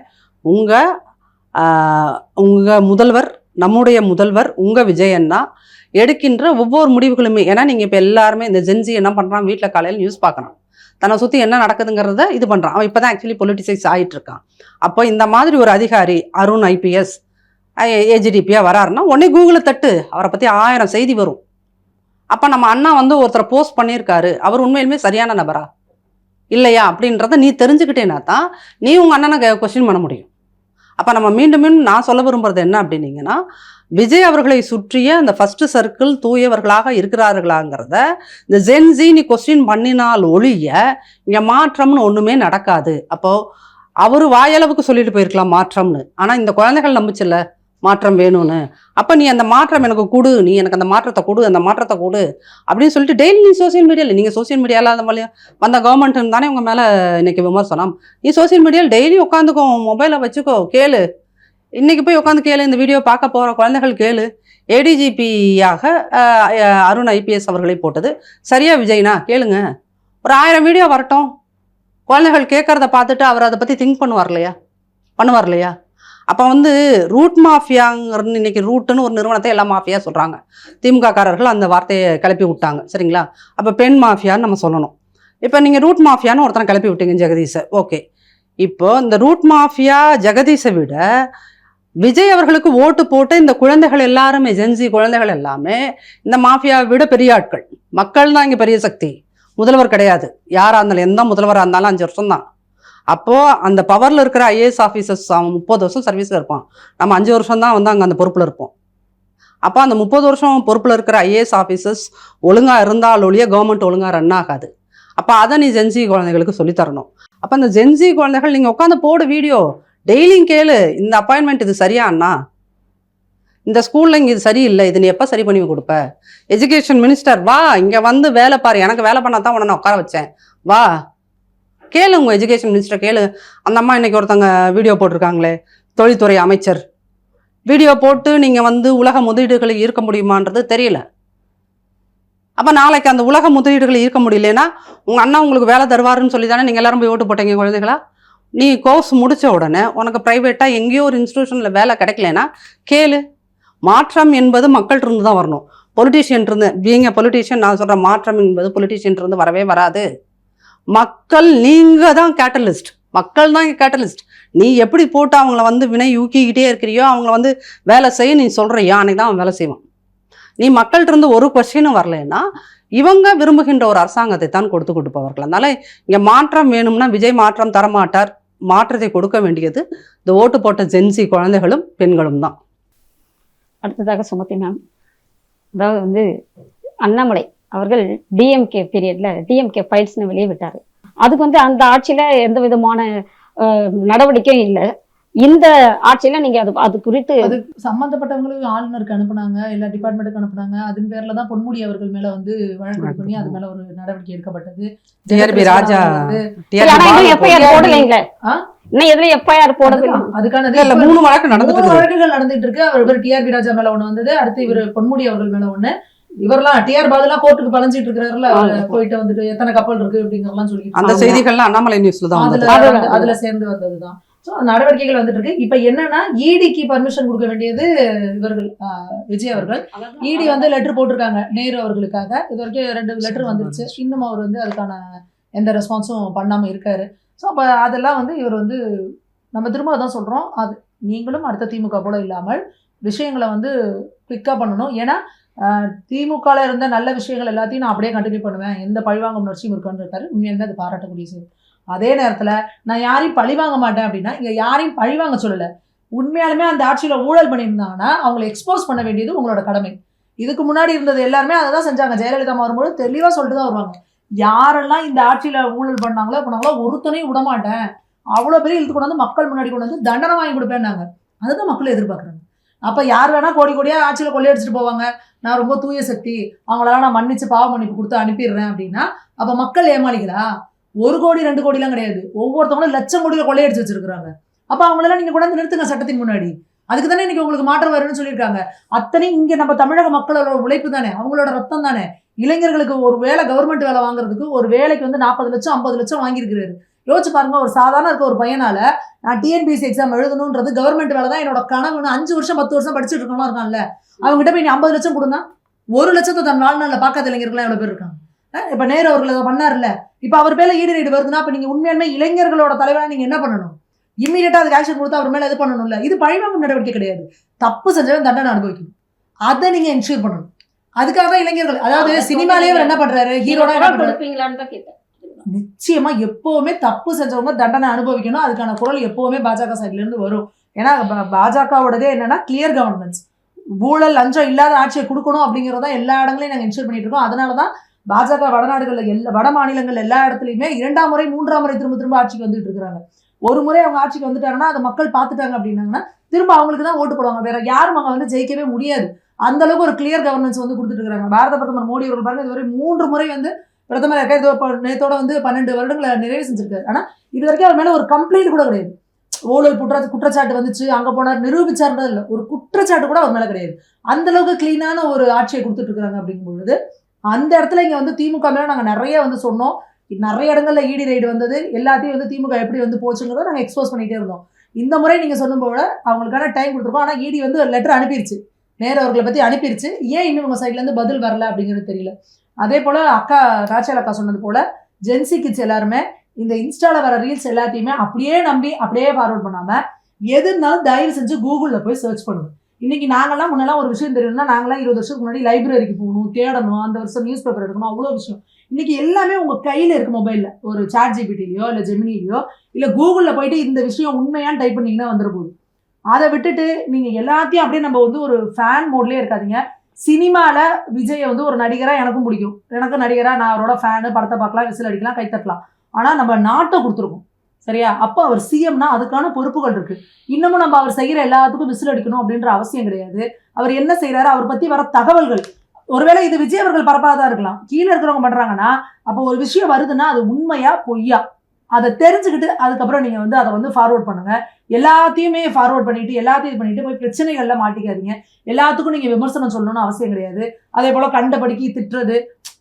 உங்கள் முதல்வர், நம்முடைய முதல்வர் உங்கள் விஜய் அண்ணா எடுக்கின்ற ஒவ்வொரு முடிவுகளுமே, ஏன்னா நீங்கள் இப்போ எல்லாருமே இந்த ஜென்சி என்ன பண்ணுறான், வீட்டில் காலையில் நியூஸ் பார்க்குறான், தன்னை சுற்றி என்ன நடக்குதுங்கிறத இது பண்ணுறான். அவன் இப்போ தான் ஆக்சுவலி பொலிட்டிசைஸ் ஆகிட்டு இருக்கான். அப்போ இந்த மாதிரி ஒரு அதிகாரி அருண் IPS AGDPயாக வராருன்னா உடனே கூகுளில் தட்டு, அவரை பற்றி 1000 செய்தி வரும். அப்போ நம்ம அண்ணா வந்து ஒருத்தரை போஸ்ட் பண்ணியிருக்காரு, அவர் உண்மையிலுமே சரியான நபரா இல்லையா அப்படின்றத நீ தெரிஞ்சுக்கிட்டேன்னா தான் நீ உங்கள் அண்ணனை கொஸ்டின் பண்ண முடியும். அப்போ நம்ம மீண்டும் மீண்டும் நான் சொல்ல விரும்புறது என்ன அப்படின்னீங்கன்னா, விஜய் அவர்களை சுற்றிய அந்த ஃபர்ஸ்ட் சர்க்கிள் தூயவர்களாக இருக்கிறார்களாங்கிறத இந்த ஜென்சி நீ கொஸ்டின் பண்ணினால் ஒழிய இங்கே மாற்றம்னு ஒன்றுமே நடக்காது. அப்போது அவர் வாயளவுக்கு சொல்லிட்டு போயிருக்கலாம் மாற்றம்னு, ஆனால் இந்த குழந்தைகள் நம்பிச்சில்ல மாற்றம் வேணும்னு. அப்போ நீ அந்த மாற்றம் எனக்கு கொடு, நீ எனக்கு அந்த மாற்றத்தை கொடு, அந்த மாற்றத்தை கொடு அப்படின்னு சொல்லிட்டு டெய்லி நீ சோசியல் மீடியாவில், நீங்கள் சோசியல் மீடியாவில் அந்த மாதிரி வந்த கவர்மெண்ட்டுன்னு தானே உங்கள் மேலே இன்னைக்கு விமர்சனம். நீ சோசியல் மீடியாவில் டெய்லி உட்காந்துக்கோ, மொபைலை வச்சுக்கோ, கேளு, இன்னைக்கு போய் உட்காந்து கேளு, இந்த வீடியோ பார்க்க போகிற குழந்தைகள் கேளு. ADGP-யாக அருண் IPS அவர்களை போட்டது சரியா விஜய்னா கேளுங்க. ஒரு 1000 வீடியோ வரட்டும், குழந்தைகள் கேட்கறத பார்த்துட்டு அவர் அதை பற்றி திங்க் பண்ணுவார் இல்லையா? அப்போ வந்து ரூட் மாஃபியாங்கிறது, இன்னைக்கு ரூட்டுன்னு ஒரு நிறுவனத்தை எல்லா மாஃபியா சொல்கிறாங்க. திமுககாரர்கள் அந்த வார்த்தையை கிளப்பி விட்டாங்க, சரிங்களா? அப்போ பெண் மாஃபியான்னு நம்ம சொல்லணும். இப்போ நீங்கள் ரூட் மாஃபியான்னு ஒருத்தனை கிளப்பி விட்டீங்க, ஜெகதீஷை. ஓகே, இப்போ இந்த ரூட் மாஃபியா ஜெகதீஷை விட விஜய் அவர்களுக்கு ஓட்டு போட்டு இந்த குழந்தைகள் எல்லாருமே, ஜென்சி குழந்தைகள் எல்லாமே இந்த மாஃபியாவை விட பெரிய ஆட்கள். மக்கள் தான் இங்கே பெரிய சக்தி, முதல்வர் கிடையாது. யாராக இருந்தாலும், எந்த முதல்வராக இருந்தாலும் 5 வருஷம் தான். அப்போது அந்த பவரில் இருக்கிற IAS ஆஃபீஸர்ஸ் அவன் 30 வருஷம் சர்வீஸில் இருப்பான், நம்ம 5 வருஷம் தான் வந்து அங்கே அந்த பொறுப்பில் இருப்போம். அப்போ அந்த 30 வருஷம் பொறுப்பில் இருக்கிற IAS ஆஃபீஸர்ஸ் ஒழுங்காக இருந்தால் ஒழிய கவர்மெண்ட் ஒழுங்காக ரன் ஆகாது. அப்போ அதை நீ ஜென்சி குழந்தைகளுக்கு சொல்லித்தரணும். அப்போ அந்த ஜென்சி குழந்தைகள் நீங்கள் உட்காந்து போடு வீடியோ, டெய்லியும் கேளு, இந்த அப்பாயின்மெண்ட் இது சரியா அண்ணா, இந்த ஸ்கூலில் இங்கே இது சரியில்லை, இது நீ எப்போ சரி பண்ணி கொடுப்ப? எஜுகேஷன் மினிஸ்டர் வா, இங்கே வந்து வேலை பாரு, எனக்கு வேலை பண்ணால் தான் உன்னை நான் உட்கார வச்சேன், வா கேளு, உங்கள் எஜுகேஷன் மினிஸ்டர் கேளு. அந்த அம்மா இன்னைக்கு ஒருத்தங்க வீடியோ போட்டிருக்காங்களே, தொழில்துறை அமைச்சர் வீடியோ போட்டு நீங்கள் வந்து உலக முதலீடுகளை ஈர்க்க முடியுமான்றது தெரியல. அப்போ நாளைக்கு அந்த உலக முதலீடுகளை ஈர்க்க முடியலன்னா உங்கள் அண்ணா உங்களுக்கு வேலை தருவாருன்னு சொல்லி தானே நீங்கள் எல்லாரும் போய் ஓட்டு போட்டீங்க குழந்தைகளா? நீ கோர்ஸ் முடித்த உடனே உனக்கு ப்ரைவேட்டாக எங்கேயோ ஒரு இன்ஸ்டியூஷனில் வேலை கிடைக்கலன்னா கேளு. மாற்றம் என்பது மக்கள்கிட்ட இருந்து தான் வரணும், பொலிட்டீஷியன் இருந்து. பீயிங் எ பொலிட்டீஷியன் நான் சொல்கிற மாற்றம் என்பது பொலிட்டீஷியன் இருந்து வரவே வராது. மக்கள், நீங்கள் தான் கேட்டலிஸ்ட், மக்கள் தான் கேட்டலிஸ்ட். நீ எப்படி போட்டு அவங்கள வந்து வினை ஊக்கிக்கிட்டே இருக்கிறியோ, அவங்கள வந்து வேலை செய்ய நீ சொல்கிறியோ அன்னைக்கு தான் அவன் வேலை செய்வான். நீ மக்கள்கிட்ட இருந்து ஒரு கொஸ்டினும் வரலைன்னா இவங்க விரும்புகின்ற ஒரு அரசாங்கத்தை தான் கொடுப்பவர்கள். அதனால இங்கே மாற்றம் வேணும்னா விஜய் மாற்றம் தரமாட்டார். மாற்றத்தை கொடுக்க வேண்டியது இந்த ஓட்டு போட்ட ஜென்சி குழந்தைகளும் பெண்களும் தான். அடுத்ததாக சுமதி மேம், அதாவது வந்து அண்ணாமலை அவர்கள் DMK பீரியட்ல DMK ஃபைல்ஸ்னு வெளியே விட்டாரு. அதுக்கு வந்து அந்த ஆட்சியில எந்த விதமான நடவடிக்கையும் இல்லை. இந்த ஆட்சியில நீங்க அது குறித்து அது சம்பந்தப்பட்டவங்களுக்கு ஆளுநருக்கு அனுப்புனாங்க, எல்லா டிபார்ட்மெண்ட்டுக்கு அனுப்புனாங்க. அதன் பேர்ல தான் பொன்முடி அவர்கள் மேல வந்து வழக்கு பண்ணி அது மேல ஒரு நடவடிக்கை எடுக்கப்பட்டது. TRB ராஜா FIR போடலைங்களே, இன்னும் எதுல FIR போடல. அதுக்கான 3 வழக்கு வழக்குகள் நடந்துட்டு இருக்கு. அவர் TRB ராஜா மேல ஒண்ணு வந்தது, அடுத்து இவர் பொன்முடி அவர்கள் மேல ஒண்ணு. இவரெல்லாம் TR பாலெல்லாம் கோர்ட்டுக்கு பழஞ்சிட்டு இருக்கிறாருல, போயிட்டு வந்துட்டு எத்தனை கப்பல் இருக்கு அப்படிங்கறதெல்லாம் சொல்லி அந்த செய்திகள்லாம் அண்ணாமலை நியூஸ்ல தான் அதுல சேர்ந்து வந்ததுதான். ஸோ நடவடிக்கைகள் வந்துட்டு இருக்கு. இப்ப என்னன்னா EDக்கு பர்மிஷன் கொடுக்க வேண்டியது இவர்கள், விஜய் அவர்கள். ED வந்து லெட்டர் போட்டிருக்காங்க நேரு அவர்களுக்காக. இது வரைக்கும் 2 லெட்டர் வந்துருச்சு. இன்னும் அவர் வந்து அதுக்கான எந்த ரெஸ்பான்ஸும் பண்ணாம இருக்காரு. ஸோ அப்ப அதெல்லாம் வந்து இவர் வந்து நம்ம திரும்ப அதான் சொல்றோம், அது நீங்களும் அடுத்த திமுக போல இல்லாமல் விஷயங்களை வந்து குவிக்கா பண்ணணும். ஏன்னா திமுகல இருந்த நல்ல விஷயங்கள் எல்லாத்தையும் நான் அப்படியே கண்டினியூ பண்ணுவேன், எந்த பழிவாங்க முயற்சியும் இருக்குன்னு இருக்காரு. உண்மையிலுமே அது பாராட்டக்கூடிய விஷயம். அதே நேரத்துல நான் யாரையும் பழி வாங்க மாட்டேன் அப்படின்னா இங்க யாரையும் பழி வாங்க சொல்லல. உண்மையாலுமே அந்த ஆட்சியில ஊழல் பண்ணியிருந்தாங்கன்னா அவங்களை எக்ஸ்போஸ் பண்ண வேண்டியது உங்களோட கடமை. இதுக்கு முன்னாடி இருந்தது எல்லாருமே அதை தான் செஞ்சாங்க. ஜெயலலிதா வரும்போது தெளிவா சொல்லிட்டு தான் வருவாங்க, யாரெல்லாம் இந்த ஆட்சியில ஊழல் பண்ணாங்களோ ஒருத்தனையும் விட மாட்டேன், அவ்வளவு பெரிய இழுத்து கொண்டு வந்து மக்கள் முன்னாடி கொண்டு வந்து தண்டனை வாங்கி கொடுப்பேன்னாங்க. அதுதான் மக்கள் எதிர்பார்க்குறாங்க. அப்ப யார் வேணா கோடி கோடியா ஆட்சியில கொள்ளையடிச்சிட்டு போவாங்க, நான் ரொம்ப தூய சக்தி, அவங்களால நான் மன்னிச்சு பாவ மன்னிப்பு கொடுத்து அனுப்பிடுறேன் அப்படின்னா அப்ப மக்கள் ஏமாளிகளா? 1 கோடி 2 கோடிலாம் கிடையாது, ஒவ்வொருத்தவங்களும் லட்சம் கோடியில கொள்ளையடிச்சு வச்சிருக்காங்க. அப்ப அவங்களெல்லாம் நீங்க கொண்டாந்து நிறுத்துங்க சட்டத்தின் முன்னாடி. அதுக்கு தானே இன்னைக்கு உங்களுக்கு மாற்றம் வரும்னு சொல்லியிருக்காங்க. அத்தனையும் இங்க நம்ம தமிழக மக்களோட உழைப்பு தானே, அவங்களோட ரத்தம் தானே. இளைஞர்களுக்கு ஒரு வேலை, கவர்மெண்ட் வேலை வாங்குறதுக்கு ஒரு வேலைக்கு வந்து 40 லட்சம் 50 லட்சம் வாங்கியிருக்கிறாரு. யோசிச்சு பாருங்க, ஒரு சாதாரண இருக்க ஒரு பையனால நான் டிஎன்பிஎஸ்சி எக்ஸாம் எழுதணுன்றது கவர்மெண்ட் வேலை தான் என்னோட கனவுன்னு 5 வருஷம் 10 வருஷம் படிச்சுட்டு இருக்கவங்க இருக்கான்ல, அவங்க கிட்ட போய் நீ 50 லட்சம் கொடுங்க, 1 லட்சத்தை தன் வாழ்நாள்ல பார்க்காத இளைஞர்கள் எவ்வளவு பேர் இருக்காங்க. இப்ப நேரு அவர்கள் அதை பண்ணார்ல, இப்ப அவர் பேர்ல ஈடு ரைடு வருதுன்னா அப்ப நீங்க உண்மையாலுமே இளைஞர்களோட தலைவரா நீங்க என்ன பண்ணணும்? இம்மீடியட்டா அதுக்கு ஆக்ஷன் கொடுத்து அவர் மேல இது பண்ணணும்ல. இது பழிவாங்கும் நடவடிக்கை கிடையாது, தப்பு செஞ்சவன் தண்டனை அனுபவிக்கணும், அதை நீங்க என்ஷூர் பண்ணணும். அதுக்காக தான் இளைஞர்கள், அதாவது சினிமாலேயே அவர் என்ன பண்றாரு, ஹீரோட என்ன பண்றாரு, நிச்சயமா எப்பவுமே தப்பு செஞ்சவங்க தண்டனை அனுபவிக்கணும். அதுக்கான குரல் எப்பவுமே பாஜக சைட்ல இருந்து வரும். ஏன்னா பாஜகவோடதே என்னன்னா கிளியர் கவர்னன்ஸ், ஊழல் லஞ்சம் இல்லாத ஆட்சியை கொடுக்கணும் அப்படிங்கறத எல்லா இடங்களையும் நாங்க என்ஷூர் பண்ணிட்டு இருக்கோம். அதனாலதான் பாஜக வடநாடுகள்ல வட மாநிலங்கள் எல்லா இடத்துலயுமே 2ஆம் முறை 3ஆம் முறை திரும்ப ஆட்சிக்கு வந்துட்டு இருக்காங்க. ஒரு முறை அவங்க ஆட்சிக்கு வந்துட்டாங்கன்னா அதை மக்கள் பார்த்துட்டாங்க அப்படின்னாங்கன்னா திரும்ப அவங்களுக்கு தான் ஓட்டு போடுவாங்க, வேற யாரும் அங்க வந்து ஜெயிக்கவே முடியாது. அந்த அளவுக்கு ஒரு கிளியர் கவர்னன்ஸ் வந்து கொடுத்துட்டு இருக்காங்க. பாரத பிரதமர் மோடி அவர்கள் பாருங்க, இதுவரை 3 முறை வந்து பிரதமர் நேத்தோட வந்து 12 வருடங்களை நிறைவு செஞ்சிருக்காரு. ஆனா இது வரைக்கும் அவர் மேல ஒரு கம்ப்ளைண்ட் கூட கிடையாது. ஊழல் குற்றச்சாட்டு வந்துச்சு, அங்க போனார், நிரூபிச்சார்ன்றது இல்லை, ஒரு குற்றச்சாட்டு கூட அவர் மேல கிடையாது. அந்த அளவுக்கு கிளீனான ஒரு ஆட்சியை கொடுத்துட்டு இருக்காங்க. அப்படிங்கும்பொழுது அந்த இடத்துல இங்க வந்து திமுக மேல நாங்க நிறைய வந்து சொன்னோம், நிறைய இடங்கள்ல ஈடி ரைடு வந்தது, எல்லாத்தையும் வந்து திமுக எப்படி வந்து போச்சுங்கிறத நாங்க எக்ஸ்போஸ் பண்ணிட்டே இருந்தோம். இந்த முறை நீங்க சொன்னும் போல அவங்களுக்கான டைம் கொடுத்துருக்கோம். ஆனா ஈடி வந்து ஒரு லெட்டர் அனுப்பிடுச்சு, நேரு அவர்களை பத்தி அனுப்பிடுச்சு. ஏன் இன்னும் உங்க சைட்ல இருந்து பதில் வரல அப்படிங்கிறது தெரியல. அதே போல அக்கா ராச்சல் அக்கா சொன்னது போல ஜென்சி கிட்ஸ் எல்லாருமே இந்த இன்ஸ்டால வர ரீல்ஸ் எல்லாத்தையுமே அப்படியே நம்பி அப்படியே ஃபார்வர்ட் பண்ணாம எதுனாலும் தயவு செஞ்சு கூகுள்ல போய் சர்ச் பண்ணுவோம். இன்னைக்கு நாங்கெல்லாம் முன்னெல்லாம் ஒரு விஷயம் தெரியும்னா நாங்களாம் 20 வருஷத்துக்கு முன்னாடி லைப்ரரிக்கு போகணும், தேடணும், அந்த வருஷம் நியூஸ் பேப்பர் எடுக்கணும், அவ்வளோ விஷயம். இன்னைக்கு எல்லாமே உங்க கையில இருக்கு, மொபைல்ல ஒரு சாட் ஜிபிடிலையோ இல்ல ஜெமினிலையோ இல்ல கூகுள்ல போயிட்டு இந்த விஷயம் உண்மையான்னு டைப் பண்ணீங்கன்னா வந்துட போகுது. அதை விட்டுட்டு நீங்க எல்லாத்தையும் அப்படியே நம்ம வந்து ஒரு ஃபேன் மோட்லயே இருக்காதீங்க. சினிமால விஜயை வந்து ஒரு நடிகரா எனக்கும் பிடிக்கும், எனக்கு நடிகரா நான் அவரோட ஃபேனு, படத்தை பார்க்கலாம், விசில் அடிக்கலாம், கை தட்டலாம். ஆனா நம்ம நாட்டை கொடுத்துருக்கோம் சரியா, அப்போ அவர் சிஎம்னா அதுக்கான பொறுப்புகள் இருக்கு. இன்னமும் நம்ம அவர் செய்யற எல்லாத்துக்கும் விசில் அடிக்கணும் அப்படின்ற அவசியம் கிடையாது. அவர் என்ன செய்யறாரு, அவர் பத்தி வர தகவல்கள், ஒருவேளை இது விஜய் அவர்கள் பரப்பாதான் இருக்கலாம், கீழே இருக்கிறவங்க பண்றாங்கன்னா அப்போ ஒரு விஷயம் வருதுன்னா அது உண்மையா பொய்யா அதை தெரிஞ்சுக்கிட்டு அதுக்கப்புறம் நீங்க வந்து அதை வந்து ஃபார்வர்ட் பண்ணுங்க. எல்லாத்தையுமே ஃபார்வர்ட் பண்ணிட்டு எல்லாத்தையும் இது பண்ணிட்டு போய் பிரச்சனைகள்ல மாட்டிக்காதீங்க. எல்லாத்துக்கும் நீங்க விமர்சனம் சொல்லணும்னு அவசியம் கிடையாது. அதே போல கண்டபடிக்கு திட்டுறது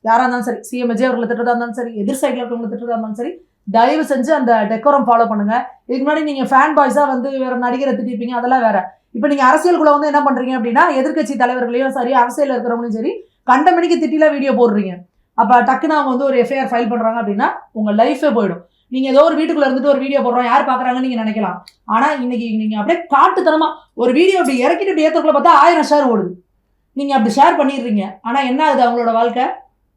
யாரா இருந்தாலும் சரி, சிஎம் விஜய் அவர்களை திட்டுறதா இருந்தாலும் சரி, எதிர் சைட்ல இருக்கவங்களை திட்டுறதா இருந்தாலும் சரி, தயவு செஞ்சு அந்த டெக்கோரம் ஃபாலோ பண்ணுங்க. இதுக்கு முன்னாடி நீங்க ஃபேன் பாய்ஸா வந்து வேற நடிகரை திட்டிருப்பீங்க, அதெல்லாம் வேற. இப்ப நீங்க அரசியலுக்குள்ள வந்து என்ன பண்றீங்க அப்படின்னா எதிர்கட்சி தலைவர்களையும் சரி அரசியல் இருக்கிறவங்களையும் சரி கண்டமணிக்கு திட்டில வீடியோ போடுறீங்க. அப்ப டக்குன்னு அவங்க வந்து ஒரு எஃப்ஐஆர் ஃபைல் பண்றாங்க அப்படின்னா உங்க லைஃபே போயிடும். நீங்க ஏதோ ஒரு வீட்டுக்குள்ள இருந்துட்டு ஒரு வீடியோ போடுறோம், யார் பாக்குறாங்கன்னு நீங்க நினைக்கலாம். ஆனா இன்னைக்கு நீங்க அப்படியே காட்டுத்தனமா ஒரு வீடியோ அப்படி இறக்கிட்டு இப்படி ஏத்தக்குள்ள பார்த்தா 1000 ஷேர் ஓடுது. நீங்க அப்படி ஷேர் பண்ணிடுறீங்க. ஆனா என்ன ஆகுது அவங்களோட வாழ்க்கை,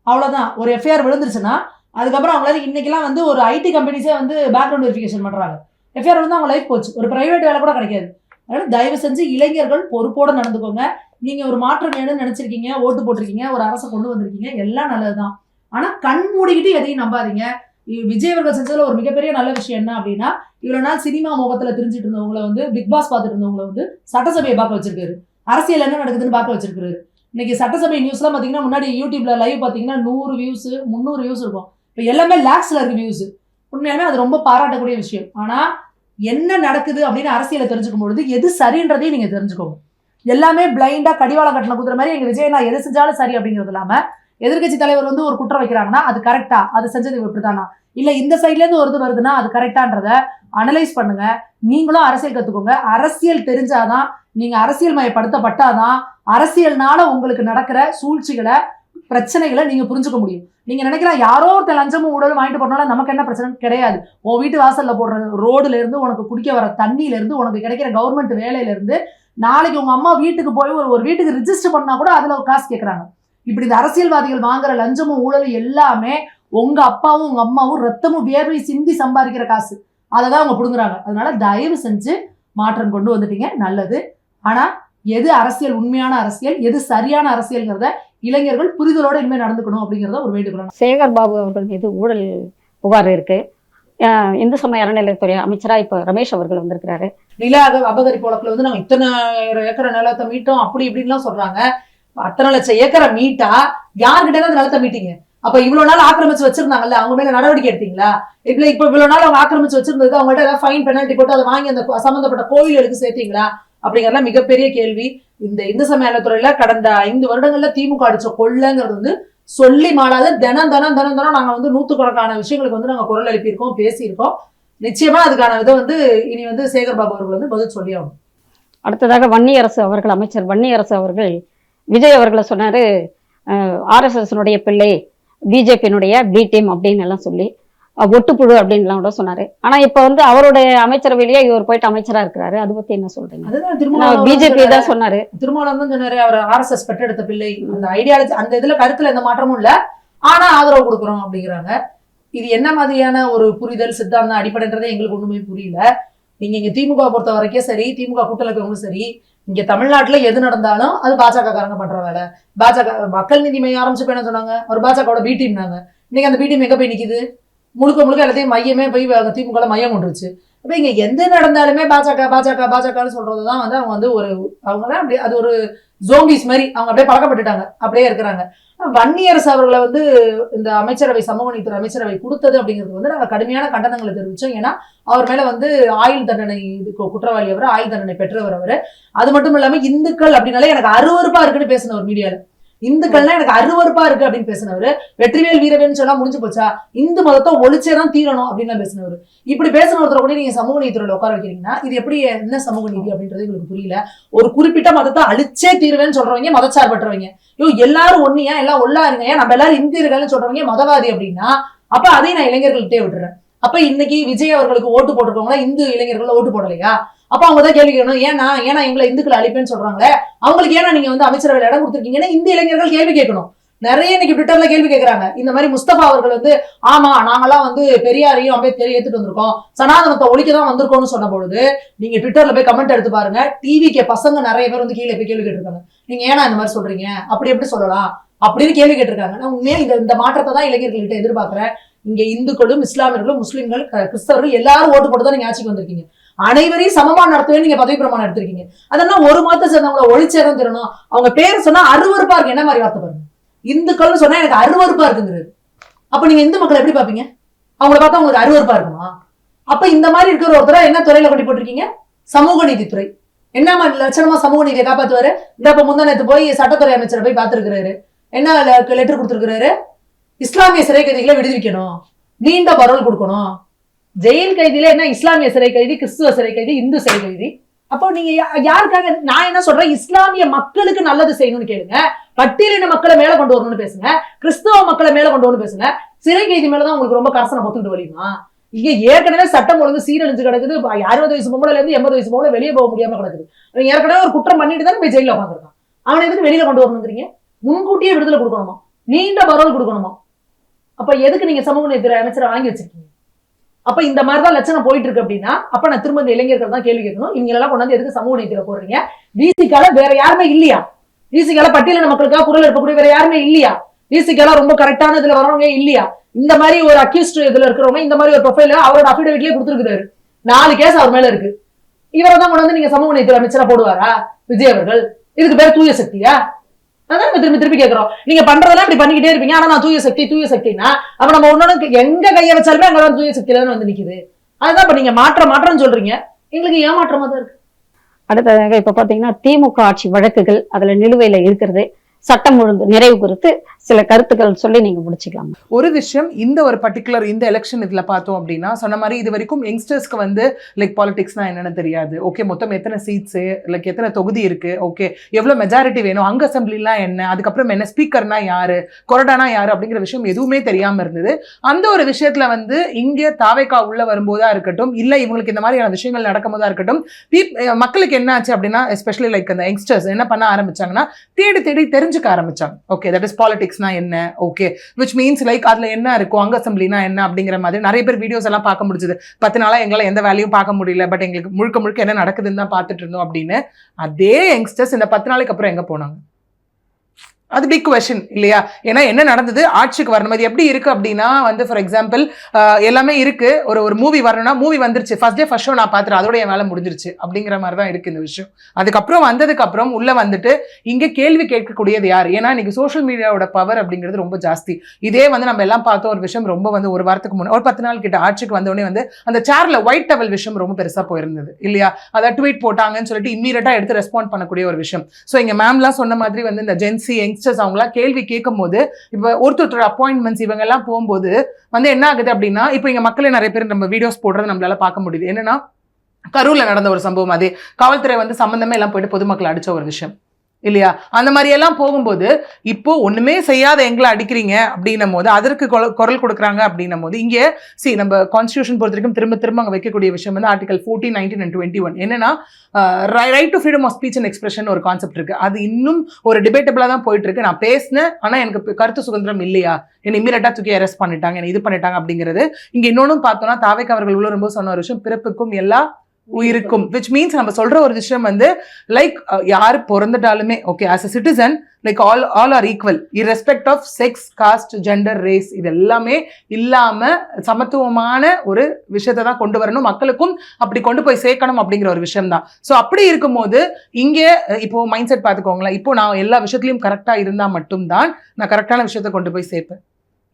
அவ்வளவுதான். ஒரு எஃப்ஐஆர் விழுந்துருச்சுன்னா அதுக்கப்புறம் அவங்களால இன்னைக்கெல்லாம் வந்து ஒரு ஐடி கம்பெனிஸே வந்து பேக்ரவுண்ட் வெரிஃபிகேஷன் பண்றாங்க. எஃப்ஐஆர் வந்து அவங்க லைஃப் போச்சு, ஒரு பிரைவேட் வேலை கூட கிடைக்காது. அதனால தயவு செஞ்சு இளைஞர்கள் பொறுப்போட நடந்துக்கோங்க. நீங்க ஒரு மாற்றம் வேணும்னு நினைச்சிருக்கீங்க, ஓட்டு போட்டிருக்கீங்க, ஒரு அரசை கொண்டு வந்திருக்கீங்க, எல்லாம் நல்லதுதான். ஆனா கண் மூடிக்கிட்டு எதையும் நம்பாதீங்க. விஜய் அவர்கள் செஞ்சதுல ஒரு மிகப்பெரிய நல்ல விஷயம் என்ன அப்படின்னா, இவ்வளவு நாள் சினிமா முகத்துல தெரிஞ்சுட்டு இருந்தவங்களை வந்து பிக் பாஸ் பார்த்துட்டு இருந்தவங்களை வந்து சட்டசபையை பார்க்க வச்சிருக்காரு, அரசியல் என்ன நடக்குதுன்னு பார்க்க வச்சிருக்காரு. இன்னைக்கு சட்டசபை நியூஸ்லாம் பாத்தீங்கன்னா முன்னாடி யூடியூப்ல லைவ் பாத்தீங்கன்னா 100 வியூஸ் 300 வியூஸ் இருக்கும். இப்போ எல்லாமே லேக்ஸ்ல இருக்கு வியூஸ். உண்மையாலுமே அது ரொம்ப பாராட்டக்கூடிய விஷயம். ஆனா என்ன நடக்குது அப்படின்னு அரசியலை தெரிஞ்சுக்கும் பொழுது எது சரின்றதையும் நீங்க தெரிஞ்சுக்கோங்க. எல்லாமே பிளைண்டா கடிவாளம் கட்டின குதிரை மாதிரி எங்க விஜய் நான் எது செஞ்சாலும் சரி அப்படிங்கிறது இல்லாம எதிர்கட்சி தலைவர் வந்து ஒரு குற்றம் வைக்கிறாங்கன்னா அது கரெக்டா, அது செஞ்சது இப்படித்தானா, இல்ல இந்த சைட்ல இருந்து ஒரு வருதுன்னா அது கரெக்டான்றத அனலைஸ் பண்ணுங்க. நீங்களும் அரசியல் கத்துக்கோங்க. அரசியல் தெரிஞ்சாதான், நீங்க அரசியல் மயப்படுத்தப்பட்டாதான் அரசியல்னால உங்களுக்கு நடக்கிற சூழ்ச்சிகளை பிரச்சனைகளை நீங்க புரிஞ்சுக்க முடியும். நீங்க நினைக்கலாம் யாரோ ஒருத்தர் லஞ்சமும் ஊழலும் வாங்கிட்டு போனாலும் நமக்கு என்ன பிரச்சனை கிடையாது. உன் வீட்டு வாசல்ல போடுற ரோடுல இருந்து, உனக்கு குடிக்க வர தண்ணியில இருந்து, உனக்கு கிடைக்கிற கவர்மெண்ட் வேலையில இருந்து, நாளைக்கு உங்க அம்மா வீட்டுக்கு போய் ஒரு வீட்டுக்கு ரிஜிஸ்டர் பண்ணா கூட அதுல ஒரு காசு கேட்கறாங்க. இப்படி இந்த அரசியல்வாதிகள் வாங்குற லஞ்சமும் ஊழலும் எல்லாமே உங்க அப்பாவும் உங்க அம்மாவும் ரத்தமும் வேர்வை சிந்தி சம்பாதிக்கிற காசு, அதை தான் அவங்க புடுங்குறாங்க. அதனால தயவு செஞ்சு மாற்றம் கொண்டு வந்துட்டீங்க, நல்லது. ஆனா எது அரசியல், உண்மையான அரசியல், எது சரியான அரசியல்ங்கிறத இளைஞர்கள் புரிதலோட இனிமே நடந்துக்கணும் அப்படிங்கிறத ஒரு வேண்டுகோள். சேகர் பாபு அவர்கள் மீது ஊழல் புகார் இருக்கு. இந்து சமய அறநிலையத்துறை அமைச்சரா இப்ப ரமேஷ் அவர்கள் வந்திருக்கிறாரு. நில அபகரிப்பு வழக்குல வந்து நாங்க இத்தனை ஏக்கர் நிலத்தை மீட்டோம் அப்படி இப்படின்லாம் சொல்றாங்க. அத்தனை லட்சம் ஏக்கரை மீட்டா யார்கிட்ட தான் நிலத்தை மீட்டீங்க? அப்ப இவ்வளவு நாள் ஆக்கிரமிச்சு வச்சிருந்தாங்கல்ல, அவங்க மேல நடவடிக்கை எடுத்தீங்களா? இப்ப இவ்வளவு நாள் அவங்க ஆக்கிரமிச்சு வச்சிருந்தது அவங்கள்ட்ட ஏதாவது ஃபைன் பெனால்டி போட்டு அதை வாங்கி அந்த சம்பந்தப்பட்ட கோயில்களுக்கு சேர்த்தீங்களா? அப்படிங்கறதுலாம் மிகப்பெரிய கேள்வி. இந்த இந்து சமய அறநிலையத்துறையில கடந்த 5 வருடங்கள்ல திமுக அடிச்ச கொள்ளைங்கிறது வந்து சொல்லி மாளாத தினம் நாங்க வந்து 100கணக்கான விஷயங்களுக்கு வந்து நாங்க குரல் எழுப்பியிருக்கோம், பேசியிருக்கோம். நிச்சயமா அதுக்கான இதை வந்து இனி வந்து சேகர் பாபு அவர்கள் வந்து பதில் சொல்லி ஆகணும். அடுத்ததாக வன்னியரசு அவர்கள், அமைச்சர் வன்னியரசு அவர்கள் விஜய் அவர்களை சொன்னாரு, ஆர்எஸ்எஸ்னுடைய பிள்ளை, பிஜேபியினுடைய பி டீம் அப்படின்னு எல்லாம் சொல்லி ஒட்டுப்புழு அப்படின்லாம் கூட சொன்னாரு. ஆனா இப்ப வந்து அவருடைய அமைச்சரவையிலேயே இவர் போயிட்டு அமைச்சரா இருக்கிறாரு. அதை பத்தி என்ன சொல்றீங்க? அதுதான் திருமாவளவன் பிஜேபி தான் சொன்னாரு. திருமாவளவன் தான் சொன்னாரு, அவர் ஆர்எஸ்எஸ் பெற்றெடுத்த பிள்ளை, அந்த ஐடியாலஜி அந்த இதுல கருத்துல எந்த மாற்றமும் இல்ல, ஆனா ஆதரவு கொடுக்குறோம் அப்படிங்கிறாங்க. இது என்ன மாதிரியான ஒரு புரிதல் சித்தாந்தம் அடிப்படைன்றதே எங்களுக்கு ஒண்ணுமே புரியல. நீங்க இங்க திமுக பொறுத்த வரைக்கும் சரி, திமுக கூட்டணியில இருக்கவங்களும் சரி, இங்க தமிழ்நாட்டுல எது நடந்தாலும் அது பாஜக காரங்க பண்ற வேலை. பாஜக மக்கள் நீதி மையம் ஆரம்பிச்சு என்ன சொன்னாங்க, ஒரு பாஜகவோட பி டீம்னாங்க. இன்னைக்கு அந்த பி டீம் எங்க போய் நிக்குது? முழுக்க எல்லாத்தையும் மையமே போய் திமுக மையம் கொண்டுருச்சு. அப்ப இங்க எந்த நடந்தாலுமே பாஜகன்னு சொல்றதுதான் வந்து அவங்க வந்து ஒரு அவங்களாம் அப்படியே அது ஒரு ஜோம்பிஸ் மாதிரி அவங்க அப்படியே பழக்கப்பட்டுட்டாங்க, அப்படியே இருக்கிறாங்க. வன்னியரசு அவர்களை வந்து இந்த அமைச்சரவை சமூக நீதித்துறை அமைச்சரவை கொடுத்தது அப்படிங்கிறது வந்து நாங்கள் கடுமையான கண்டனங்களை தெரிவிச்சோம். ஏன்னா அவர் மேல வந்து ஆயுள் தண்டனை குற்றவாளி அவர், ஆயுள் தண்டனை பெற்றவர் அவர். அது மட்டும் இல்லாம இந்துக்கள் அப்படின்னாலே எனக்கு அருவருப்பா இருக்குன்னு பேசினவர் மீடியால. இந்துக்கள்னா எனக்கு அருவருப்பா இருக்கு அப்படின்னு பேசினவர். வெற்றிவேல் வீரவேன்னு சொன்னா முடிஞ்சு போச்சா, இந்து மதத்தை ஒழிச்சேதான் தீரணும் அப்படின்னு பேசினவர். இப்படி பேசின ஒருத்தர கூட நீங்க சமூக நீதித்துறையில உட்கார வைக்கிறீங்கன்னா இது எப்படி என்ன சமூக நீதி அப்படின்றது எங்களுக்கு புரியல. ஒரு குறிப்பிட்ட மதத்தை அழிச்சே தீருவேன்னு சொல்றவங்க மதச்சார்பற்றவங்க, எல்லாரும் ஒன்னியா எல்லாம் ஒல்லா இருங்க, நம்ம எல்லாரும் இந்தியர்கள்னு சொல்றவங்க மதவாதி அப்படின்னா அப்ப அதையும் நான் இளைஞர்கள்ட்டே விட்டுறேன். அப்ப இன்னைக்கு விஜய் அவர்களுக்கு ஓட்டு போட்டிருக்கவங்களா இந்து இளைஞர்கள் ஓட்டு போடலையா? அப்ப அவங்க தான் கேள்வி கேட்கணும், ஏன்னா எங்களை இந்துக்களை அழிப்பேன்னு சொல்றாங்களே, அவங்களுக்கு ஏன்னா நீங்க வந்து அமைச்சரவையில் இடம் கொடுத்துருக்கீங்கன்னா இந்த இளைஞர்கள் கேள்வி கேட்கணும். நிறைய இன்னைக்கு ட்விட்டர்ல கேள்வி கேட்கறாங்க. இந்த மாதிரி முஸ்தபா அவர்கள் வந்து ஆமா நாங்கெல்லாம் வந்து பெரியாரையும் அம்பேத்கரையும் ஏத்துட்டு வந்திருக்கோம், சனாதனத்தை ஒழிக்கதான் வந்திருக்கோம்னு சொன்ன பொழுது நீங்க ட்விட்டர்ல போய் கமெண்ட் எடுத்து பாருங்க. டிவிக்கு பசங்க நிறைய பேர் வந்து கீழே போய் கேள்வி கேட்டிருக்காங்க, நீங்க ஏன்னா இந்த மாதிரி சொல்றீங்க, அப்படி எப்படி சொல்லலாம் அப்படின்னு கேள்வி கேட்டிருக்காங்க. நான் உண்மையா இந்த மாற்றத்தை தான் இளைஞர்கள்கிட்ட எதிர்பார்க்கிறேன். இங்க இந்துக்களும் இஸ்லாமியர்களும் முஸ்லிம்கள் கிறிஸ்தவர்கள் எல்லாரும் ஓட்டு போட்டு தான் நீங்க ஆட்சிக்கு வந்திருக்கீங்க. அனைவரையும் சமமா நடத்தவே நீங்க பதவி பிரமாணம் எடுத்திருக்கீங்க. அதெல்லாம் ஒரு மதத்தை சேர்ந்தவங்களை ஒழிச்சேதான் தரணும். அவங்க பேர் சொன்னா அருவருப்பா இருக்கு. என்ன மாதிரி வார்த்தை பாருங்க, இந்துக்கள்னு சொன்னா எனக்கு அருவருப்பா இருக்குங்கிறது. அப்ப நீங்க இந்து மக்களை எப்படி பாப்பீங்க? அவங்கள பார்த்தா உங்களுக்கு அருவருப்பா இருக்குமா? அப்ப இந்த மாதிரி இருக்கிற ஒருத்தர என்ன துறையில கொண்டு போட்டிருக்கீங்க? சமூக நீதித்துறை. என்ன மாதிரி லட்சணமா சமூக நீதியை காப்பாத்துவாரு? இந்த இப்ப முந்தானத்து போய் சட்டத்துறை அமைச்சரை போய் பார்த்திருக்கிறாரு. என்ன லெட்டர் கொடுத்திருக்கிறாரு? இஸ்லாமிய சிறை கைதிகளை விடுவிக்கணும், நீண்ட பரோல் கொடுக்கணும். ஜெயில் கைதியில என்ன இஸ்லாமிய சிறை கைதி, கிறிஸ்துவ சிறை கைதி, இந்து சிறை கைதி. அப்போ நீங்க யாருக்காக? நான் என்ன சொல்றேன், இஸ்லாமிய மக்களுக்கு நல்லது செய்யணும்னு கேளுங்க, பட்டியலின மக்களை மேல கொண்டு வரணும்னு பேசுங்க, கிறிஸ்தவ மக்களை மேல கொண்டு வரணும்னு பேசுங்க. சிறை கைதி மேலதான் உங்களுக்கு ரொம்ப கரசனை பொத்துக்கிட்டு வலியுமா? இங்க ஏற்கனவே சட்டம் ஒழுங்கு சீரழிஞ்சு கிடக்குது. 60 வயசு பொம்பளை இருந்து 80 வயசு பொம்பளை வெளியே போக முடியாம கிடக்குது. ஏற்கனவே ஒரு குற்றம் பண்ணிட்டு தான் போய் ஜெயில உட்காந்துருக்கான். அவனை எதுக்கு வெளியில கொண்டு வரணுங்கிறீங்க? முன்கூட்டியே விடுதலை கொடுக்கணுமா, நீண்ட பரோல் கொடுக்கணுமா? அப்ப எதுக்கு நீங்க சமூக நீதித்துறை அமைச்சரை வாங்கி வச்சிருக்கீங்க? அப்ப இந்த மாதிரிதான் லட்சணம் போயிட்டு இருக்கு அப்படின்னா அப்ப நான் திரும்ப இந்த இளைஞர்கள் தான் கேள்வி கேட்கணும், இவங்க எல்லாம் கொண்டாந்து எதுக்கு சமூக நீதித்துறை போடுறீங்க? விசிகால வேற யாருமே இல்லையா? விசிகால பட்டியலின மக்களுக்காக குரல் எடுக்கக்கூடிய வேற யாருமே இல்லையா? விசிகால ரொம்ப கரெக்டான இதுல வரவங்க இல்லையா? இந்த மாதிரி ஒரு அக்யூஸ்ட் இதுல இருக்கிறவங்க இந்த மாதிரி ஒரு ப்ரொஃபைல அவரோட அபிடேவிட்லயே கொடுத்துருக்காரு. 4 கேஸ் அவர் மேல இருக்கு. இவரை தான் கொண்டு வந்து நீங்க சமூக நீதித்துறை அமைச்சரா போடுவாரா விஜய் அவர்கள்? இதுக்கு பேர் தூய சக்தியா? அதான் திருப்பி கேட்கிறோம். நீங்க பண்றதெல்லாம் இப்படி பண்ணிக்கிட்டே இருப்பீங்க. ஆனா நான் தூய சக்தினா அப்ப நம்ம ஒன்னொன்னு எங்க கைய வச்சாலுமே அங்கதான் தூய சக்தியில வந்து நிக்குது. அதுதான் இப்ப நீங்க மாற்றம் சொல்றீங்க, எங்களுக்கு ஏமாற்றமா தான் இருக்கு. அடுத்ததாக இப்ப பாத்தீங்கன்னா திமுக ஆட்சி வழக்குகள் அதுல நிலுவையில இருக்கிறது, சட்டம் ஒழுங்கு நிறைவு குறித்து சில கருத்துக்கள் சொல்லி நீங்க முடிச்சுக்கலாம். ஒரு விஷயம், இந்த ஒரு பர்டிகுலர் இந்த எலெக்ஷன் இதுல பார்த்தோம் அப்படின்னா சொன்ன மாதிரி இது வரைக்கும் யங்ஸ்டர்ஸ்க்கு வந்து லைக் பாலிடிக்ஸ்னா என்னன்னு தெரியாது. ஓகே, மொத்தம் எத்தனை சீட்ஸ், லைக் எத்தனை தொகுதி இருக்கு, ஓகே எவ்வளவு மெஜாரிட்டி வேணும், அங்க அசம்பிளிலாம் என்ன, அதுக்கப்புறம் என்ன ஸ்பீக்கர்னா யாரு, கொறடானா யாரு அப்படிங்கிற விஷயம் எதுவுமே தெரியாம இருந்தது. அந்த ஒரு விஷயத்துல வந்து இங்க தாவேகா உள்ள வரும்போதா இருக்கட்டும், இல்ல இவங்களுக்கு இந்த மாதிரியான விஷயங்கள் நடக்கும் போதா இருக்கட்டும், மக்களுக்கு என்ன ஆச்சு அப்படின்னா எஸ்பெஷலி லைக் அந்த யங்ஸ்டர்ஸ் என்ன பண்ண ஆரம்பிச்சாங்கன்னா தேடி தெரிஞ்சுக்க ஆரம்பிச்சாங்க. ஓகே, தட் இஸ் பாலிடிக்ஸ் என்ன, ஓகே which means like அதுல என்ன இருக்கும், அங்க அசம்பிளினா என்ன அப்படிங்கிற மாதிரி நிறைய பேர் வீடியோஸ் எல்லாம் பார்க்க முடிஞ்சது. 10 நாளா எங்களால எந்த வேலையும் பார்க்க முடியல, பட் எங்களுக்கு முழுக்க என்ன நடக்குதுன்னு தான் பார்த்துட்டு இருந்தோம் அப்படின்னு. அதே யங்ஸ்டர்ஸ் இந்த 10 நாளைக்கு அப்புறம் எங்க போனாங்க? அது பிக் கொஸ்டின் இல்லையா? ஏன்னா என்ன நடந்தது, ஆட்சிக்கு வரணும். இது எப்படி இருக்கு அப்படின்னா வந்து ஃபார் எக்ஸாம்பிள் எல்லாமே இருக்கு. ஒரு மூவி வரணும்னா மூவி வந்துருச்சு, ஃபர்ஸ்ட் டே ஃபர்ஸ்ட் ஷோ நான் பார்த்துறேன், அதோட என் வேலை முடிஞ்சிருச்சு அப்படிங்கிற மாதிரி தான் இருக்கு இந்த விஷயம். அதுக்கப்புறம் வந்ததுக்கு அப்புறம் உள்ள வந்துட்டு இங்க கேள்வி கேட்கக்கூடியது யார்? ஏன்னா இன்னைக்கு சோஷியல் மீடியாவோட பவர் அப்படிங்கிறது ரொம்ப ஜாஸ்தி. இதே வந்து நம்ம எல்லாம் பார்த்தோம் ஒரு விஷயம், ரொம்ப வந்து ஒரு வாரத்துக்கு முன்னாடி ஒரு 10 நாள் கிட்ட ஆட்சிக்கு வந்தோடனே வந்து அந்த சேர்ல ஒயிட் டவல் விஷயம் ரொம்ப பெருசா போயிருந்தது இல்லையா? அதாவது ட்வீட் போட்டாங்கன்னு சொல்லிட்டு இம்மீடியட்டா எடுத்து ரெஸ்பாண்ட் பண்ணக்கூடிய ஒரு விஷயம். ஸோ இங்க மேம்லாம் சொன்ன மாதிரி வந்து இந்த ஜென்சி அவங்களாம் கேள்வி கேட்கும் போது இப்ப ஒருத்தர் அப்பாயின்மெண்ட்ஸ் இவங்க எல்லாம் போகும்போது வந்து என்ன ஆகுது அப்படின்னா, இப்ப இங்க மக்களே நிறைய பேர் நம்ம வீடியோஸ் போடுறது நம்மளால பார்க்க முடியுது. என்னன்னா கரூர்ல நடந்த ஒரு சம்பவம், அதே காவல்துறை வந்து சம்பந்தமே எல்லாம் போயிட்டு பொதுமக்கள் அடிச்ச ஒரு விஷயம் இல்லையா? அந்த மாதிரி எல்லாம் போகும்போது இப்போ ஒண்ணுமே செய்யாத எங்களை அடிக்கிறீங்க அப்படின்னும் போது அதற்கு குரல் கொடுக்குறாங்க அப்படின்னும் போது இங்கே நம்ம கான்ஸ்டியூஷன் பொறுத்த வரைக்கும் திரும்ப அங்க வைக்கக்கூடிய விஷயம் வந்து ஆர்டிகல் 14, 19 and 21 என்னன்னா right to freedom of speech and expression ஒரு கான்செப்ட் இருக்கு. அது இன்னும் ஒரு டிபேட்டபிளா தான் போயிட்டு இருக்கு. நான் பேசினேன், ஆனா எனக்கு கருத்து சுதந்திரம் இல்லையா, என்ன இம்மீடியட்டா தூக்கி அரெஸ்ட் பண்ணிட்டாங்க, என்ன இது பண்ணிட்டாங்க அப்படிங்கிறது. இங்க இன்னொன்னும் பார்த்தோம்னா தாவேக் அவர்கள் உள்ள ரொம்ப சொன்ன ஒரு விஷயம், பிறப்புக்கும் எல்லா உயிருக்கும், which means நம்ம சொல்ற ஒரு விஷயம் வந்து லைக் யாரு பிறந்துட்டாலுமே okay as a citizen like all are equal irrespective of sex, caste, gender, race இது எல்லாமே இல்லாம சமத்துவமான ஒரு விஷயத்தை தான் கொண்டு வரணும், மக்களுக்கும் அப்படி கொண்டு போய் சேர்க்கணும் அப்படிங்கிற ஒரு விஷயம் தான். ஸோ அப்படி இருக்கும்போது இங்கே இப்போ மைண்ட் செட் பார்த்துக்கோங்களேன், இப்போ நான் எல்லா விஷயத்துலையும் கரெக்டா இருந்தா மட்டும்தான் நான் கரெக்டான விஷயத்தை கொண்டு போய் சேர்ப்பேன்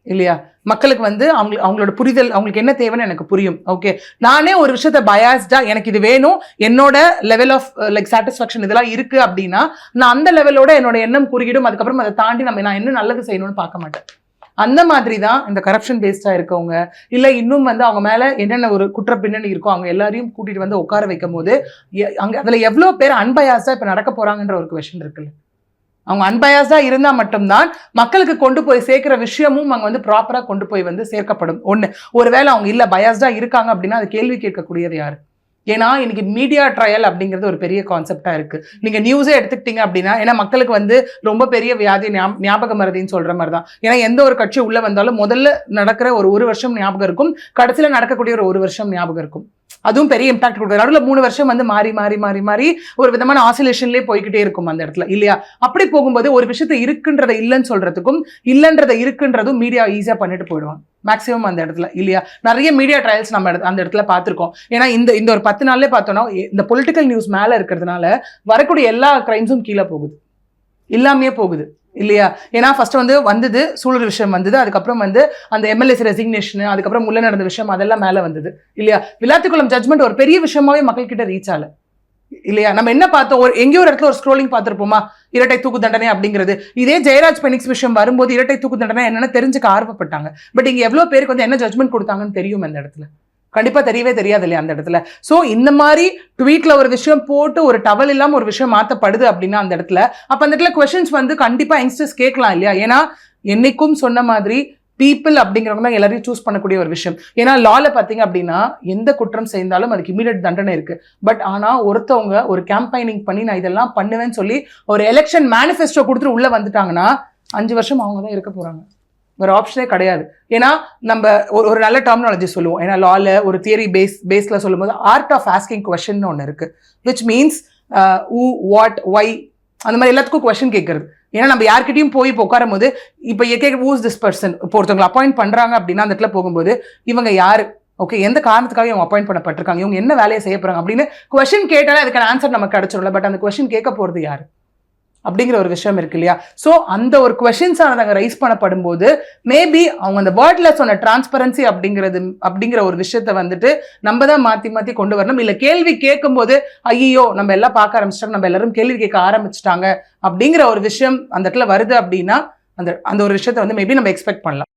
இல்லையா? மக்களுக்கு வந்து அவங்களோட புரிதல், அவங்களுக்கு என்ன தேவைன்னு எனக்கு புரியும். ஓகே, நானே ஒரு விஷயத்த பயாஸ்டா எனக்கு இது வேணும், என்னோட லெவல் ஆஃப் லைக் சாட்டிஸ்ஃபேக்ஷன் இதெல்லாம் இருக்கு அப்படின்னா நான் அந்த லெவலோட என்னோட எண்ணம் குறுகிடும். அதுக்கப்புறம் அதை தாண்டி நான் என்ன நல்லது செய்யணும்னு பார்க்க மாட்டேன். அந்த மாதிரி தான் இந்த கரப்ஷன் பேஸ்டா இருக்கவங்க இல்ல இன்னும் வந்து அவங்க மேல என்னென்ன ஒரு குற்ற பின்னணி இருக்கோ அவங்க எல்லாரையும் கூட்டிட்டு வந்து உட்கார வைக்கும் போது அங்க அதுல எவ்வளவு பேர் அன்பயாஸ்டா இப்ப நடக்க போறாங்கன்ற ஒரு கொஸ்டின் இருக்குல்ல. அவங்க அன்பயாஸ்டா இருந்தா மட்டும்தான் மக்களுக்கு கொண்டு போய் சேர்க்கிற விஷயமும் அங்க வந்து ப்ராப்பரா கொண்டு போய் வந்து சேர்க்கப்படும். ஒருவேளை அவங்க இல்ல பயாஸ்டா இருக்காங்க அப்படின்னா அது கேள்வி கேட்கக்கூடியது யாரு? ஏன்னா இன்னைக்கு மீடியா ட்ரையல் அப்படிங்கிறது ஒரு பெரிய கான்செப்டா இருக்கு. நீங்க நியூஸே எடுத்துக்கிட்டீங்க அப்படின்னா, ஏன்னா மக்களுக்கு வந்து ரொம்ப பெரிய வியாதி ஞாபக மறதின்னு சொல்ற மாதிரி தான். ஏன்னா எந்த ஒரு கட்சி உள்ள வந்தாலும் முதல்ல நடக்கிற ஒரு வருஷம் ஞாபகம் இருக்கும், கடைசியில நடக்கக்கூடிய ஒரு வருஷம் ஞாபகம் இருக்கும். அதுவும் பெரிய இம்பாக்ட் கொடுக்குறது. நடுவில் 3 வருஷம் வந்து மாறி மாறி மாறி மாறி ஒரு விதமான ஆசிலேஷன்லேயே போய்கிட்டே இருக்கும் அந்த இடத்துல இல்லையா? அப்படி போகும்போது ஒரு விஷயத்த இருக்குன்றதை இல்லைன்னு சொல்றதுக்கும் இல்லைன்றதை இருக்குன்றதும் மீடியா ஈஸியா பண்ணிட்டு போயிடுவாங்க மேக்ஸிமம் அந்த இடத்துல இல்லையா? நிறைய மீடியா ட்ரையல்ஸ் நம்ம அந்த இடத்துல பார்த்துருக்கோம். ஏன்னா இந்த ஒரு 10 நாள்லேயே பார்த்தோம்னா இந்த பொலிட்டிக்கல் நியூஸ் மேல இருக்கிறதுனால வரக்கூடிய எல்லா கிரைம்ஸும் கீழே போகுது, இல்லாமையே போகுது இல்லையா? ஏன்னா ஃபர்ஸ்ட் வந்தது சூழல் விஷயம் வந்தது, அதுக்கப்புறம் வந்து அந்த எம்எல்ஏஸ் ரெசிக்னேஷன், அதுக்கப்புறம் உள்ள நடந்த விஷயம் அதெல்லாம் மேல வந்தது இல்லையா? விளாத்திக்குளம் ஜட்மெண்ட் ஒரு பெரிய விஷயமாவே மக்கள் கிட்ட ரீச் ஆகல இல்லையா? நம்ம என்ன பார்த்தோம், எங்கேயோ ஒரு இடத்துல ஒரு ஸ்க்ரோலிங் பார்த்திருப்போமா, இரட்டை தூக்கு தண்டனை அப்படிங்கிறது. இதே ஜெயராஜ் பெனிக்ஸ் விஷயம் வரும்போது இரட்டை தூக்கு தண்டனை என்னன்னு தெரிஞ்சுக்க ஆர்வப்பட்டாங்க. பட் இங்க எவ்வளவு பேருக்கு வந்து என்ன ஜட்மெண்ட் கொடுத்தாங்கன்னு தெரியும் அந்த இடத்துல? கண்டிப்பா தெரியவே தெரியாது இல்லையா அந்த இடத்துல. சோ இந்த மாதிரி ட்வீட்ல ஒரு விஷயம் போட்டு ஒரு டவல் இல்லாம ஒரு விஷயம் மாத்தப்படுது அப்படின்னா அந்த இடத்துல அப்ப அந்த இடத்துல கொஸ்டின்ஸ் வந்து கண்டிப்பா யங்ஸ்டர்ஸ் கேட்கலாம் இல்லையா? ஏன்னா என்னைக்கும் சொன்ன மாதிரி பீப்புள் அப்படிங்கிறவங்க தான் எல்லாரையும் சூஸ் பண்ணக்கூடிய ஒரு விஷயம். ஏன்னா லால பாத்தீங்க அப்படின்னா எந்த குற்றம் செய்தாலும் அதுக்கு இமீடியட் தண்டனை இருக்கு. பட் ஆனா ஒருத்தவங்க ஒரு கேம்பெயினிங் பண்ணி நான் இதெல்லாம் பண்ணுவேன்னு சொல்லி ஒரு எலெக்ஷன் மேனிஃபெஸ்டோ கொடுத்துட்டு உள்ள வந்துட்டாங்கன்னா 5 வருஷம் அவங்க தான் இருக்க போறாங்க, ஒரு ஆப்ஷனே கிடையாது. ஏன்னா நம்ம ஒரு நல்ல டெர்மினாலஜி சொல்லுவோம். ஏன்னா லால ஒரு தியரி பேஸ்ல சொல்லும்போது ஆர்ட் ஆஃப் ஆஸ்கிங் கொஸ்டின் ஒன்று இருக்கு, which means who, what, why அந்த மாதிரி எல்லாத்துக்கும் கொஸ்டின் கேட்கறது. ஏன்னா நம்ம யார்கிட்டையும் போய் இப்போ உட்காரும் போது இப்போ who's this person இப்போ ஒருத்தவங்களை அப்பாயிண்ட் பண்றாங்க அப்படின்னா அந்த இடத்துல போகும்போது இவங்க யாரு, ஓகே எந்த காரணத்துக்காக இவங்க அப்பாயிண்ட் பண்ணப்பட்டிருக்காங்க, இவங்க என்ன வேலையை செய்ய போறாங்க அப்படின்னு கொஸ்டின் கேட்டாலே அதுக்கான ஆன்சர் நமக்கு கிடைச்சிடல. பட் அந்த கொஸ்டின் கேட்க போறது யாரு அப்படிங்கிற ஒரு விஷயம் இருக்கு இல்லையா? ஸோ அந்த ஒரு கொஸ்டின்ஸ் ஆனது ரைஸ் பண்ணப்படும் போது மேபி அவங்க அந்த வேர்ட்ல சொன்ன டிரான்ஸ்பரன்சி அப்படிங்கிற ஒரு விஷயத்த வந்துட்டு நம்ம தான் மாத்தி கொண்டு வரணும். இல்ல கேள்வி கேட்கும் போது ஐயோ நம்ம எல்லாம் பார்க்க ஆரம்பிச்சிட்டாங்க, நம்ம எல்லாரும் கேள்வி கேட்க ஆரம்பிச்சிட்டாங்க அப்படிங்கிற ஒரு விஷயம் அந்த இடத்துல வருது அப்படின்னா அந்த ஒரு விஷயத்த வந்து மேபி நம்ம எக்ஸ்பெக்ட் பண்ணலாம்.